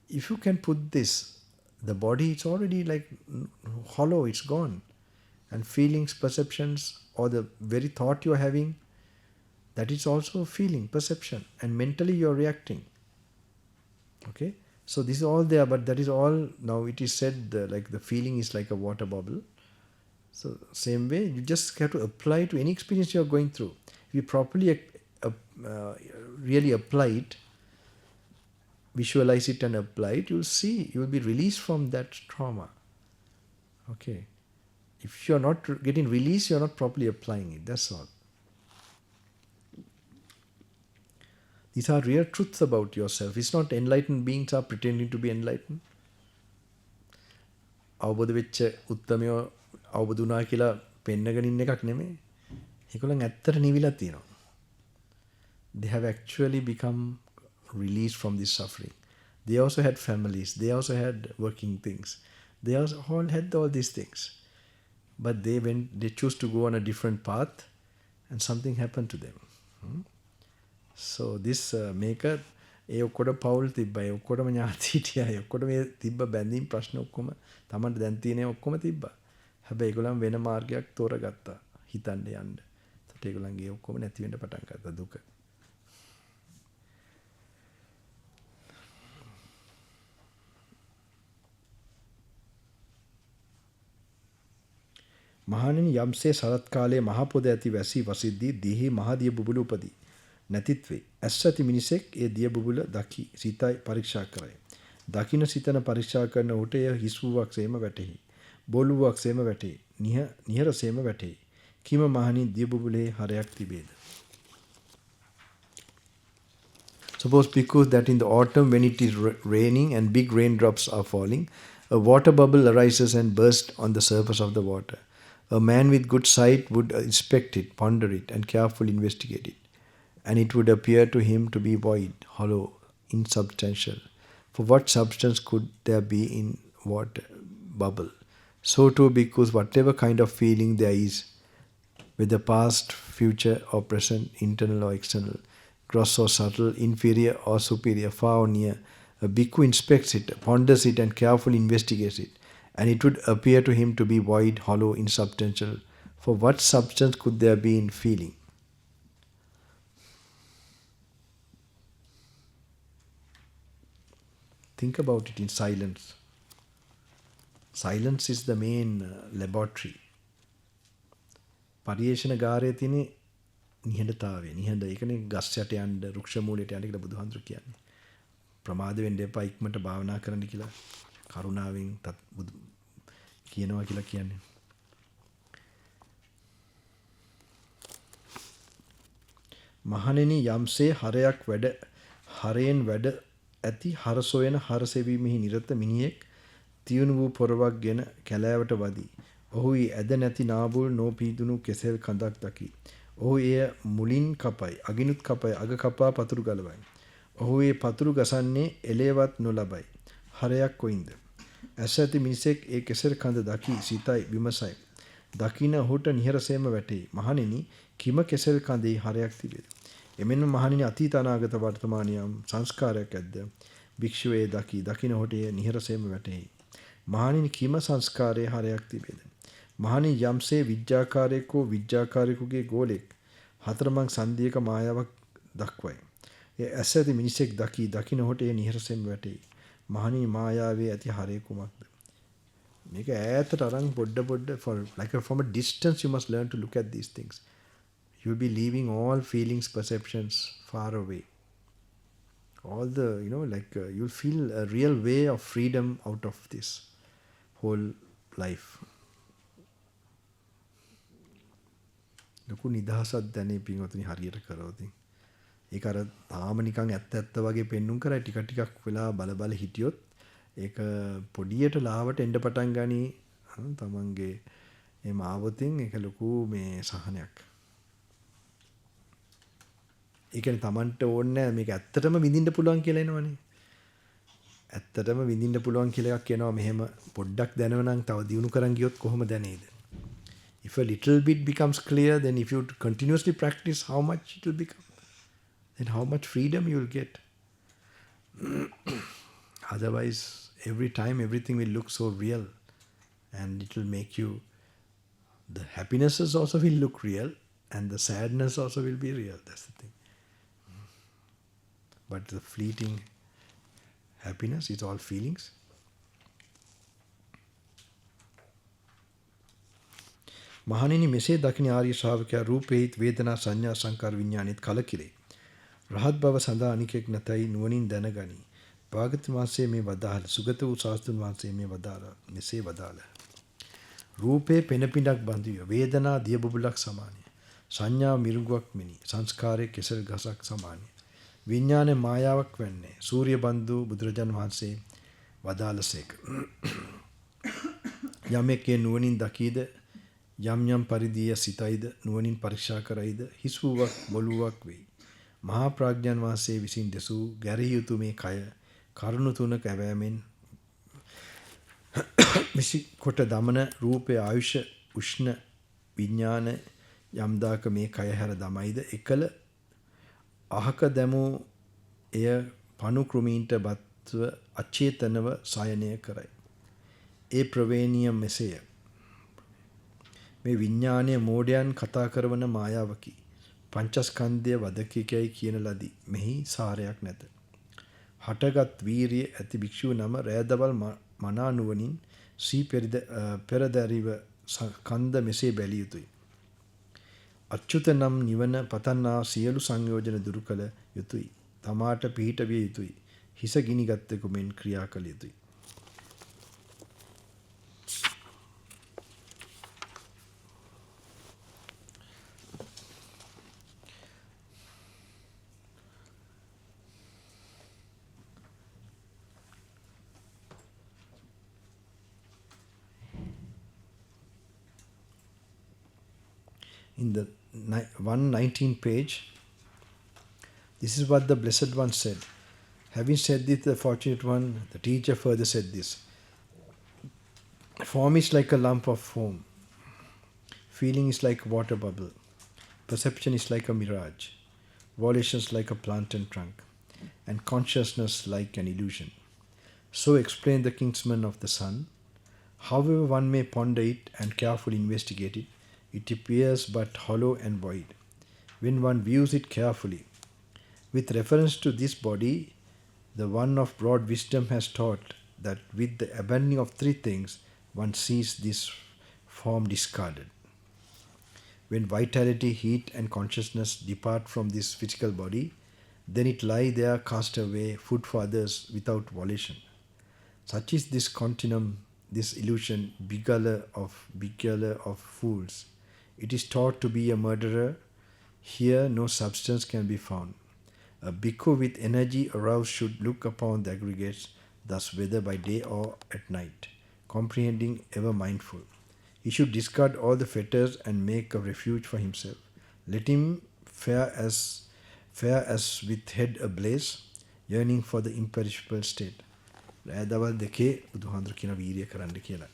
If you can put this, the body, it's already like hollow, it's gone. And feelings, perceptions, or the very thought you're having, that is also feeling, perception, and mentally you're reacting. Okay, so this is all there, but that is all. Now it is said like the feeling is like a water bubble. So same way, you just have to apply to any experience you're going through. If you properly really apply it, visualize it and apply it, you'll see, you'll be released from that trauma. Okay. If you're not getting released, you're not properly applying it. That's all. These are real truths about yourself. It's not enlightened beings are pretending to be enlightened. අවබෝධ වෙච්ච උත්තමයෝ අවබෝධ වුණා කියලා පෙන්නගෙන ඉන්න එකක් නෙමෙයි. ඒගොල්ලන් ඇත්තට නිවිලා තියෙනවා. They have actually become released from this suffering. They also had families. They also had working things. They also all had all these things. But they choose to go on a different path and something happened to them. So this maker, ඒ ඔක්කොට පවුල් තිබ්බා, ඒ ඔක්කොටම ඥාති හිටියා, ඒ ඔක්කොට මේ තිබ්බ බැඳීම් ප්‍රශ්න ඔක්කොම Tamanට දැන් තියෙන ඔක්කොම තිබ්බා. හැබැයි ඒගොල්ලන් වෙන මාර්ගයක් තෝරගත්තා හිතන්න යන්න. ඒත් ඒගොල්ලන්ගේ ඔක්කොම නැති වෙන්න පටන් ගත්තා දුක. මහණෙනි යම්සේ සරත් කාලයේ මහ පොද ඇති වැසි වසිද්දී දිහි මහදිය බුබුලු උපදී නැතිත්වේ. ඇස් ඇති මිනිසෙක් ඒ දිය බුබුල දකි සිතයි පරීක්ෂා කරයි. දකින සිතන පරීක්ෂා කරන උට එය හිස් වූවක් සේම වැටෙහි. බොළුවක් සේම වැටෙහි. නිහර සේම වැටෙහි. කිම මහණි දිය බුබුලේ හරයක් තිබේද? Suppose because that in the autumn when it is raining and big raindrops are falling, a water bubble arises and bursts on the surface of the water. A man with good sight would inspect it, ponder it, and carefully investigate it. And it would appear to him to be void, hollow, insubstantial. For what substance could there be in water bubble? So too, because whatever kind of feeling there is, whether past, future, or present, internal or external, gross or subtle, inferior or superior, far or near, a bhikkhu inspects it, ponders it, and carefully investigates it. And it would appear to him to be void, hollow, insubstantial. For what substance could there be in feeling? Think about it in silence. Silence is the main laboratory. පරිේශනගාරයේ තියෙන නිහඬතාවය. නිහඬ ඒකනේ ගස් යට යන්න, රුක්ෂ මූලයට යන්න කියලා බුදුහාමුදුරු කියන්නේ. ප්‍රමාද වෙන්න එපා ඉක්මනට භාවනා කරන්න කියලා කරුණාවෙන් කියනවා කියලා කියන්නේ. මහණෙනි යම්සේ හරයක් වැඩ හරයෙන් වැඩ ඇති හරසොයන හරසෙවීමෙහි නිරත මිනිහෙක් තියුණු වූ පොරවක් ගෙන කැලෑවට වදී. ඔහු ඇද නැති නාබුල් නොපීදුණු කෙසෙල් කඳක් දකි. ඔහු එය මුලින් කපයි, අගිනුත් කපයි, අග කපා පතුරු ගලවයි. ඔහු ඒ පතුරු ගසන්නේ එලෙවත් නොලබයි. හරයක් කොයින්ද? ඇස ඇති මිනිසෙක් ඒ කෙසෙල් කඳ දකි, සිතයි, විමසයි. දකින ඔහුට නිහරසේම වැටේ. මහණෙනි කිම කෙසෙල් කඳේ හරයක් තිබේද? එමෙන්ම මහණෙනි අතීත අනාගත වර්තමානියම් සංස්කාරයක් ඇද්ද? භික්ෂුව ඒ දකි, දකින ඔහුට එය නිහරසේම වැටේ. මහණෙනි කිම සංස්කාරයේ හරයක් තිබේද? මහණෙනි යම්සේ විඥාකාරයෙකු විඥාකාරයෙකුගේ ගෝලෙක් හතරමං සන්ධියක මායාවක් දක්වයි. ඒ ඇස ඇති මිනිසෙක් දකි, දකින ඔහුට එය නිහරසේම වැටේ. මහණෙනි මායාවේ ඇති හරය කුමක්ද? මේක ඈතට අරන් පොඩ for like from a distance you must learn to look at these things. You will be leaving all feelings, perceptions far away. All the you'll feel a real way of freedom out of this whole life. ලොකු නිදහසක් දැනේ පින්වතුනි හරියට කරවදී. ඒක අර තාම නිකන් ඇත්ත ඇත්ත වගේ පෙන්නුම් කරයි ටිකක් වෙලා බල හිටියොත් ඒක පොඩියට ලාවට එන්න පටන් ගනි තමන්ගේ එහෙම ආවොතින් ඒක ලොකු මේ සහනයක්. ඒ කියන්නේ තමන්ට ඕනේ මේක ඇත්තටම විඳින්න පුළුවන් කියලා එනවනේ. ඇත්තටම විඳින්න පුළුවන් කියලා එකක් කියනවා මෙහෙම පොඩ්ඩක් දැනවනම් තව දියුණු කරන් ගියොත් කොහොම දැනේද? If a little bit becomes clear, then if you continuously practice, how much it will become? Then how much freedom you will get? Otherwise, every time everything will look so real and it will make you, the happinesses also will look real and the sadness also will be real. That's the thing. But the fleeting happiness is all feelings. මහණෙනි මෙසේ දකින ආර්ය ශ්‍රාවකයා රූපේහිත් වේදනා සංඥා සංකාර විඥානෙත් කලකිරේ. රහත් බව සඳහා අනිකෙක් නැතයි නුවණින් දැනගනි. භාගතුන් වහන්සේ මේ වදාළ සුගත වූ ශාස්ත්‍රඥ වහන්සේ මේ වදාළා මෙසේ වදාළ. රූපේ පෙනපිඩක් බඳිය වේදනා දිය බුබුලක් සමානය. සංඥා මිරිඟුවක් මෙනි. සංස්කාරයේ කෙසෙල් ගසක් සමානය. විඥානේ මායාවක් වෙන්නේ. සූර්ය බන්දු බුදුරජාන් වහන්සේ වදාළසේක. යමෙක් නුවණින් දකීද යම් යම් පරිදිය සිතයිද නුවණින් පරීක්ෂා කරයිද හිස් වූවක් බොළුවක් වෙයි. මහා ප්‍රඥාන් වහන්සේ විසින් දෙසූ ගැරිය යුතු මේ කය කරුණු තුනක ඇවෑමෙන් මිසි කොට දමන රූපේ ආයුෂ උෂ්ණ විඥාන යම් දාක මේ කය හැර දමයිද එකල අහක දැමූ එය පණු කෘමීන්ට බත්ව අචේතනව සයනය කරයි. ඒ ප්‍රවේණිය මෙසේය. මේ විඥානයේ මෝඩයන් කතා කරන මායාවකි. පංචස්කන්ධය වදකිකයි කියන ලදී. මෙහි සාරයක් නැත. හටගත් වීරිය ඇති භික්ෂුව නම රෑදවල් මනා නුවණින් සී පෙරදරිව කන්ද මෙසේ බැලිය යුතුය. අච්‍යුත නම් නිවන පතන්නා සියලු සංයෝජන දුරු කළ යුතුය. තමාට පිහිට විය යුතුය. හිස ගිනිගත්තෙකු මෙන් ක්‍රියා කළ යුතුය. In the 119 page, this is what the Blessed One said. Having said this, the Fortunate One, the teacher further said this. Form is like a lump of foam. Feeling is like a water bubble. Perception is like a mirage. Volition is like a plantain trunk. And consciousness like an illusion. So explained the kinsman of the sun. However one may ponder it and carefully investigate it, it appears but hollow and void. When one views it carefully, with reference to this body, the one of broad wisdom has taught that with the abandoning of three things, one sees this form discarded. When vitality, heat and consciousness depart from this physical body, then it lies there cast away, food for others without volition. Such is this continuum, this illusion, beguiler of fools. It is taught to be a murderer. Here no substance can be found. A bhikkhu with energy aroused should look upon the aggregates, thus whether by day or at night, comprehending, ever mindful. He should discard all the fetters and make a refuge for himself. Let him fare as with head ablaze, yearning for the imperishable state. රෑදවල් දෙකේ බුදුහාඳුර කියන වීරිය කරන්න කියලා.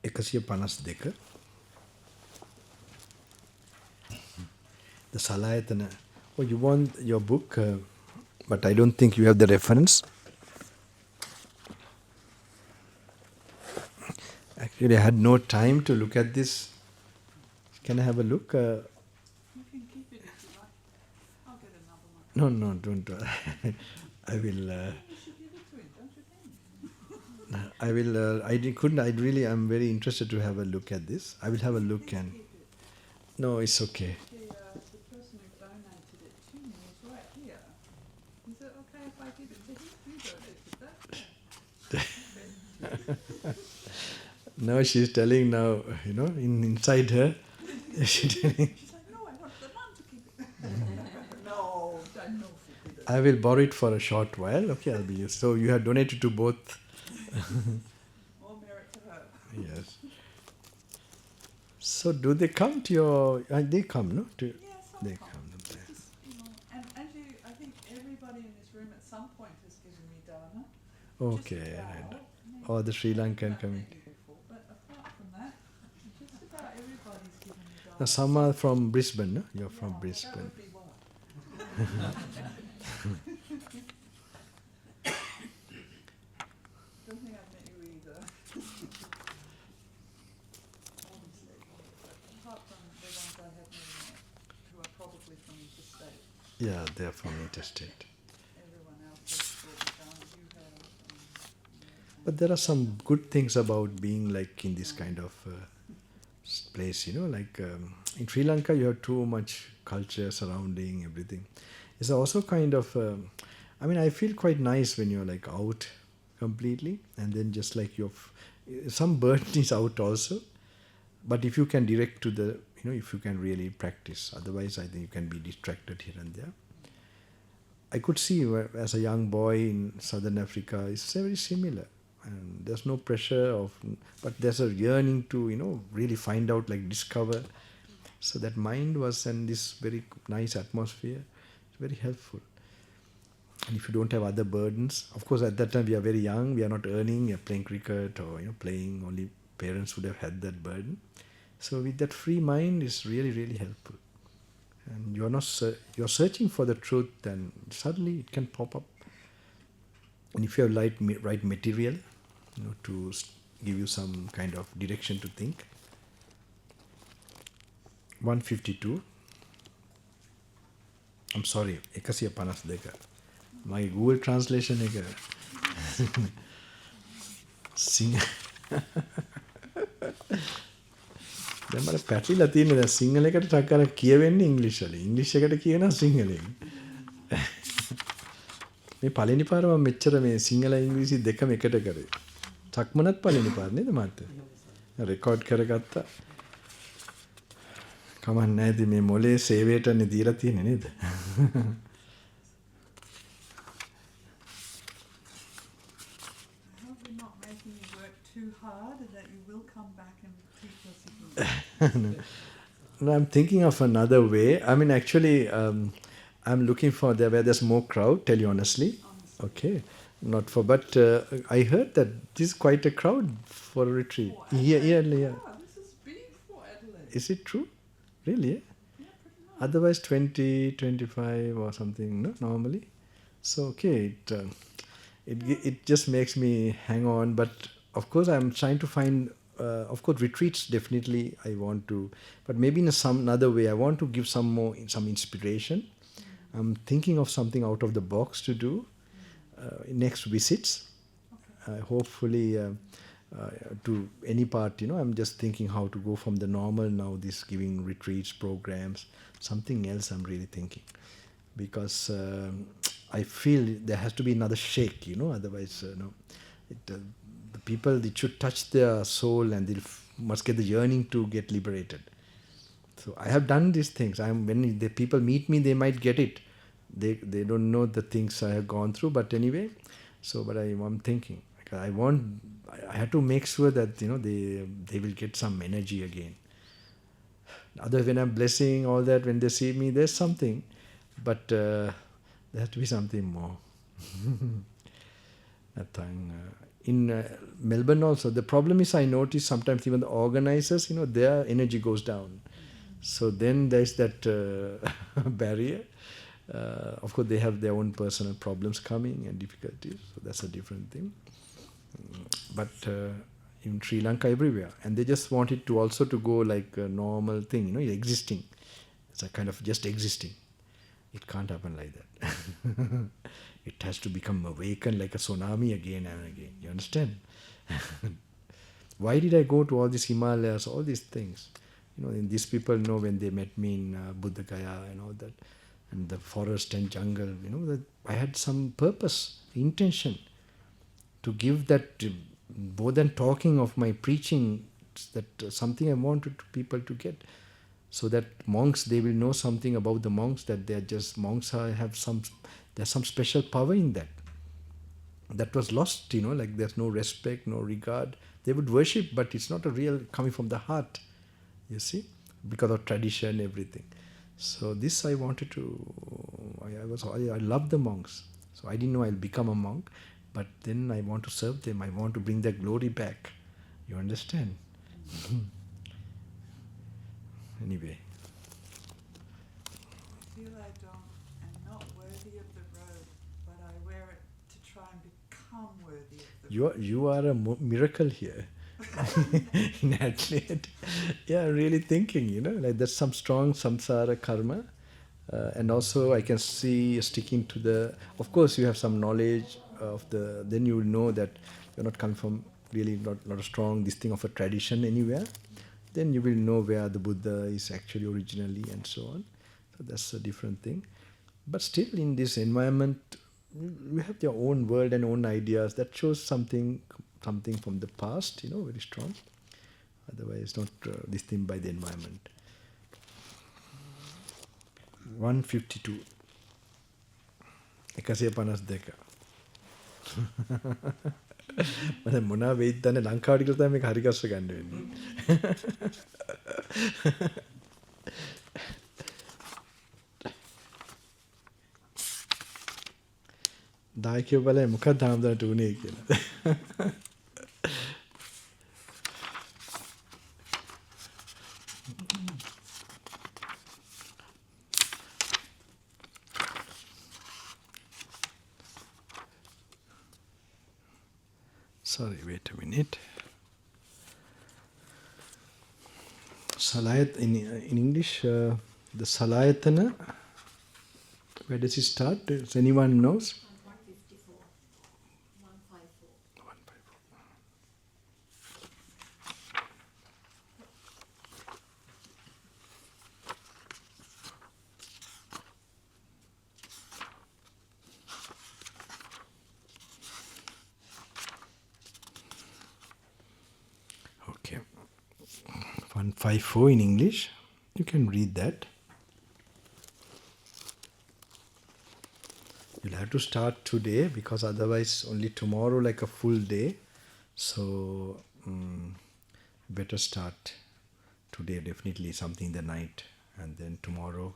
එකසිය පනස් දෙක The Salayatana. Oh, you want your book, but I don't think you have the reference. Actually, I had no time to look at this. Can I have a look? You can keep it if you like. I'll get another one. No, don't. I will. You should give it to him, don't you think? I will. I couldn't. I really. I'm very interested to have a look at this. I will have a look and. Keep it. No, it's okay. The person who donated it to me is right here. Is it okay if I give it to him? You go to him. Now she's telling now, inside her, she's telling, She's like, no, I want the nun to keep it. No, I know forbidden. I will borrow it for a short while. Okay, I'll be used. So you have donated to both. More merit to her. Yes. So do they come to your? They come, no? Yes, They come. come. Just, and as you, I think everybody in this room at some point has given me Dharma. Okay. Just Right. about, Or the Sri Lankan I've met community. you before, but apart from that, just about everybody's given me Dharma. Now, some are from Brisbane, no? You're from Yeah, Brisbane. That would be one. Don't think I've met you either. Obviously, apart from the ones I have met, who are probably from interstate. Yeah, they're from interstate. Everyone else has brought me down. You have. But there are some good things about being like in this kind of place, like in Sri Lanka you have too much culture surrounding everything. It's also kind of, I feel quite nice when you're like out completely and then just like some burden is out also. But if you can direct to the, if you can really practice, otherwise I think you can be distracted here and there. I could see as a young boy in Southern Africa, it's very similar. And there's no pressure but there's a yearning to, really find out, like discover. So that mind was in this very nice atmosphere. It's very helpful. And if you don't have other burdens, of course at that time we are very young, we are not earning, we are playing cricket or playing, only parents would have had that burden. So with that free mind is really, really helpful. And you're searching for the truth, and suddenly it can pop up. And if you have right material, to give you some kind of direction to think. 152. I'm sorry, 152. My Google translation එක දැන් මට පැටලිලා තියෙන දැන් සිංහලයකට ටක් කරලා කියවෙන්නේ ඉංග්‍රීසි වලින්. ඉංග්‍රීසි එකට කියනවා සිංහලෙන්. මේ පළවෙනි පාර මම මෙච්චර මේ සිංහල ඉංග්‍රීසි දෙකම එකට කරේ. සක්මනත් පළවෙනි පාර නේද මහත්තයා? රෙකෝඩ් කරගත්තා. කමක් නැහැ ඉතින් මේ මොලේ සේවයටනේ දීලා තියෙන්නේ නේද? I hope we're not making you work too hard and that you will come back and teach us again. No, I'm thinking of another way. Actually, I'm looking for where there's more crowd, tell you honestly. Okay. But I heard that this is quite a crowd for a retreat. Yeah. Yeah, this is big for Adelaide. Is it true? Really? Yeah, pretty much. Otherwise 20, 25 or something, no? Normally. So, okay, it just makes me hang on. But of course, I'm trying to find, of course, retreats definitely I want to, but maybe in some another way, I want to give some inspiration. I'm thinking of something out of the box to do. Next visits, hopefully to any part, I'm just thinking how to go from the normal now, this giving retreats, programs, something else I'm really thinking. Because I feel there has to be another shake, otherwise, the people, it should touch their soul and they must get the yearning to get liberated. So I have done these things. When the people meet me, they might get it. They don't know the things I have gone through, but anyway. But I'm thinking, I have to make sure that they will get some energy again. Otherwise, when I'm blessing all that, when they see me, there's something, but there has to be something more. In Melbourne also, the problem is I notice sometimes even the organizers, their energy goes down. So then there's that barrier. Of course, they have their own personal problems coming and difficulties, so that's a different thing. But in Sri Lanka, everywhere, and they just want it to also to go like a normal thing, existing. It's a kind of just existing. It can't happen like that. It has to become awakened like a tsunami again and again. You understand? Why did I go to all these Himalayas, all these things? And these people know when they met me in Buddha Gaya and all that, and the forest and jungle, that I had some purpose, intention to give that more than talking of my preaching, that something I wanted people to get, so that monks, they will know something about the monks, that they are just monks there's some special power in that. That was lost, like there's no respect, no regard. They would worship, but it's not a real coming from the heart, you see, because of tradition, everything. So this I wanted to, I love the monks. So I didn't know I'll become a monk, but then I want to serve them. I want to bring their glory back. You understand? Anyway. I feel am not worthy of the robe, but I wear it to try and become worthy of the robe. You are a miracle here in Adelaide. Yeah, really thinking, like there's some strong samsara karma. And also I can see sticking to the, of course you have some knowledge of then you will know that you're not coming from really not a strong this thing of a tradition anywhere. Then you will know where the Buddha is actually originally and so on. So that's a different thing. But still in this environment, you have your own world and own ideas. That shows something from the past, very strong. Otherwise not this thing by the environment. 152. 152. මම මොනවා වෙයිද දන්නේ ලංකාවට කියලා තමයි මේක හරි ගස්ස ගන්න වෙන්නේ. දායකයෝ බලයි මොකක්ද ආම්දරට උනේ කියලා. Sorry, wait a minute. Salayat in English, the Salayatana, where does it start? Does anyone knows? 154. 154. 154. Okay. 154 in English. You can read that. You'll have to start today because otherwise only tomorrow like a full day. So better start today, definitely something in the night, and then tomorrow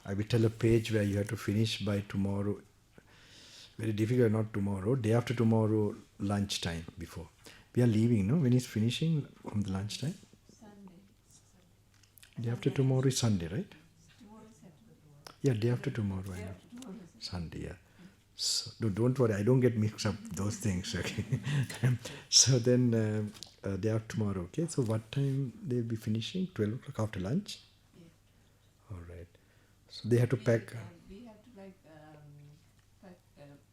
I will tell a page where you have to finish by tomorrow. Very difficult, not tomorrow, day after tomorrow lunchtime before. We are leaving, no? When is finishing from the lunchtime? Sunday. Day after tomorrow is Sunday, right? Tomorrow is Saturday. Yeah, day after tomorrow, I know. Sunday, yeah. So, don't worry, I don't get mixed up those things, okay? So then, day after tomorrow, okay? So what time they'll be finishing? 12 o'clock after lunch? Yeah. All right. So they have to pack. We have to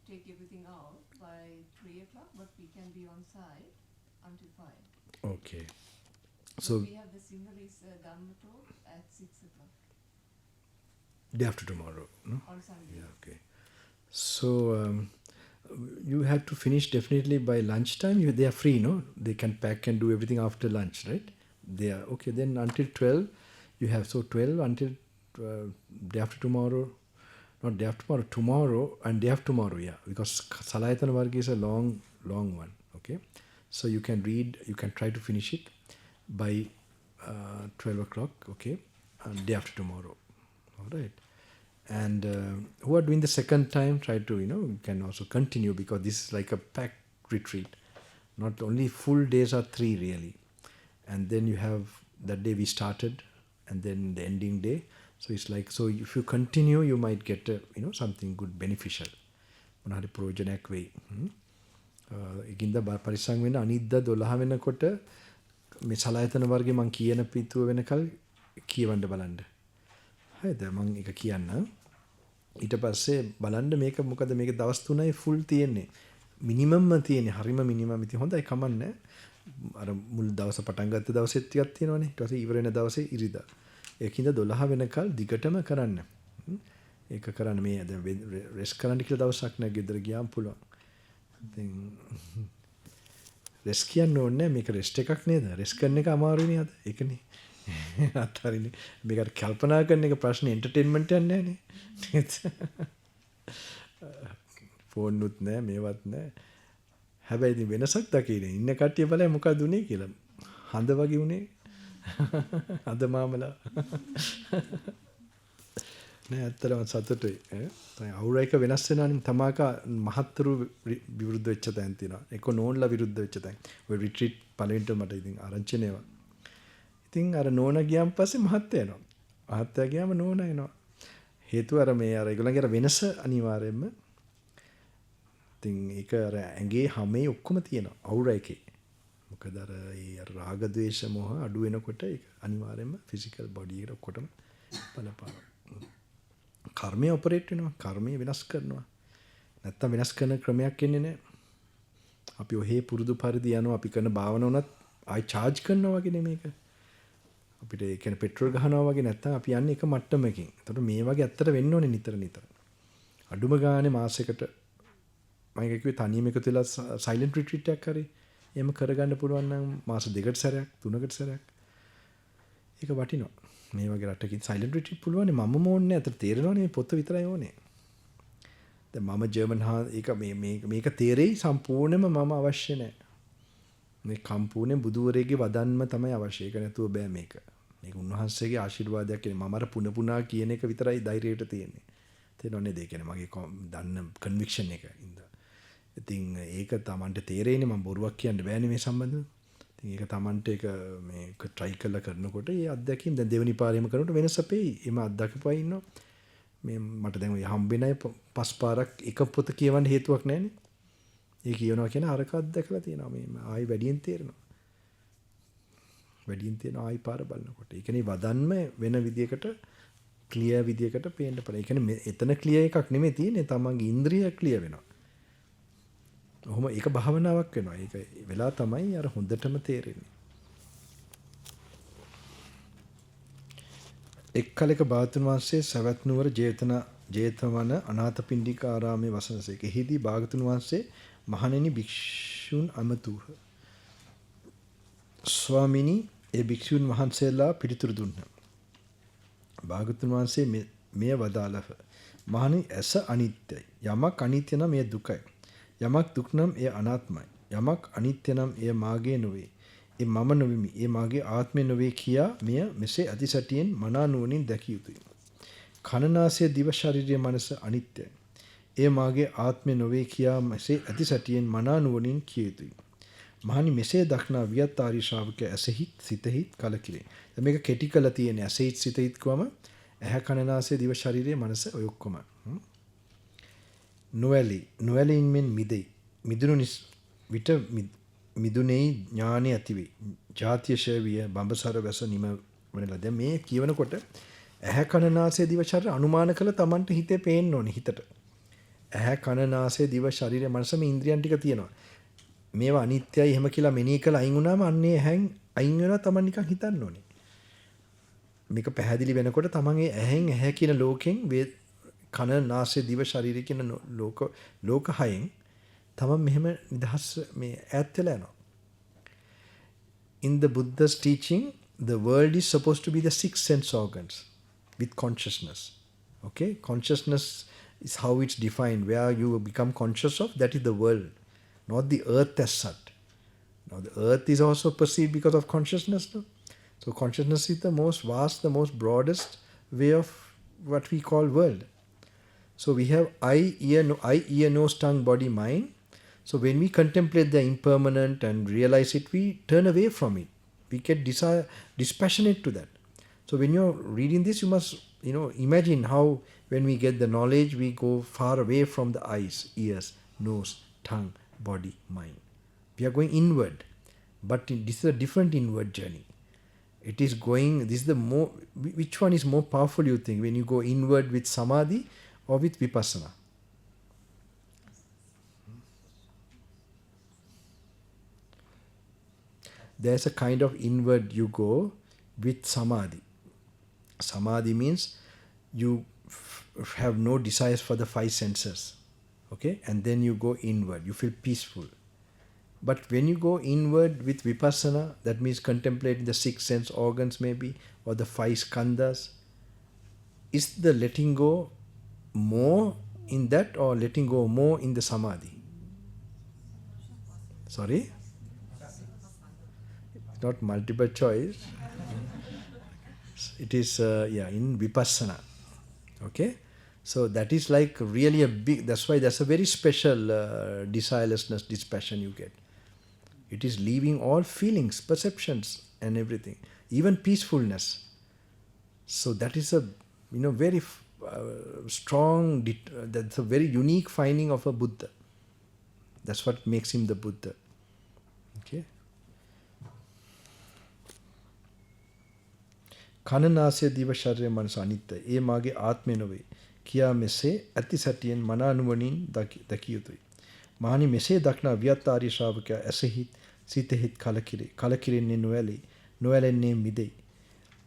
take everything out by 3 o'clock, but we can be on site until 5. Okay. But So we have the Sinhalese Dhamma talk at 6 o'clock day after tomorrow, no? on Sunday. Yeah, okay. So you have to finish definitely by lunchtime. They are free, no? They can pack and do everything after lunch, right? They are okay. Then until 12, you have 12 until day after tomorrow. Not day after tomorrow, tomorrow and day after tomorrow, yeah. Because Salayatana Varga is a long one, okay? So you can read, you can try to finish it by 12 o'clock, okay? And day after tomorrow, all right? And who are doing the second time, try to, you can also continue because this is like a packed retreat. Not only full days are 3 really. And then you have that day we started and then the ending day. So it's like, so if you continue, you might get, something good, beneficial. මොනහරි ප්‍රයෝජනයක් වෙයි. ඒකින්ද පරිස්සම් වෙන්න අනිද්දා 12 වෙනකොට මේ සලායතන වර්ගේ මම කියන පිටුව වෙනකල් කියවන්න බලන්න. හරිද? මම ඒක කියන්න. ඊට පස්සේ බලන්න මේක මොකද මේක දවස් 3යි ෆුල් තියෙන්නේ. මිනිමම්ම තියෙන්නේ. හරිම මිනිමම් ඉතින් හොඳයි කමන්නේ. අර මුල් දවස පටන් ගත්ත දවසෙත් ටිකක් තියෙනවනේ. ඊට පස්සේ ඉවර වෙන දවසේ ඉරිදා. ඒකින්ද 12 වෙනකල් දිගටම කරන්න. ඒක කරන්න මේ රෙස්ට් කරන්න කියලා දවසක් නෑ ගෙදර ගියාම පුළුවන්. ඉතින් රෙස් කියන්න ඕනේ නැහැ. මේක රෙස්ට් එකක් නේද? රෙස් කරන එක අමාරුනේ අද. ඒකනේ. අත්හරින්නේ. මේකට කල්පනා කරන එක ප්‍රශ්නේ එන්ටර්ටේන්මන්ට් එකක් නැහැ නේ. ෆෝන් උත් නැහැ, මේවත් නැහැ. හැබැයි ඉතින් වෙනසක් දකින්නේ. ඉන්න කට්ටිය බලයි මොකද උනේ කියලා. හඳ වගේ උනේ. හඳ මාමලා. නෑ ඇත්තටම සතුටුයි. දැන් අවුරුදු එක වෙනස් වෙනානේ තමාක මහත්තරු විරුද්ධ වෙච්ච තැන් තියෙනවා. ඒක නෝන්ලා විරුද්ධ වෙච්ච තැන්. ඔය රිට්‍රීට් පළවෙනිට මට ඉතින් ආරංචි නේවා. ඉතින් අර නෝනා ගියාන් පස්සේ මහත්තයා එනවා. මහත්තයා ගියාම නෝනා එනවා. හේතුව අර මේ අර ඒගොල්ලන්ගේ අර වෙනස අනිවාර්යයෙන්ම. ඉතින් ඒක අර ඇඟේ හැමේ ඔක්කොම තියෙනවා. අවුරුදු එකේ. මොකද අර ඒ අර රාග ద్వේෂ මොහ අඩු වෙනකොට ඒක අනිවාර්යයෙන්ම ෆිසිකල් බොඩි එකට ඔක්කොටම බලපානවා. කර්මය ඔපරේට් වෙනවා. කර්මය වෙනස් කරනවා. නැත්තම් වෙනස් කරන ක්‍රමයක් එන්නේ නැහැ. අපි ඔහේ පුරුදු පරිදි යනවා. අපි කරන භාවන උනත් ආයි charge කරනවා වගේ නෙමේක. අපිට ඒ කියන්නේ පෙට්‍රල් ගහනවා වගේ නැත්තම් අපි යන්නේ එක මට්ටමකින්. ඒතකොට මේ වගේ ඇත්තට වෙන්න ඕනේ නිතර නිතර. අඩුම ගානේ මාසයකට මම කිව්වේ තනියම එකතු වෙලා සයිලන්ට් රිට්‍රීට් එකක් හරි එහෙම කරගන්න පුළුවන් නම් මාස 2කට සැරයක් 3කට සැරයක් ඒක වටිනවා. මේ වගේ රටකින් සයිලන්ට් රිට්‍රීට් පුළුවන් මම ඕනේ අතට තේරෙනවනේ මේ පොත විතරයි ඕනේ. දැන් මම ජර්මන් ඒක මේක තේරෙයි සම්පූර්ණයෙන්ම මම අවශ්‍ය නැහැ. මේ සම්පූර්ණ බුදුවරේගේ වදන්ම තමයි අවශ්‍ය. ඒක නැතුව බෑ මේක. මේක උන්වහන්සේගේ ආශිර්වාදයක් කියන්නේ මම අර පුන කියන එක විතරයි ධෛර්යයට තියෙන්නේ. තේරෙනවද? ඒ කියන්නේ මගේ දන්න කන්වික්ෂන් එක ඉඳලා. ඉතින් ඒක Tamanට තේරෙන්නේ මම බොරුවක් කියන්න බෑනේ මේ සම්බන්ධව. ඉතින් ඒක Tamanට ඒක මේක try කරලා කරනකොට ඒ අත්දැකීම් දැන් දෙවෙනි පාරේම කරනකොට වෙනස පෙයි. එම අත්දැකපුවා ඉන්නවා. මේ මට දැන් ඔය හම්බෙන අය පස් පාරක් එක පොත කියවන්න හේතුවක් නැහැනේ. ඒ කියනවා කියන අරක අත්දැකලා තියෙනවා. මේ ආයි වැඩියෙන් තේරෙනවා. වැඩියෙන් තේරෙනවා ආයි පාර බලනකොට. ඒ කියන්නේ වදන්ම වෙන විදියකට ක්ලියර් විදියකට පේන්න පුළුවන්. ඒ කියන්නේ එතන ක්ලියර් එකක් නෙමෙයි තියෙන්නේ. තමන්ගේ ඉන්ද්‍රිය ක්ලියර් වෙනවා. ඔහොම ඒක භාවනාවක් වෙනවා. ඒක වෙලා තමයි අර හොඳටම තේරෙන්නේ. එක් කලක භාගතුන් වහන්සේ සවැත් නුවර ජේතවන අනාථපිණ්ඩික ආරාමයේ වසනසේක. එහිදී භාගතුන් වහන්සේ මහණෙනි භික්ෂුන් අමතුහ. ස්වාමිනී ඒ භික්ෂුන් වහන්සේලා පිළිතුරු දුන්නා. භාගතුන් වහන්සේ මෙය වදාළහ. මහණෙනි ඇස අනිත්‍යයි. යමක් අනිත්‍ය නම් එය දුකයි. යමක් දුක් නම් එය අනාත්මයි. යමක් අනිත්‍ය නම් එය මාගේ නොවේ. ඒ මම නොවෙමි. ඒ මාගේ ආත්මය නොවේ කියා මෙය මෙසේ අතිසටියෙන් මනා නුවණින් දැකිය යුතුය. කනනාසය දිව ශරීරය මනස අනිත්‍යයි. එය මාගේ ආත්මය නොවේ කියා මෙසේ අතිසටියෙන් මනා නුවණින් කිය යුතුය. මහණනි මෙසේ දක්නා වියත් ආරි ශ්‍රාවකය ඇසෙහිත් සිතෙහිත් කලකිරේ. දැන් මේක කෙටි කළා තියෙන්නේ ඇසෙහිත් සිතෙහිත් කොම ඇහැ කනනාසය දිව ශරීරය මනස ඔය ඔක්කොම. නොවැළීන් මෙන් මිදෙයි. මිදුණු විට මිදුනේයි ඥානෙ ඇති වේ. ජාතිය ශේවිය බඹසර වැස නිම වෙනලා. දැන් මේ කියවනකොට ඇහැ කන නාසය දිව ශරීරය අනුමාන කළ Tamanට හිතේ පේන්න ඕනේ හිතට. ඇහැ කන නාසය දිව ශරීරය මනස මේ ඉන්ද්‍රියන් ටික තියෙනවා. මේවා අනිත්‍යයි එහෙම කියලා මෙනෙහි කළා අයින් වුණාම අන්නේ ඇහෙන් අයින් වෙනවා Taman නිකන් හිතන්න ඕනේ. මේක පැහැදිලි වෙනකොට Taman ඒ ඇහෙන් ඇහැ කියන ලෝකෙන් කන නාසය දිව ශරීරය කියන ලෝක හයෙන් තමන් මෙහෙම නිදහස් මේ ඈත් වෙලා යනවා. In the Buddha's teaching, the world is supposed to be the six sense organs with consciousness. Okay? Consciousness is how it's defined. Where you become conscious of, that is the world, not the earth as such. Now the earth is also perceived because of consciousness. No? So consciousness is the most vast, the most broadest way of what we call world. So we have eye, ear, nose, tongue, body, mind. So when we contemplate the impermanent and realize it, we turn away from it. We get dispassionate to that. So when you're reading this, you must, imagine how when we get the knowledge, we go far away from the eyes, ears, nose, tongue, body, mind. We are going inward. But this is a different inward journey. It is going, this is the more, which one is more powerful you think? When you go inward with samadhi or with vipassana? There's a kind of inward you go with samadhi. Samadhi means you have no desires for the five senses. Okay? And then you go inward. You feel peaceful. But when you go inward with vipassana, that means contemplating the six sense organs maybe, or the five skandhas, is the letting go more in that or letting go more in the samadhi? Sorry? Not multiple choice. It is, in vipassana. Okay? So that is like really a big, that's why that's a very special desirelessness, dispassion you get. It is leaving all feelings, perceptions and everything, even peacefulness. So that is a, very strong, that's a very unique finding of a Buddha. That's what makes him the Buddha. Okay? කනනාසය දිව ශරීරය මනස අනිත්‍යයි. ඒ මාගේ ආත්මය නොවේ. කියා මෙසේ ඇති සැටියෙන් මන අනුවණින් දකිය යුතුයි. මහණි මෙසේ දක්නා වියත්තාරි ශ්‍රාවකයා ඇසෙහිත් සිතෙහිත් කලකිරේ. කලකිරෙන්නේ නොඇලී. නොඇලෙන්නේ මිදෙයි.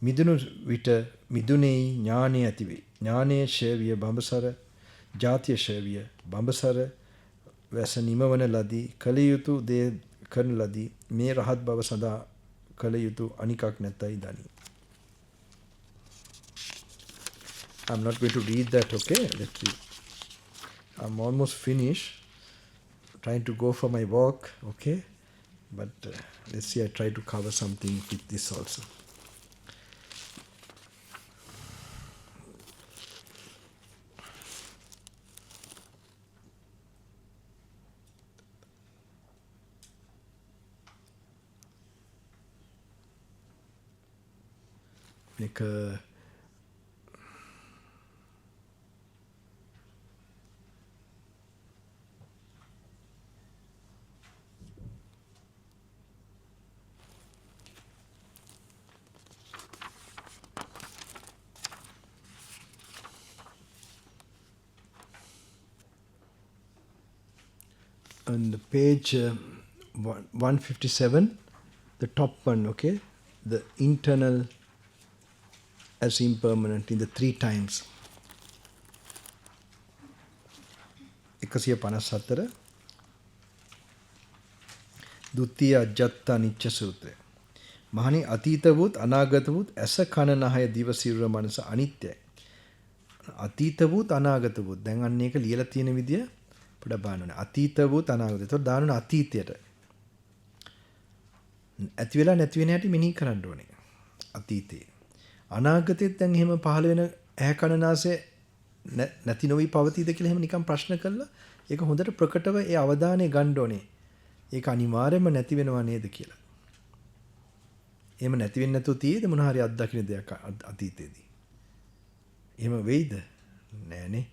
මිදුණු විට මිදුනේයි ඥානය ඇති වේ. ඥානයේ ශේවිය බඹසර ජාතිය ශේවිය බඹසර වැස නිමවන ලදී කල යුතු දේ කරන ලදී මේ රහත් බව සදා කල යුතු අනිකක් නැතයි දනි. I'm not going to read that, okay? Let's see. I'm almost finished. Trying to go for my walk, okay? But let's see, I try to cover something with this also. Make a on the page 157, the top one, okay? The internal as impermanent in the three times. 154 දුත්තිය අජත්ත අනිච්ච සූත්‍රය. මහණි අතීත වූත් අනාගත වූත් ඇස කන නහය දිව සිරුර මනස අනිත්‍යයි. අතීත වූත් අනාගත වූත් දැන් අන්න ඒක ලියලා තියෙන විදිය පොඩ්ඩක් බලන්න ඕනේ. අතීත වූත් අනාගත. ඒතකොට දාන්න ඕනේ අතීතයට. ඇති වෙලා නැති වෙන හැටි මෙනෙහි කරන්න ඕනේ. අතීතේ. අනාගතෙත් දැන් එහෙම පහළ වෙන ඇහැ කන නාසය නැති නොවි පවතීද කියලා එහෙම නිකන් ප්‍රශ්න කළා. ඒක හොඳට ප්‍රකටව ඒ අවධානය ගන්න ඕනේ. ඒක අනිවාර්යයෙන්ම නැති වෙනවා නේද කියලා. එහෙම නැති වෙන්නේ නැතුව තියෙද මොන හරි අත්දකින්න දෙයක් අතීතයේදී. එහෙම වෙයිද? නෑනේ.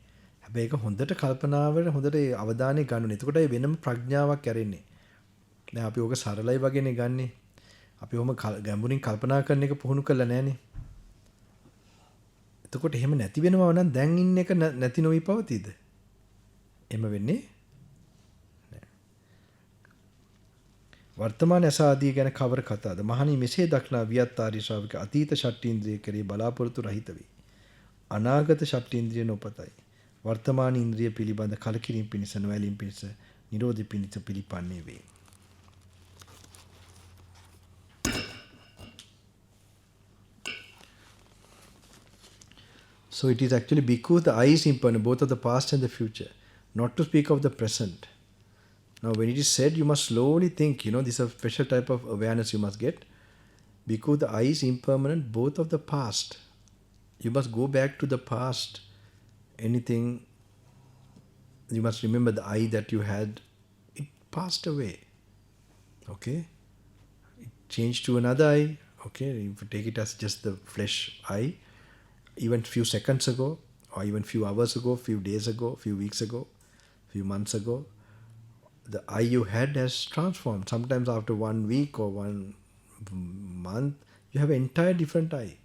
හැබැයි ඒක හොඳට කල්පනාවට හොඳට ඒ අවධානය ගන්න ඕනේ. එතකොට ඒ වෙනම ප්‍රඥාවක් ඇරෙන්නේ. දැන් අපි ඕක සරලයි වගේනේ ගන්නෙ. අපි ඔහම ගැඹුරින් කල්පනා කරන එක පුහුණු කරලා නෑනේ. එතකොට එහෙම නැති වෙනවා නම් දැන් ඉන්න එක නැති නොවි පවතීද? එහෙම වෙන්නේ නෑ. වර්තමාන අසාදී ගැන කවර කතාද? මහණී මෙසේ දක්නා වියත්තාරි ශ්‍රාවක අතීත ෂට්ඉන්ද්‍රිය කෙරේ බලාපොරොත්තු රහිත වේ. අනාගත ෂට්ඉන්ද්‍රිය නොපතයි. වර්තමාන ඉන්ද්‍රිය පිළිබඳ කලකිරීම පිණිස නොඇලීම පිණිස නිරෝධි පිණිස පිළිපන්නේ වේ. So it is actually because the eye is impermanent, both of the past and the future, not to speak of the present. Now when it is said, you must slowly think, this is a special type of awareness you must get. Because the eye is impermanent, both of the past. You must go back to the past. Anything, you must remember the eye that you had, it passed away. Okay? It changed to another eye. Okay? You take it as just the flesh eye. Even few seconds ago, or even few hours ago, few days ago, few weeks ago, few months ago, the eye you had has transformed. Sometimes after 1 week or 1 month, you have an entire different eye.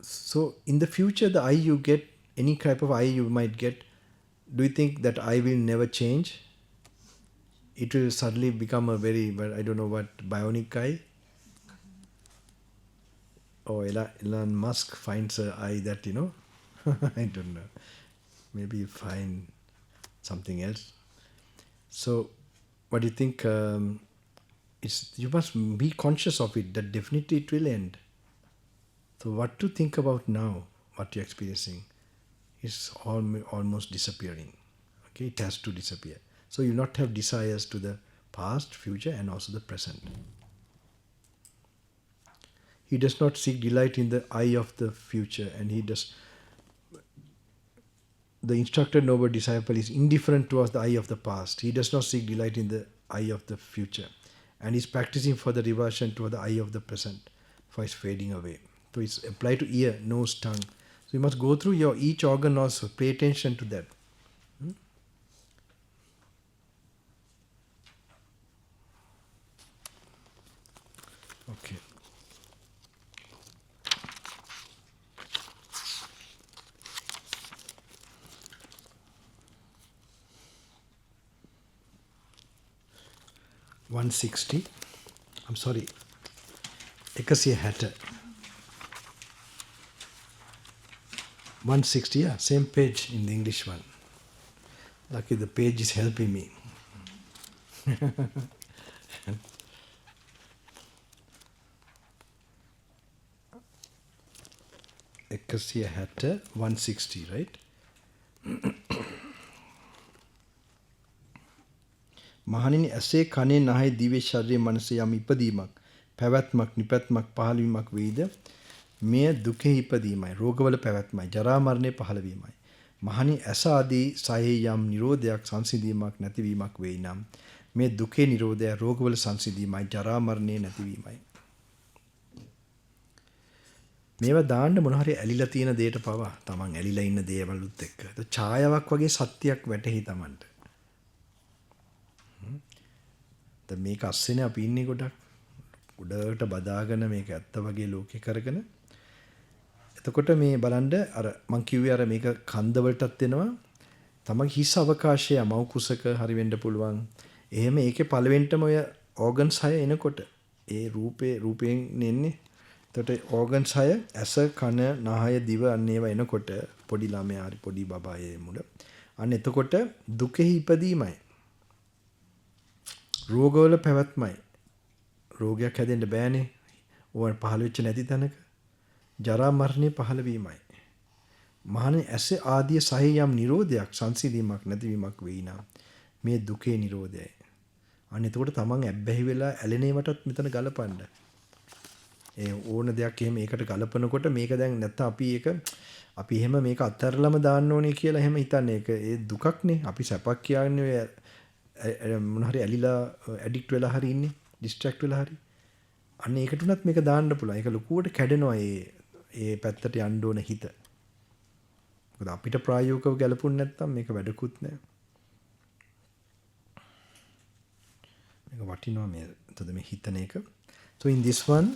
So in the future, the eye you get, any type of eye you might get, do you think that eye will never change? It will suddenly become a very, I don't know what, bionic eye? Or Elon Musk finds an eye that, I don't know. Maybe you find something else. So, what do you think? You must be conscious of it, that definitely it will end. So, what to think about now, what you're experiencing, is almost disappearing. Okay, it has to disappear. So, you not have desires to the past, future, and also the present. He does not seek delight in the eye of the future, and the instructed noble disciple is indifferent towards the eye of the past. He does not seek delight in the eye of the future, and is practicing for the reversion toward the eye of the present, for it's fading away. So it's applied to ear, nose, tongue. So you must go through your each organ also. Pay attention to that. Okay. $160. I'm sorry. 160. 160, yeah, same page in the English one. Lucky the page is helping me. 160, right? මහණෙනි ඇසේ කනේ නහය දිවේ ශරීරයේ මනසේ යම් ඉපදීමක් පැවැත්මක් නිපැත්මක් පහළවීමක් වෙයිද මෙය දුකේ ඉපදීමයි රෝගවල පැවැත්මයි ජරා මරණය පහළවීමයි මහණි ඇස ආදී සයේ යම් නිරෝධයක් සංසිඳීමක් නැතිවීමක් වෙයි නම් මේ දුකේ නිරෝධය රෝගවල සංසිඳීමයි ජරා මරණය නැතිවීමයි මේවා දාන්න මොන හරි ඇලිලා තියෙන දෙයට පවා තමන් ඇලිලා ඉන්න දේවලුත් එක්ක ඡායාවක් වගේ සත්‍යයක් වැටහි තමන්ට දැන් මේක අස්සෙනේ අපි ඉන්නේ ගොඩක් උඩට බදාගෙන මේක ඇත්ත වගේ ලෝකේ කරගෙන එතකොට මේ බලන්න අර මං කිව්වේ අර මේක කන්ද වලටත් එනවා තමයි හිස් අවකාශය මව් කුසක හරි වෙන්න පුළුවන් එහෙම ඒකේ පළවෙනිටම ඔය ඕගන්ස් 6 එනකොට ඒ රූපයෙන් එන්නේ එතකොට ඕගන්ස් 6 ඇස කන නාහය දිව අන්න ඒවා එනකොට පොඩි ළමයා හරි පොඩි බබායේ මුල අන්න එතකොට දුකෙහි ඉපදීමයි රෝගවල පැවැත්මයි රෝගයක් හැදෙන්න බෑනේ ඕවා පහළ වෙච්ච නැති තැනක ජරා මරණය පහළ වීමයි මහණෙනි ඇස ආදී සහේ යම් නිරෝධයක් සංසිඳීමක් නැතිවීමක් වෙයි නම් මේ දුකේ නිරෝධයයි අන්න එතකොට තමන් ඇබ්බැහි වෙලා ඇලෙනේවටත් මෙතන ගලපන්න ඒ ඕන දෙයක් එහෙම ඒකට ගලපනකොට මේක දැන් නැත්තම් අපි එහෙම මේක අත්හැරලම දාන්න ඕනේ කියලා එහෙම හිතන්නේ ඒක ඒ දුකක්නේ අපි සැපක් කියන්නේ මොන හරි ඇලිලා ඇඩික්ට් වෙලා හරි ඉන්නේ ඩිස්ට්‍රැක්ට් වෙලා හරි අන්න ඒකට උනත් මේක දාන්න පුළුවන් ඒක ලොකුවට කැඩෙනවා ඒ පැත්තට යන්න ඕන හිත මොකද අපිට ප්‍රායෝගිකව ගැලපුණ නැත්නම් මේක වැඩකුත් නෑ මේක වටිනවා මේ එතකොට මේ හිතන එක so in this one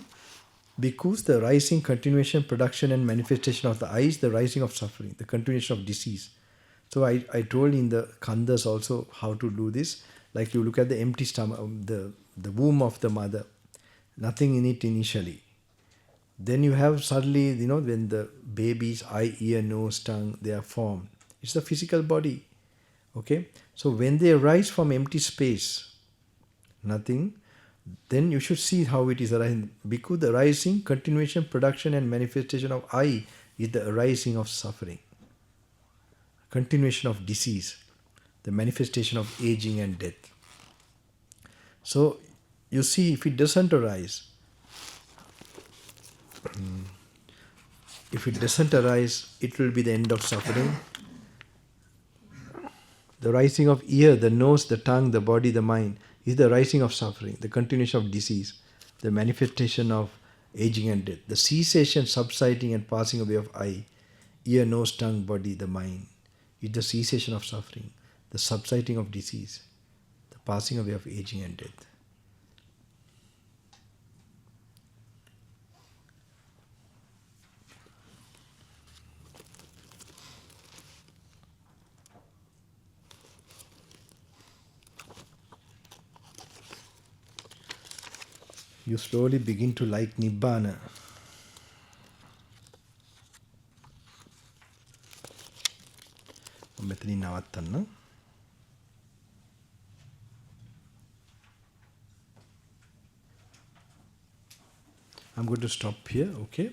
because the rising continuation production and manifestation of the eyes the rising of suffering the continuation of disease. So I told in the khandas also how to do this. Like you look at the empty stomach, the womb of the mother, nothing in it initially. Then you have suddenly, when the baby's eye, ear, nose, tongue, they are formed. It's the physical body. Okay? So when they arise from empty space, nothing, then you should see how it is arising. Because the arising, continuation, production and manifestation of I is the arising of suffering. Continuation of disease, the manifestation of aging and death. So, you see, if it doesn't arise, it will be the end of suffering. The rising of ear, the nose, the tongue, the body, the mind is the rising of suffering, the continuation of disease, the manifestation of aging and death, the cessation, subsiding and passing away of I, ear, nose, tongue, body, the mind. Is the cessation of suffering, the subsiding of disease, the passing away of aging and death. You slowly begin to like Nibbana. මෙතනින් නවත්තන්න I'm going to stop here, okay?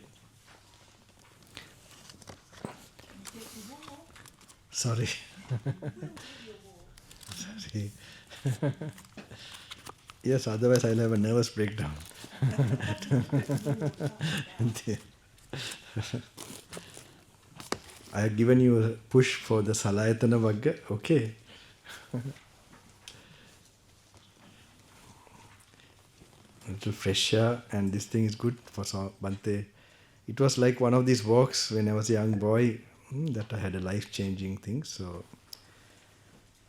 Sorry. Sorry. Yes, otherwise I'll have a nervous breakdown. I have given you a push for the Salayatana Vagga, okay? A little fresh air, and this thing is good for Bante. It was like one of these walks when I was a young boy that I had a life-changing thing. So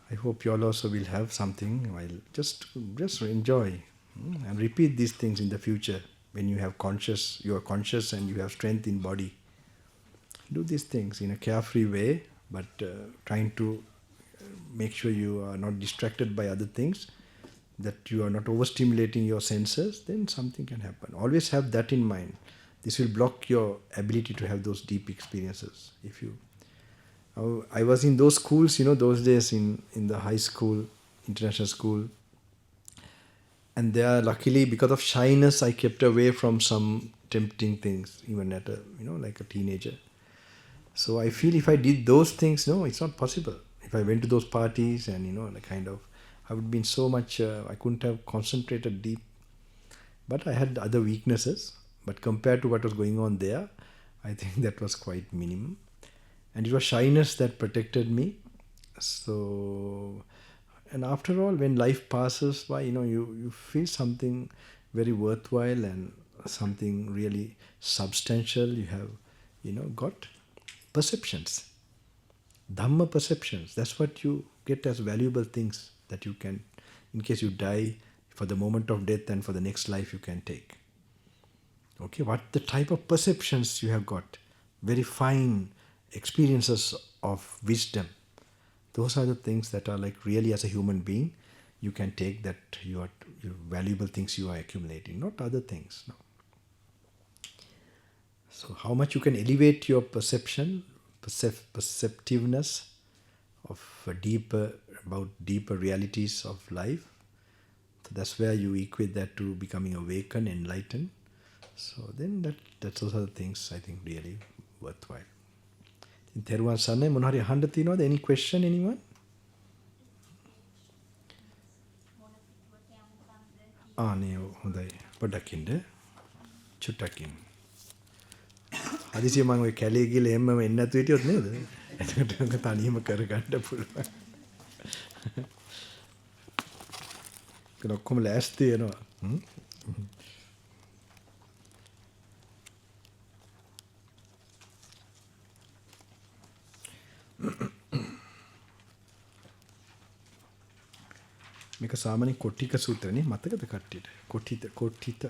I hope you all also will have something while just enjoy and repeat these things in the future when you are conscious and you have strength in body. Do these things in a carefree way, but trying to make sure you are not distracted by other things, that you are not overstimulating your senses, then something can happen. Always have that in mind. This will block your ability to have those deep experiences. I was in those schools, those days in the high school, international school, and there, luckily, because of shyness, I kept away from some tempting things, even at like a teenager. So I feel if I did those things, no, it's not possible. If I went to those parties and, I would have been so much, I couldn't have concentrated deep. But I had other weaknesses. But compared to what was going on there, I think that was quite minimum. And it was shyness that protected me. So, and after all, when life passes by, you feel something very worthwhile and something really substantial. You have, got perceptions. Dhamma perceptions. That's what you get as valuable things that you can, in case you die, for the moment of death and for the next life you can take. Okay, what the type of perceptions you have got. Very fine experiences of wisdom. Those are the things that are like really as a human being, you can take that your valuable things you are accumulating, not other things. No. So how much you can elevate your perception, perceptiveness of deeper realities of life. So that's where you equate that to becoming awakened, enlightened. So then that's those are the things I think really worthwhile. In Theruwan Sarnai මොනවාරි අහන්න තියෙනවද? Any question, anyone? නේ හොඳයි. පොඩ්ඩක් ඉන්න. චුට්ටක් ඉන්න. හදිසිය මම ඔය කැලේ ගිහලා එම්ම එන්න නැතු හිටියොත් නේද? එතකොට තනියම කරගන්න පුළුවන්. ඒක ඔක්කොම ලෑස්ති වෙනවා. මේක සාමාන්‍ය කොටික සූත්‍රනේ මතකද කට්ටියට? කොටිත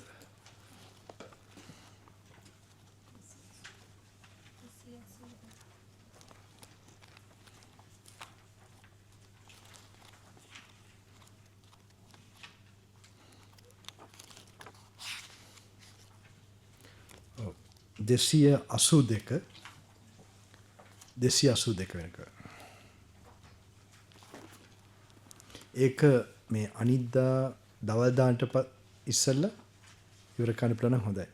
දෙසිය 82 වෙනක. ඒක මේ අනිද්දා දවල් දාන්නට ඉස්සෙල්ලා ඉවර කරන්න පුළුවන් නම් හොඳයි.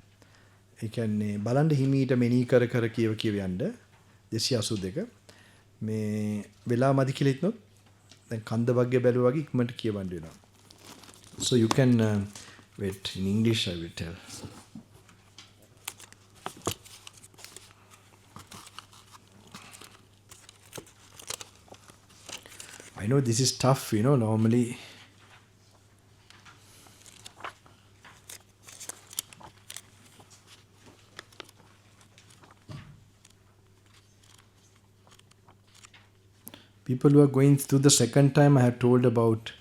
ඒ කියන්නේ බලන්න හිමීට මෙනී කර කියව යන්න 282 මේ වෙලා මදි කියලා හිටනොත් දැන් කන්ද වර්ගය බැලුවා වගේ ඉක්මනට කියවන්න වෙනවා. So you can wait in English I will tell. I know this is tough, normally. People who are going through the second time, I have told about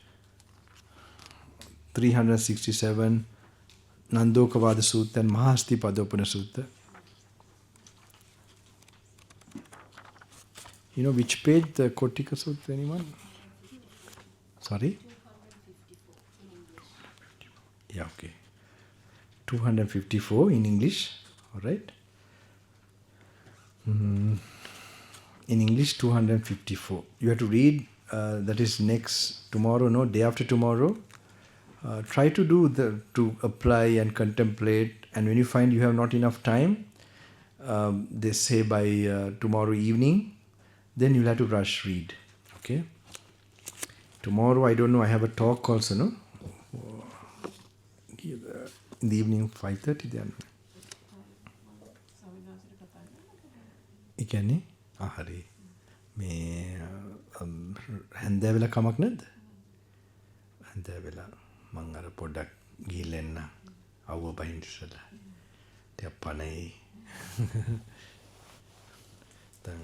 367, Nandokavada Sutta and Mahasti Padopana Sutta. You know which page, the Kotika Sutta, anyone? Sorry? 254 in English. Yeah, okay. 254 in English, all right? In English, 254. You have to read, that is day after tomorrow. Try to to apply and contemplate And when you find you have not enough time, they say by tomorrow evening, then you'll have to rush read. Okay. Tomorrow, I don't know, I have a talk also, no? In the evening, 5:30 then. ඒ කියන්නේ හරි මේ හැන්දෑ වෙලා කමක් නැද්ද? හැන්දෑ වෙලා මං අර පොඩ්ඩක් ගිහිල්ලා එන්න අවුව බහින්න ඉස්සලා. ටිකක් පණයි. දැන්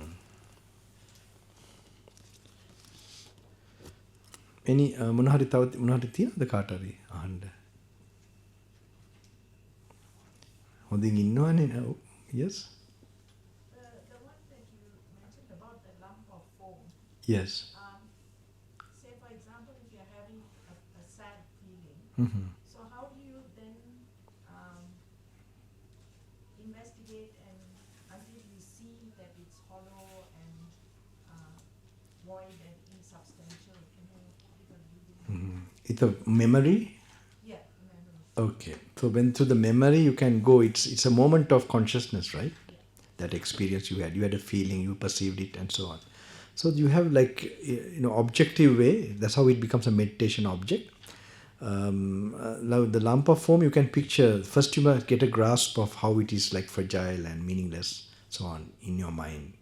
එනි මොන හරි තව මොන හරි තියෙනවද කාට හරි අහන්න? හොඳින් ඉන්නවනේ නෝ. Yes. The one that you mentioned about the lump of foam. Yes. Say for example, if you're having a sad feeling, Mm-hmm. so how do you then investigate and until you see that it's hollow and void and insubstantial? It's a memory. Yeah, memory. Okay. So when through the memory you can go, it's a moment of consciousness, right? That experience you had a feeling, you perceived it, and so on. So you have like objective way. That's how it becomes a meditation object. The lump of foam you can picture. First you must get a grasp of how it is like fragile and meaningless, so on, in your mind.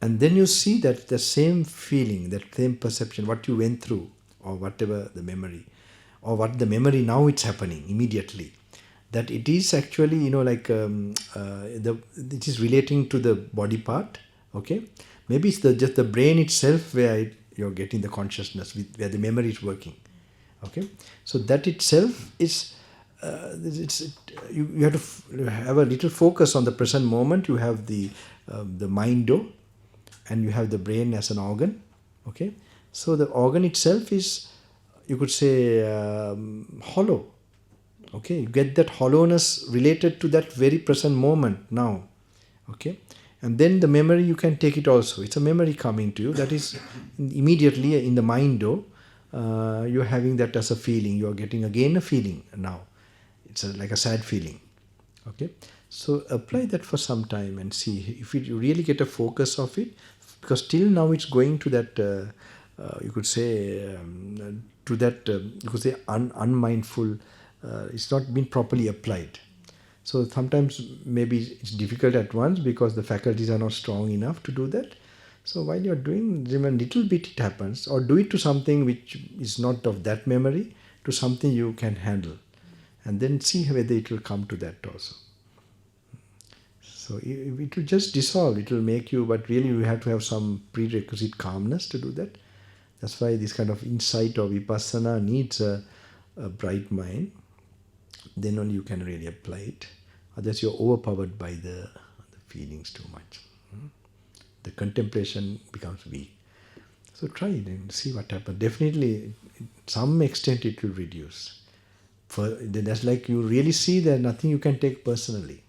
And then you see that the same feeling, that same perception, what you went through, or whatever the memory, or what the memory now it's happening immediately, that it is actually it is relating to the body part. Okay, maybe it's just the brain itself where you're getting the consciousness where the memory is working. Okay, so that itself is you have to have a little focus on the present moment. You have the mind, and you have the brain as an organ. Okay, so the organ itself is, you could say, hollow. Okay, you get that hollowness related to that very present moment now. Okay, and then the memory you can take it also. It's a memory coming to you that is immediately in the mind. You're having that as a feeling. You're getting again a feeling now. It's like a sad feeling. Okay, so apply that for some time and see if you really get a focus of it, because till now it's going to that you could say unmindful. It's not been properly applied. So sometimes maybe it's difficult at once because the faculties are not strong enough to do that. So while you're doing, a little bit it happens, or do it to something which is not of that memory, to something you can handle, and then see whether it will come to that also. So it will just dissolve, it will make you, but really you have to have some prerequisite calmness to do that. That's why this kind of insight or vipassana needs a bright mind. Then only you can really apply it. Otherwise you're overpowered by the feelings too much. The contemplation becomes weak. So try it and see what happens. Definitely, to some extent it will reduce. That's like you really see that nothing you can take personally.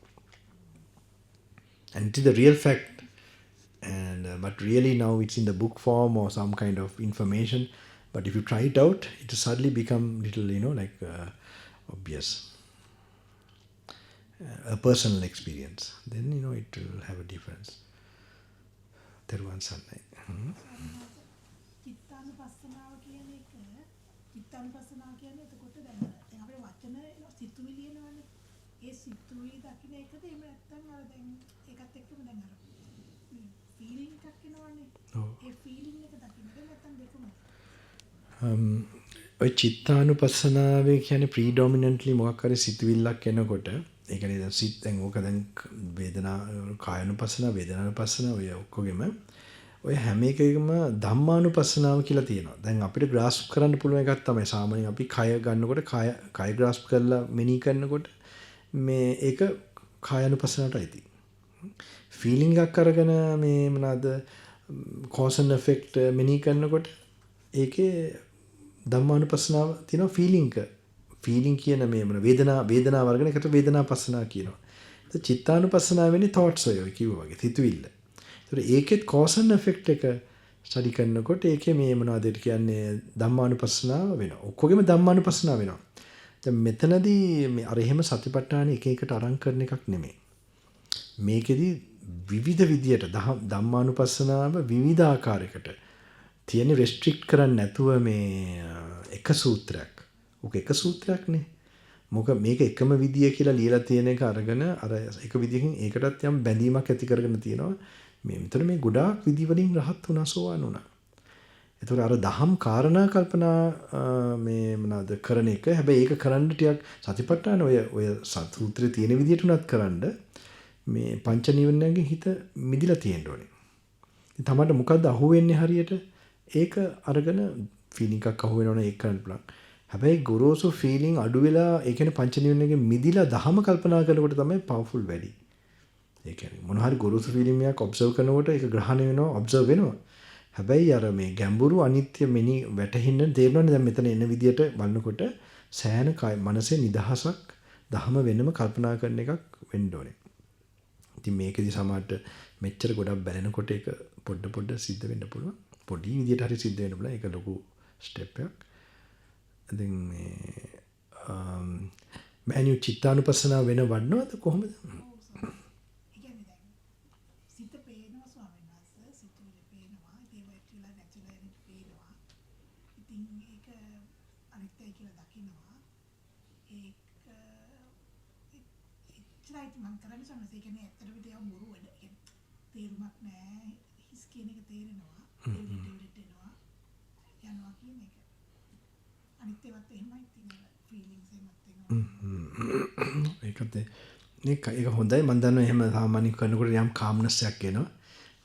And it is the real fact. And but really now it's in the book form or some kind of information. But if you try it out, it will suddenly become little, obvious. A personal experience. Then, it will have a difference. Teruvan Sannai. චිත්තානුපස්සනාව කියන එක චිත්තානුපස්සනාව කියන්නේ එතකොට දැන් අපේ වචන සිතුවිලි එනවනේ ඒ සිතුවිලි දකින්න එකද එහෙම නැත්නම් අර දැන් ඒකත් එක්කම දැන් අර ෆීලිං එකක් එනවනේ ඒ ෆීලිං එක දකින්නද නැත්නම් දෙකම ඔය චිත්තානුපස්සනාවේ කියන්නේ ප්‍රීඩොමිනන්ට්ලි මොකක් හරි සිතුවිල්ලක් එනකොට ඒ කියන්නේ දැන් සිත් දැන් ඕක දැන් වේදනා කායනුපස්සනාව වේදනානුපස්සනාව ඔය ඔක්කොගෙම ඔය හැම එකකම ධම්මානුපස්සනාව කියලා තියෙනවා. දැන් අපිට grasp කරන්න පුළුවන් එකක් තමයි සාමාන්‍යයෙන් අපි කය ගන්නකොට කය grasp කරලා මෙනෙහි කරනකොට මේ ඒක කායනුපස්සනාවටයි තියෙන්නේ. ෆීලිං එකක් අරගෙන මේ මොනවාද cause and effect මෙනෙහි කරනකොට ඒකේ ධම්මානුපස්සනාව තියෙනවා ෆීලිං එක. ෆීලිං කියන මේ මොන වේදනාව වර්ගන එකට වේදනාපස්සනාව කියනවා. ඒ චිත්තානුපස්සනාව වෙන්නේ thoughts ඔය කිව්වා වගේ සිතුවිල්ල. ඒතර ඒකෙත් cause and effect එක ස්ටඩි කරනකොට ඒකේ මේ මොනවද කියන්නේ ධම්මානුපස්සනාව වෙනවා. ඔක්කොගෙම ධම්මානුපස්සනාව වෙනවා. දැන් මෙතනදී මේ අර එහෙම සතිපට්ඨාන එක එකට අරන් කරන එකක් නෙමෙයි. මේකෙදි විවිධ විදියට ධම්මානුපස්සනාව විවිධ ආකාරයකට තියෙන රෙස්ට්‍රික්ට් කරන්නේ නැතුව මේ එක සූත්‍රයක්. ඔක එක සූත්‍රයක්නේ. මොකද මේක එකම විදිය කියලා ලියලා තියෙන එක අරගෙන අර එක විදියකින් ඒකටත් යම් බැඳීමක් ඇති කරගෙන තියෙනවා. මෙතන මේ ගොඩාක් විදි වලින් රහත් වුණා සෝවාන් වුණා. ඒතකොට අර දහම් කාරණා කල්පනා මේ මොනවාද කරන එක. හැබැයි ඒක කරන්න ටිකක් සතිපට්ඨාන ඔය සූත්‍රයේ තියෙන විදියට උනත් කරන්න මේ පංච නිවනයන්ගෙන් හිත මිදිලා තියෙන්න ඕනේ. ඉතින් තමයි මොකද්ද අහුවෙන්නේ හරියට? ඒක අරගෙන ෆීලිං එකක් අහුවෙනවනේ ඒක කරන්න පුළුවන්. හැබැයි ගොරෝසු ෆීලිං අඩු වෙලා ඒ කියන්නේ පංච නිවනයන්ගෙන් මිදිලා දහම කල්පනා කරනකොට තමයි පවර්ෆුල් වැඩි. ඒ කියන්නේ මොන හරි ගොරෝසු ෆීලිං එකක් ඔබ්සර්ව් කරනකොට ඒක ග්‍රහණය වෙනවා ඔබ්සර්ව් වෙනවා. හැබැයි අර මේ ගැඹුරු අනිත්‍ය මෙනි වැටහෙන්න තේරෙනවනේ දැන් මෙතන එන විදියට බලනකොට සෑහෙන මනසේ නිදහසක් දහම වෙනම කල්පනා කරන එකක් වෙන්න ඕනේ. ඉතින් මේකෙදි සමහරට මෙච්චර ගොඩක් බැලෙනකොට ඒක පොඩ සිද්ධ වෙන්න පුළුවන්. පොඩි විදියට හරි සිද්ධ වෙන්න පුළුවන්. ඒක ලොකු ස්ටෙප් එකක්. ඉතින් මේ මෑනියු චිත්තානුපස්සනාව වෙන වඩනවද කොහොමද? මම කරන්නේ සමහරවිට ඒ කියන්නේ ඇත්තටම තියා බොරු වැඩ. ඒ කියන්නේ තේරුමක් නැහැ. හිස් කියන එක තේරෙනවා. ඒකට එනවා. යනවා කියන එක. අනිත් ඒවත් එහෙමයි තියෙන ෆීලිංග්ස් එහෙමත් ඒක හොඳයි. මම දන්නවා එහෙම සාමාන්‍ය කරනකොට යම් කාම්නස් එකක් එනවා.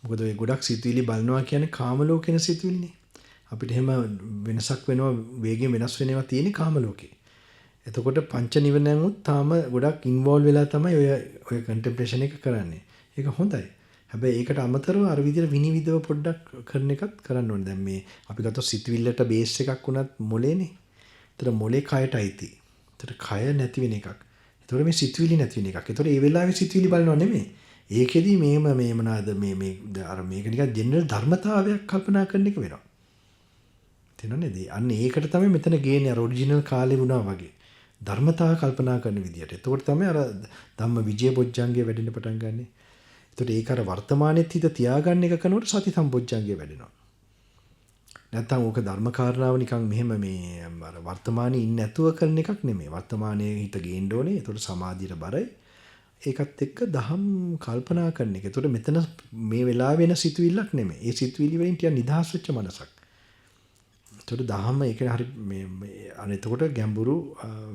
මොකද ඔය ගොඩක් සිතුවිලි බලනවා කියන්නේ කාම ලෝකේන සිතුවිලිනේ. අපිට එහෙම වෙනසක් වෙනවා වේගයෙන් වෙනස් වෙනවා තියෙන්නේ කාම ලෝකේ. එතකොට පංච නිවනන් උත් තාම ගොඩක් ඉන්වෝල්ව් වෙලා තමයි ඔය contemplation එක කරන්නේ. ඒක හොඳයි. හැබැයි ඒකට අමතරව අර විදිහට විනිවිදව පොඩ්ඩක් කරන එකත් කරන්න ඕනේ. දැන් මේ අපි ගත්තොත් සිතුවිල්ලට බේස් එකක් උනත් මොලේනේ. ඒතර මොලේ කයට අයිති. ඒතර කය නැති වෙන එකක්. ඒතර මේ සිතුවිලි නැති වෙන එකක්. ඒතර ඒ වෙලාවේ සිතුවිලි බලනව නෙමෙයි. ඒකෙදි මේ මොනවාද මේ අර මේක නිකන් ජෙනරල් ධර්මතාවයක් කල්පනා කරන එක වෙනවා. තේරෙනවද? අන්න ඒකට තමයි මෙතන ගේන්නේ අර ඔරිජිනල් කාලේ වුණා වගේ. ධර්මතාව කල්පනා කරන විදියට. එතකොට තමයි අර ධම්ම විජය බොජ්ජංගේ වැඩෙන්න පටන් ගන්නෙ. එතකොට ඒක අර වර්තමානෙත් හිත තියාගන්න එක කරනකොට සති සම්බොජ්ජංගේ වැඩෙනවා. නැත්තම් ඕක ධර්ම කාරණාව නිකන් මෙහෙම මේ අර වර්තමානයේ ඉන්නේ නැතුව කරන එකක් නෙමෙයි. වර්තමානයේ හිත ගේන්න ඕනේ. එතකොට සමාධියට බරයි. ඒකත් එක්ක දහම් කල්පනා කරන එක. එතකොට මෙතන මේ වෙලාවේ වෙන සිතුවිල්ලක් නෙමෙයි. ඒ සිතුවිලි වලින් ටික නිදහස් වෙච්ච මනසක්. එතකොට දහම ඒක හරි මේ අනිතකොට ගැඹුරු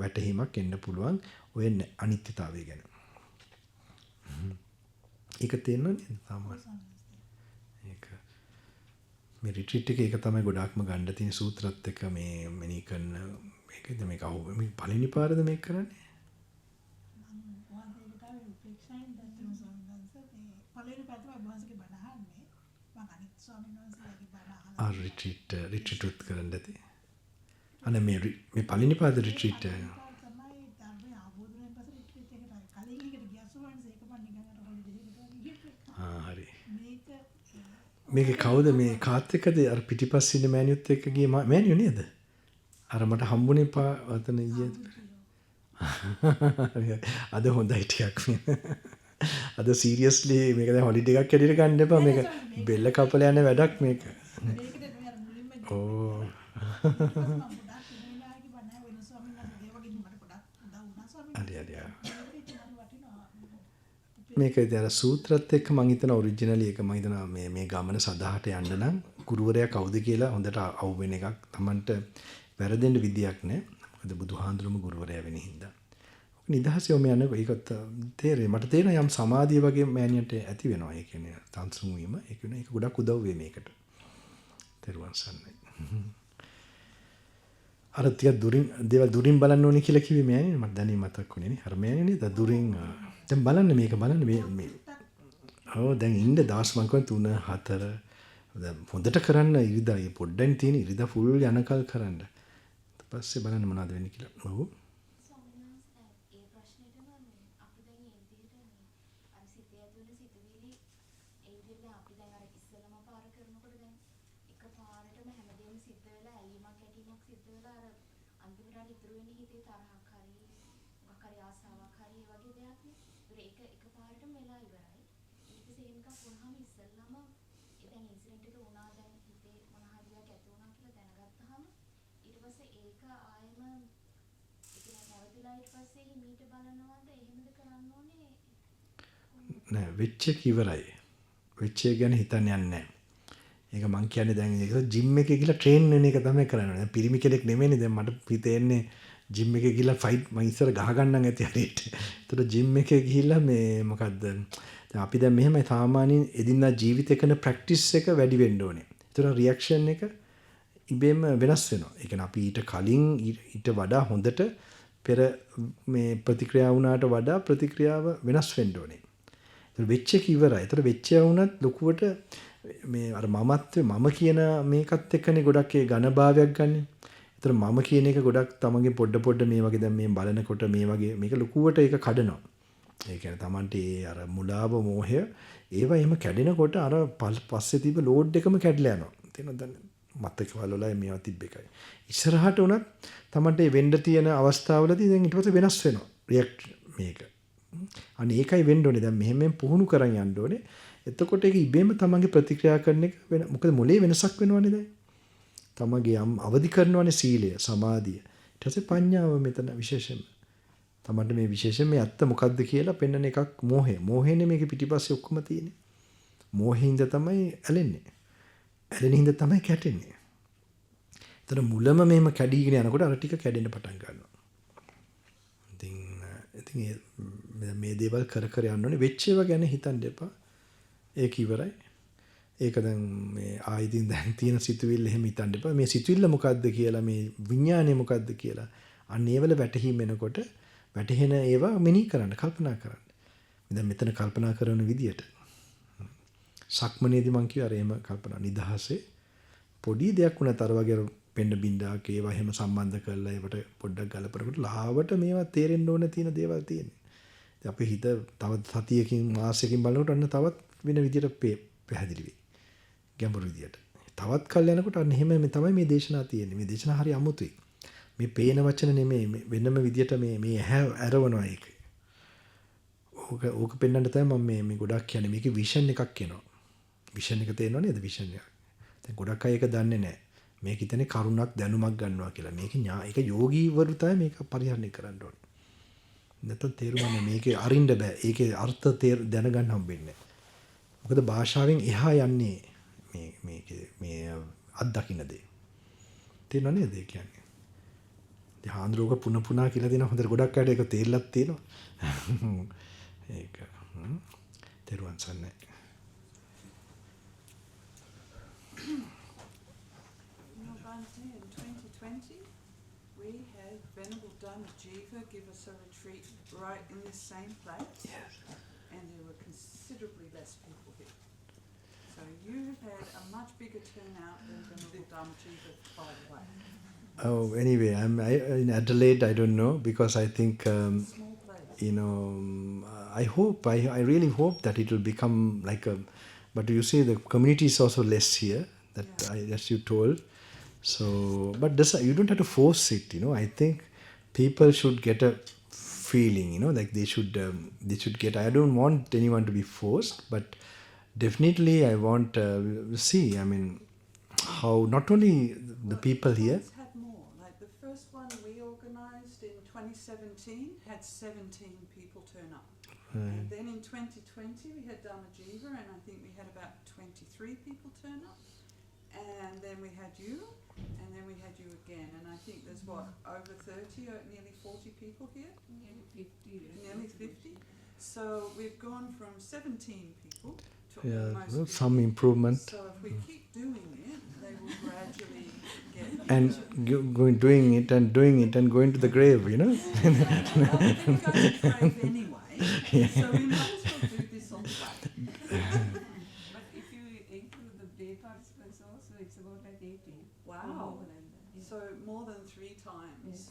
වැටහීමක් එන්න පුළුවන් ඔය අනිත්‍යතාවය ගැන. ඒක තේරෙනවද සාමාන්‍යයෙන්? ඒක මේ රිට්‍රීට් එකේ ඒක තමයි ගොඩාක්ම ගන්න තියෙන සූත්‍රات එක මේ මෙනි කරන මේකද මේක අහුව මේ පළවෙනි පාරද මේක කරන්නේ? රිට්‍රීට් කරන්න ඇති. අනේ මේ පළවෙනි පාද රිට්‍රීට් හරි. මේක කවුද මේ කාත් එක්කද අර පිටිපස්සේ ඉන්න මෑනියුත් එක්ක ගියේ මෑනියු නේද? අර මට හම්බුනේ අතන ඊයේ. අද හොඳයි ටිකක්. අද සීරියස්ලි මේක දැන් හොලිඩේ එකක් ඇදිට ගන්න එපා මේක බෙල්ල කපලා යන වැඩක් මේක. ඕ මේක ඉතින් සූත්‍රත් එක්ක මම හිතන ඔරිජිනලි එක මම හිතනවා මේ ගමන සදාහට යන්න නම් ගුරුවරයා කවුද කියලා හොඳට අවුවෙන එකක් Tamanට වැරදෙන්න විදියක් නැහැ. මොකද බුදුහාඳුරුම ගුරුවරයා වෙන හින්දා. ඔක නිදහස යොම යන ඒකත් තේරෙයි. මට තේරෙනවා යම් සමාධිය වගේ මෑනියට ඇති වෙනවා. ඒ කියන්නේ සංසුන් වීම. ඒක වෙන ඒක ගොඩක් උදව් වෙයි මේකට. තේරුවන් සන්නයි. අර ටික දේවල් දුරින් බලන්න ඕනේ කියලා කිව්වේ මෑනියනේ. මට දැනෙන්නේ මතක් වුණේ නේ. අර මෑනියනේ දුරින් දැන් බලන්න මේක බලන්න මේ ඔව් දැන් ඉන්න දවස් මං කියන්නේ 3 4 දැන් හොඳට කරන්න ඉරිදා මේ පොඩ්ඩෙන් තියෙන ඉරිදා ෆුල් යනකල් කරන්න. ඊට පස්සේ බලන්න මොනවද වෙන්නේ කියලා. ඔව්. ඒ ප්‍රශ්නෙට නම් අපි දැන් මේ විදිහට අර සිතේ ඇතුළේ සිතුවිලි ඒ විදිහට අපි දැන් අර ඉස්සලම පාර කරනකොට දැන් එක පාරටම හැමදේම සිද්ධ වෙලා ඇලීමක් ගැටීමක් සිද්ධ වෙලා අර අන්තිමට ඉතුරු වෙන්නේ හිතේ තරහක් හරි ආසාවක් හරි ඒ වගේ දෙයක් නේ. ඒක එකපාරටම වෙලා ඉවරයි. ඊට පස්සේ ඒක වුණාම ඉස්සෙල්ලාම දැන් ඉන්සිඩන්ට් එක වුණා දැන් හිතේ මොන හරි දෙයක් ඇති වුණා කියලා දැනගත්තාම ඊට පස්සේ ඒක ආයෙම ඒ කියන්නේ නැවතිලා ඊට පස්සේ හිමීට බලනවද එහෙමද කරන්න ඕනේ? නෑ වෙච්ච එක ඉවරයි. වෙච්ච එක ගැන හිතන්න යන්නේ නෑ. ඒක මං කියන්නේ දැන් ඒක ජිම් එකේ ගිහලා ට්‍රේන් වෙන එක තමයි කරන්නේ. දැන් පිරිමි කෙනෙක් නෙමෙයිනේ දැන් මට හිතෙන්නේ ජිම් එකේ ගිහලා ෆයිට් මං ඉස්සර ගහ ගන්නම් ඇති හරියට. ඒතර ජිම් එකේ ගිහිල්ලා මේ මොකද්ද? දැන් අපි දැන් මෙහෙමයි සාමාන්‍යයෙන් එදිනදා ජීවිතේ කරන ප්‍රැක්ටිස් එක වැඩි වෙන්න ඕනේ. ඒතර රියැක්ෂන් එක ඉබේම වෙනස් වෙනවා. ඒ කියන්නේ අපි ඊට කලින් ඊට වඩා හොඳට පෙර මේ ප්‍රතික්‍රියා වුණාට වඩා ප්‍රතික්‍රියාව වෙනස් වෙන්න ඕනේ. ඒතර වෙච්ච එක ඉවරයි. ඒතර වෙච්ච වුණත් ලොකුවට මේ අර මමත්වේ මම කියන මේකත් එක්කනේ ගොඩක් ඒ ඝනභාවයක් ගන්න. ඒතර මම කියන එක ගොඩක් තමන්ගේ පොඩ මේ වගේ දැන් මේ බලනකොට මේ වගේ මේක ලොකුවට ඒක කඩනවා. ඒ කියන්නේ තමන්ට ඒ අර මුලාව මෝහය ඒවා එහෙම කැඩෙනකොට අර පස්සේ තිබ්බ ලෝඩ් එකම කැඩලා යනවා. තේරෙනවද? දැන් මතක වලලා මේවා තිබ්බ එකයි. ඉස්සරහට උනත් තමන්ට ඒ වෙන්න තියෙන අවස්ථාවලදී දැන් ඊට පස්සේ වෙනස් වෙනවා. රියැක්ට් මේක. අනේ ඒකයි වෙන්න ඕනේ. දැන් මෙහෙම පුහුණු කරන් යන්න ඕනේ. එතකොට ඒක ඉබේම තමන්ගේ ප්‍රතික්‍රියා කරන එක වෙන මොකද මොලේ වෙනසක් වෙනවනේ දැන්. තමන්ගේ අවදි කරනවනේ සීලය, සමාධිය. ඊට පස්සේ ප්‍රඥාව මෙතන විශේෂයෙන්ම. තමන්ට මේ විශේෂයෙන් මේ ඇත්ත මොකද්ද කියලා පෙන්වන එකක් මෝහය. මෝහයනේ මේකේ පිටිපස්සේ ඔක්කොම තියෙන්නේ. මෝහින්ද තමයි ඇලෙන්නේ. ඇලෙන හින්දා තමයි කැටෙන්නේ. ඒතර මුලම මෙහෙම කැඩීගෙන යනකොට අර ටික කැඩෙන්න පටන් ගන්නවා. ඉතින් මේ දේවල් කර කර යන්න ඕනේ. වෙච්ච ඒවා ගැන හිතන්න එපා. ඒක ඉවරයි. ඒක දැන් මේ ආයිදින් දැන් තියෙන සිතුවිල්ල එහෙම හිතන්න එපා. මේ සිතුවිල්ල මොකද්ද කියලා මේ විඥානය මොකද්ද කියලා අන්න ඒවල වැටහීම එනකොට වැටහෙන ඒවා මෙනෙහි කරන්න කල්පනා කරන්න. දැන් මෙතන කල්පනා කරන විදියට සක්මනේදී මං කිව්වා එහෙම කල්පනා නිදහසේ පොඩි දෙයක් වුණත් අර වගේ පෙන්න බින්දාක ඒවා එහෙම සම්බන්ධ කරලා ඒවට පොඩ්ඩක් ගලපනකොට ලාවට මේවා තේරෙන්න ඕන තියෙන දේවල් තියෙන්නේ. ඉතින් අපේ හිත තව සතියකින් මාසයකින් බලනකොට අන්න තවත් වෙන විදියට පැහැදිලි වෙයි. ගැඹුරු විදියට. තවත් කල් යනකොට අන්න එහෙම මේ තමයි මේ දේශනා තියෙන්නේ. මේ දේශනා හරි අමුතුයි. මේ පේන වචන නෙමෙයි වෙනම විදියට මේ ඇරවනවා ඒක. ඕක පෙන්වන්න තමයි මම මේ ගොඩක් කියන්නේ. මේකේ විෂන් එකක් එනවා. විෂන් එක තේරෙනව නේද විෂන් එක? දැන් ගොඩක් අය ඒක දන්නේ නැහැ. මේක හිතන්නේ කරුණක් දැනුමක් ගන්නවා කියලා. මේක යෝගීවරු තමයි මේක පරිහරණය කරන්න ඕනේ. නැත්නම් තේරුම් මේකේ අරින්න බෑ. ඒකේ අර්ථ දැනගන්න හම්බෙන්නේ නැහැ. මොකද භාෂාවෙන් එහා යන්නේ මේ අත්දකින්න දේ. තේරෙනව නේද ඒ කියන්නේ? ඉතින් හාන්දරෝග පුනා කියලා දෙන හොඳට ගොඩක් අයට ඒක තේරිලත් තියෙනවා. ඒක තේරුවන් සන්නේ. In 2020, we had Venerable Dhamma give us a retreat right in this same place. Yes. And there were considerably less people here. So you had a much bigger turnout than Venerable Dhamma by the way. Oh, anyway, in Adelaide. I don't know because I think Small place. I really hope that it will become like a. But you see, the community is also less here. As you told. So, but you don't have to force it. I think people should get a feeling. Like they should get. I don't want anyone to be forced, but definitely I want see. I mean, how not only the people here. Had more. Like the first one we organised in 2017 had 17 people turn up. And then in 2020 we had Dhamma Jiva, and I think we had about 23 people turn up. And then we had you, and then we had you again. And I think there's over 30 or nearly 40 people here? Nearly 50. Nearly 50. So we've gone from 17 people to almost 50. Some improvement. So if we keep doing it, they will gradually get And doing it and going to the grave, Well, we're going to go to the grave anyway, so we might as well do this on the way. But if you include the day participants also, it's about like 18. Wow. More than that. So more than 3 times.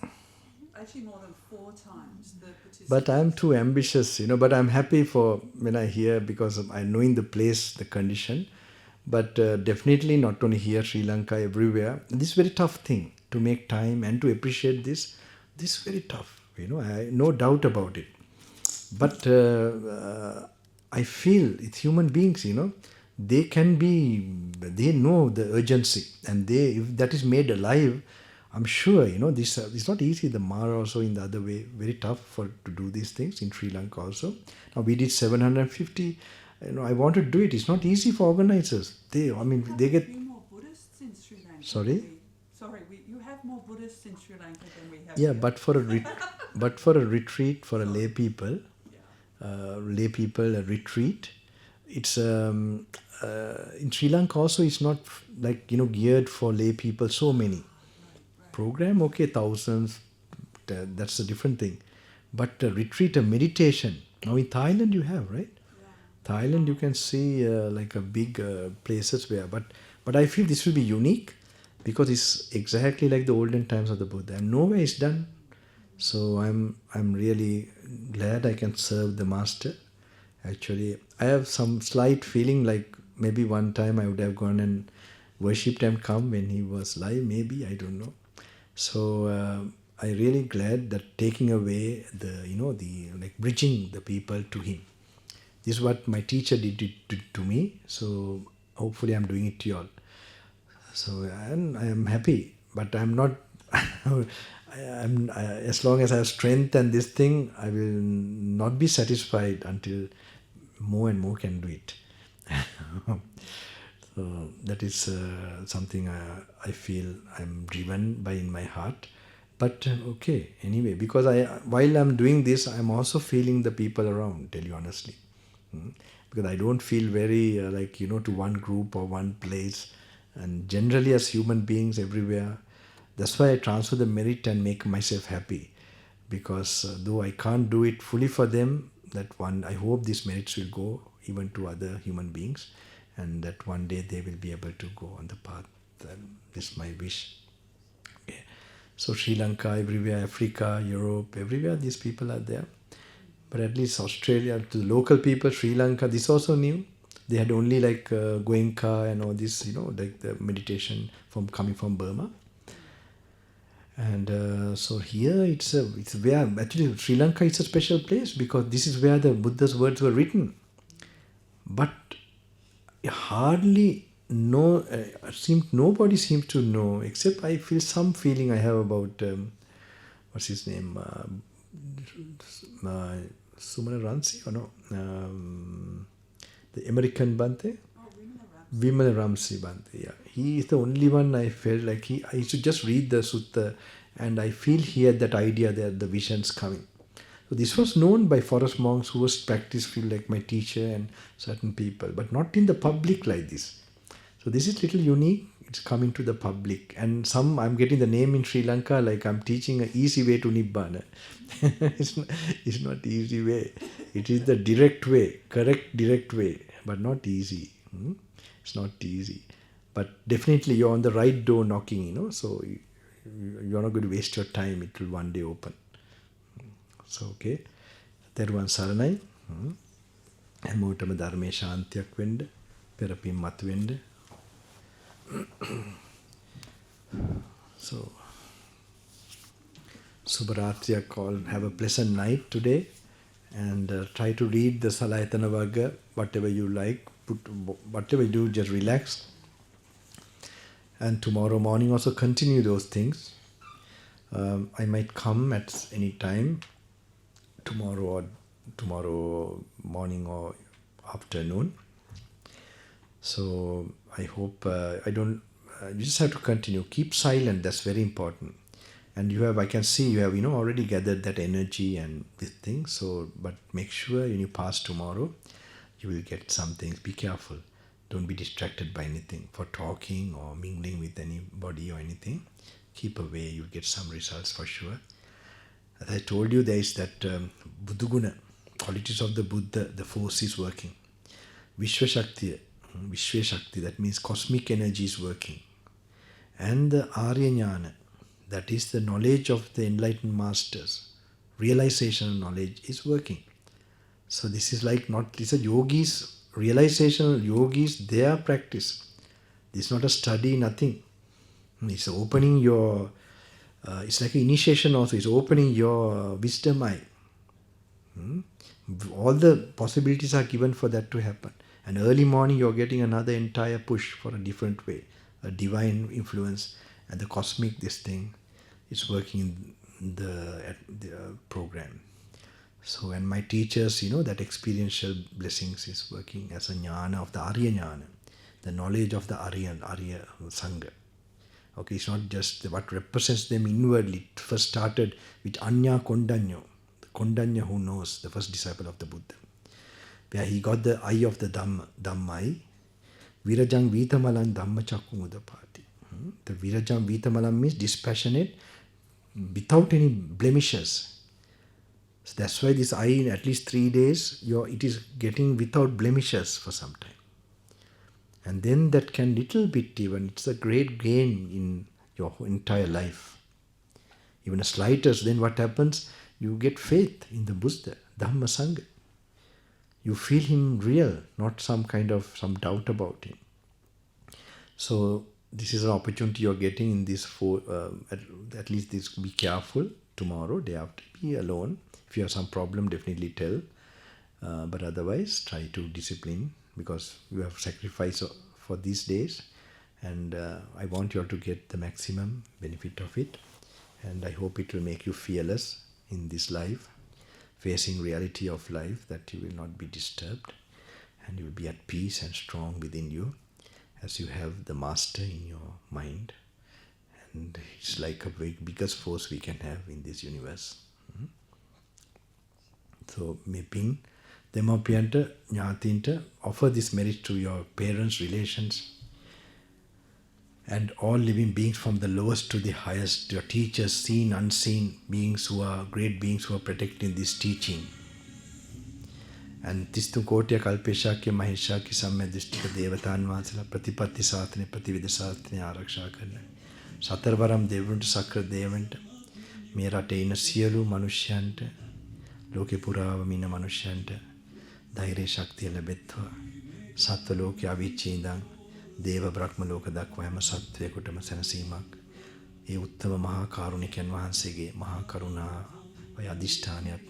Actually more than 4 times the participants. But I'm too ambitious, but I'm happy for when I hear because I knowing the place, the condition. But definitely not only here, Sri Lanka, everywhere. This is very tough thing to make time and to appreciate this. This is very tough. No doubt about it. But I feel it's human beings, they know the urgency, and if that is made alive, I'm sure, this it's not easy. The Mara also in the other way, very tough to do these things in Sri Lanka also. Now we did 750. I want to do it. It's not easy for organizers. They get. A few more Buddhists in Sri Lanka. Sorry? You have more Buddhists in Sri Lanka than we have Yeah, here. but for a retreat for a lay people, a retreat, it's in Sri Lanka also. It's not like geared for lay people. So many program, okay, thousands. That's a different thing. But a retreat, a meditation. Now in Thailand you have, right? Thailand you can see like a big places where, but I feel this will be unique because it's exactly like the olden times of the Buddha, and nowhere is done. So I'm really glad I can serve the master. Actually, I have some slight feeling like maybe one time I would have gone and worshipped and come when he was live. Maybe, I don't know. So I really glad that taking away the bridging the people to him. This is what my teacher did to me. So hopefully I'm doing it to you all. So and I am happy, but I'm not. As long as I have strength and this thing, I will not be satisfied until more and more can do it. So that is something I feel I'm driven by in my heart. But okay, anyway, because while I'm doing this, I'm also feeling the people around, tell you honestly. Because I don't feel very to one group or one place. And generally as human beings everywhere, that's why I transfer the merit and make myself happy. Because though I can't do it fully for them, I hope these merits will go even to other human beings, and that one day they will be able to go on the path. This is my wish. Okay. So Sri Lanka, everywhere, Africa, Europe, everywhere these people are there. But at least Australia, to the local people, Sri Lanka, this also new. They had only Goenka and all this, like the meditation coming from Burma. And so here it's where actually Sri Lanka is a special place because this is where the Buddha's words were written. But hardly nobody seems to know, except I feel some feeling I have about what's his name, Sumana Ransi or no, the American Bhante. Vimala Ramsi Bhante, yeah. He is the only one I felt like I should just read the sutta, and I feel he had that idea that the vision's coming. So this was known by forest monks who was practiced, feel like my teacher and certain people, but not in the public like this. So this is little unique. It's coming to the public, and I'm getting the name in Sri Lanka like I'm teaching an easy way to Nibbana. It's not easy way. It is the direct way, correct direct way, but not easy. It's not easy, but definitely you're on the right door knocking, so you're not going to waste your time. It will one day open. So, okay. Theruwan saranai. හැමෝටම ධර්මයේ ශාන්තියක් වෙන්න, පෙරපින් මත වෙන්න. So, Subharatriyak, all have a pleasant night today, and try to read the Salayatana Vagga, whatever you like. Whatever you do, just relax. And tomorrow morning also continue those things. I might come at any time, tomorrow morning or afternoon. So I hope you just have to continue. Keep silent. That's very important. And I can see you have already gathered that energy and this thing. So, but make sure when you pass tomorrow, you will get something. Be careful. Don't be distracted by anything for talking or mingling with anybody or anything. Keep away. You'll get some results for sure. As I told you, there is that Buddhaguna, qualities of the Buddha, the force is working. Vishwa Shakti, that means cosmic energy is working. And the Arya Jnana, that is the knowledge of the enlightened masters, realization knowledge is working. So this is these are yogis, realizational yogis, their practice. This is not a study, nothing. It's opening your it's like an initiation also. It's opening your wisdom eye. All the possibilities are given for that to happen. And early morning, you're getting another entire push for a different way, a divine influence, and the cosmic this thing is working in the program. So, and my teachers, that experiential blessings is working as a jnana of the Arya jnana, the knowledge of the Arya Sangha. Okay, it's not just what represents them inwardly. It first started with Anya Kondanyo, the Kondanya who knows, the first disciple of the Buddha, where he got the eye of the Dhammai, Virajang Vitamalan Dhamma Chakku Mudapati. The Virajang Vitamalan means dispassionate, without any blemishes. So that's why this eye, in at least 3 days, it is getting without blemishes for some time. And then that can little bit even, it's a great gain in your entire life. Even a slightest, then what happens? You get faith in the Buddha, Dhamma Sangha. You feel him real, not some doubt about him. So this is an opportunity you're getting in this at least this, be careful tomorrow, day after, be alone. If you have some problem, definitely tell. But otherwise, try to discipline, because you have sacrificed for these days. And I want you all to get the maximum benefit of it. And I hope it will make you fearless in this life, facing reality of life, that you will not be disturbed. And you will be at peace and strong within you, as you have the master in your mind. And it's like a biggest force we can have in this universe. So, mapping Demopianta, Nyatinta, offer this merit to your parents, relations, and all living beings from the lowest to the highest, your teachers, seen, unseen beings who are great beings who are protecting this teaching. And Tistu Kotya Kalpeshakya Maheshakya Sammedishtika Devatan Vansala Pratipatti Sathane Pratividha Sathane Araksha Karna Satarvaram Devunta Sakra Devanta Merate Siyalu Manushyanata Loke Purava Mina Manushyanata Dhaire Shakti Labetva Sattva Loke Avichindang Deva Brahma Loka Dakwa Hema Sattve Kutama Sanasimak E Uttama Maha Karunikan Vahansege Maha Karuna Vayadishthaniyat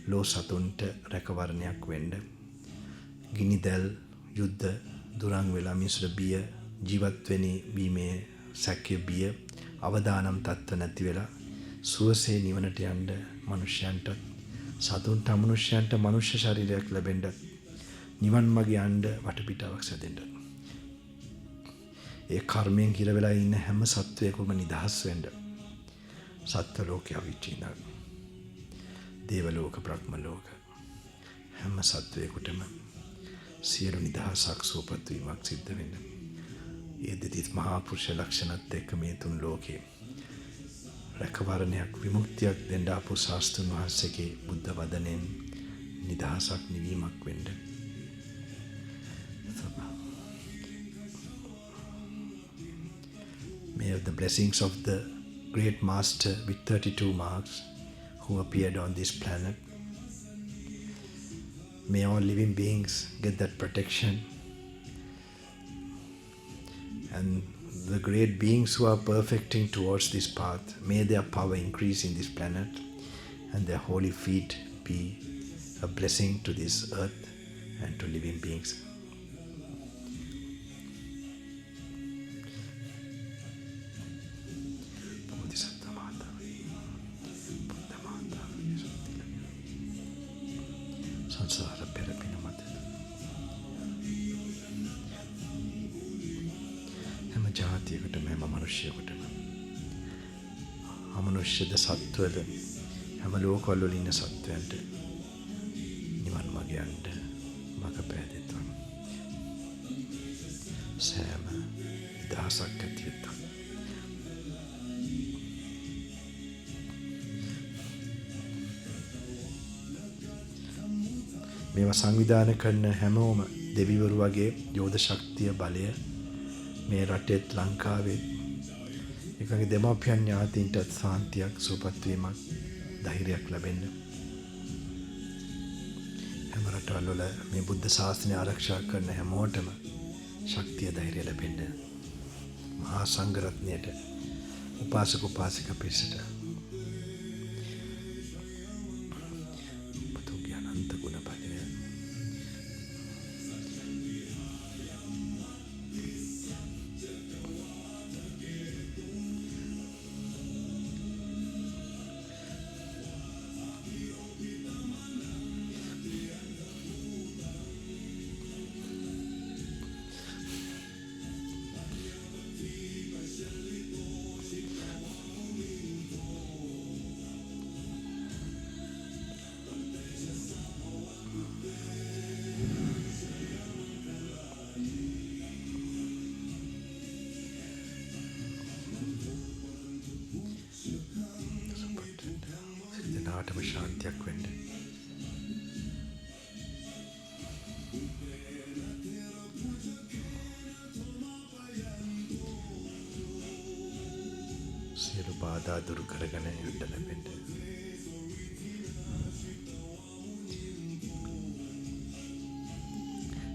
Lo Satunta Rakavaranayak Wenda Ginidal Yuddha Durang Vela means biya Jivatweni Bime Sakya biya Avadanam Tattva Nati Vela Suwase Nivanata Yanda Manushyantat Satunta Manushyanata Manusha Sharirayak Labendat Nivan Mage Yanda Vatapitavak Sadenda E Karmen Hira Vela Inna Hamma Sattwekuma Nidahas Wenda Sattva Loke Avichindang Devaloka Brahmaloka Hamma Sattwekutama Siyalu Nidahassak Sopatvimak Siddha Wenna E Dedith Mahapurusha Lakshanat Ekka මේ තුන් ලෝකේ රැකවරණයක් විමුක්තියක් දෙන්න ආපු ශාස්ත්‍රඥ වහන්සේගේ බුද්ධ වදනෙන් නිදහසක් නිවීමක් වෙන්න. May the blessings of the great master with 32 marks who appeared on this planet. May all living beings get that protection. And the great beings who are perfecting towards this path, may their power increase in this planet and their holy feet be a blessing to this earth and to living beings. අමනුෂ්‍යද සත්වද හැම ලෝකවල ඉන්න සත්වයන්ට නිවන් මාර්ග යන්න මඟ පෑදෙත්වා. සෑම දහසක් ඇතිවෙත්වා. මේවා සංවිධානය කරන හැමෝම දෙවිවරු වගේ යෝධ ශක්තිය බලය මේ රටෙත් ලංකාවේ එකගේ දෙමාපියන් ඥාතීන්ටත් සාන්තියක් සුවපත් වීමක් ධෛර්යයක් ලැබෙන්න. හැම රටවල් වල මේ බුද්ධ ශාසනය ආරක්ෂා කරන හැමෝටම ශක්තිය ධෛර්යය ලැබෙන්න. මහා සංඝ රත්නයට උපාසක උපාසිකා පිරිසට පුතුගේ අනන්ත ගුණ බලය දෙනාටම ශාන්තියක් වෙන්න. සියලු බාධා දුරු කරගෙන යන්න ලැබෙන්න.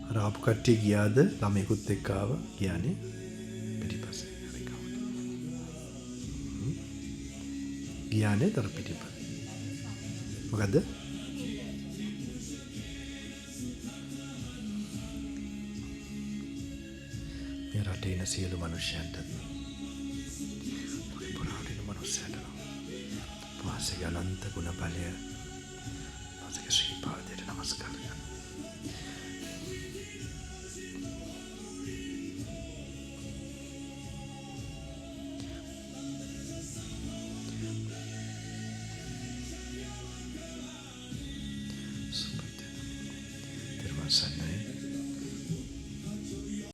අර ආපු කට්ටිය ගියාද? ළමයෙකුත් එක්ක ආවා. ගියානේ පිටිපස්සේ. ගියානේ තර පිටිපස්සේ. මොකද්ද? මේ රටේ ඉන්න සියලු මිනිස්යන්ට පුරාවින මිනිස්යන්ට වාසගේ අනන්ත ගුණ බලය වාසගේ ශ්‍රී පාදයට නමස්කාර කරනවා. Sannai.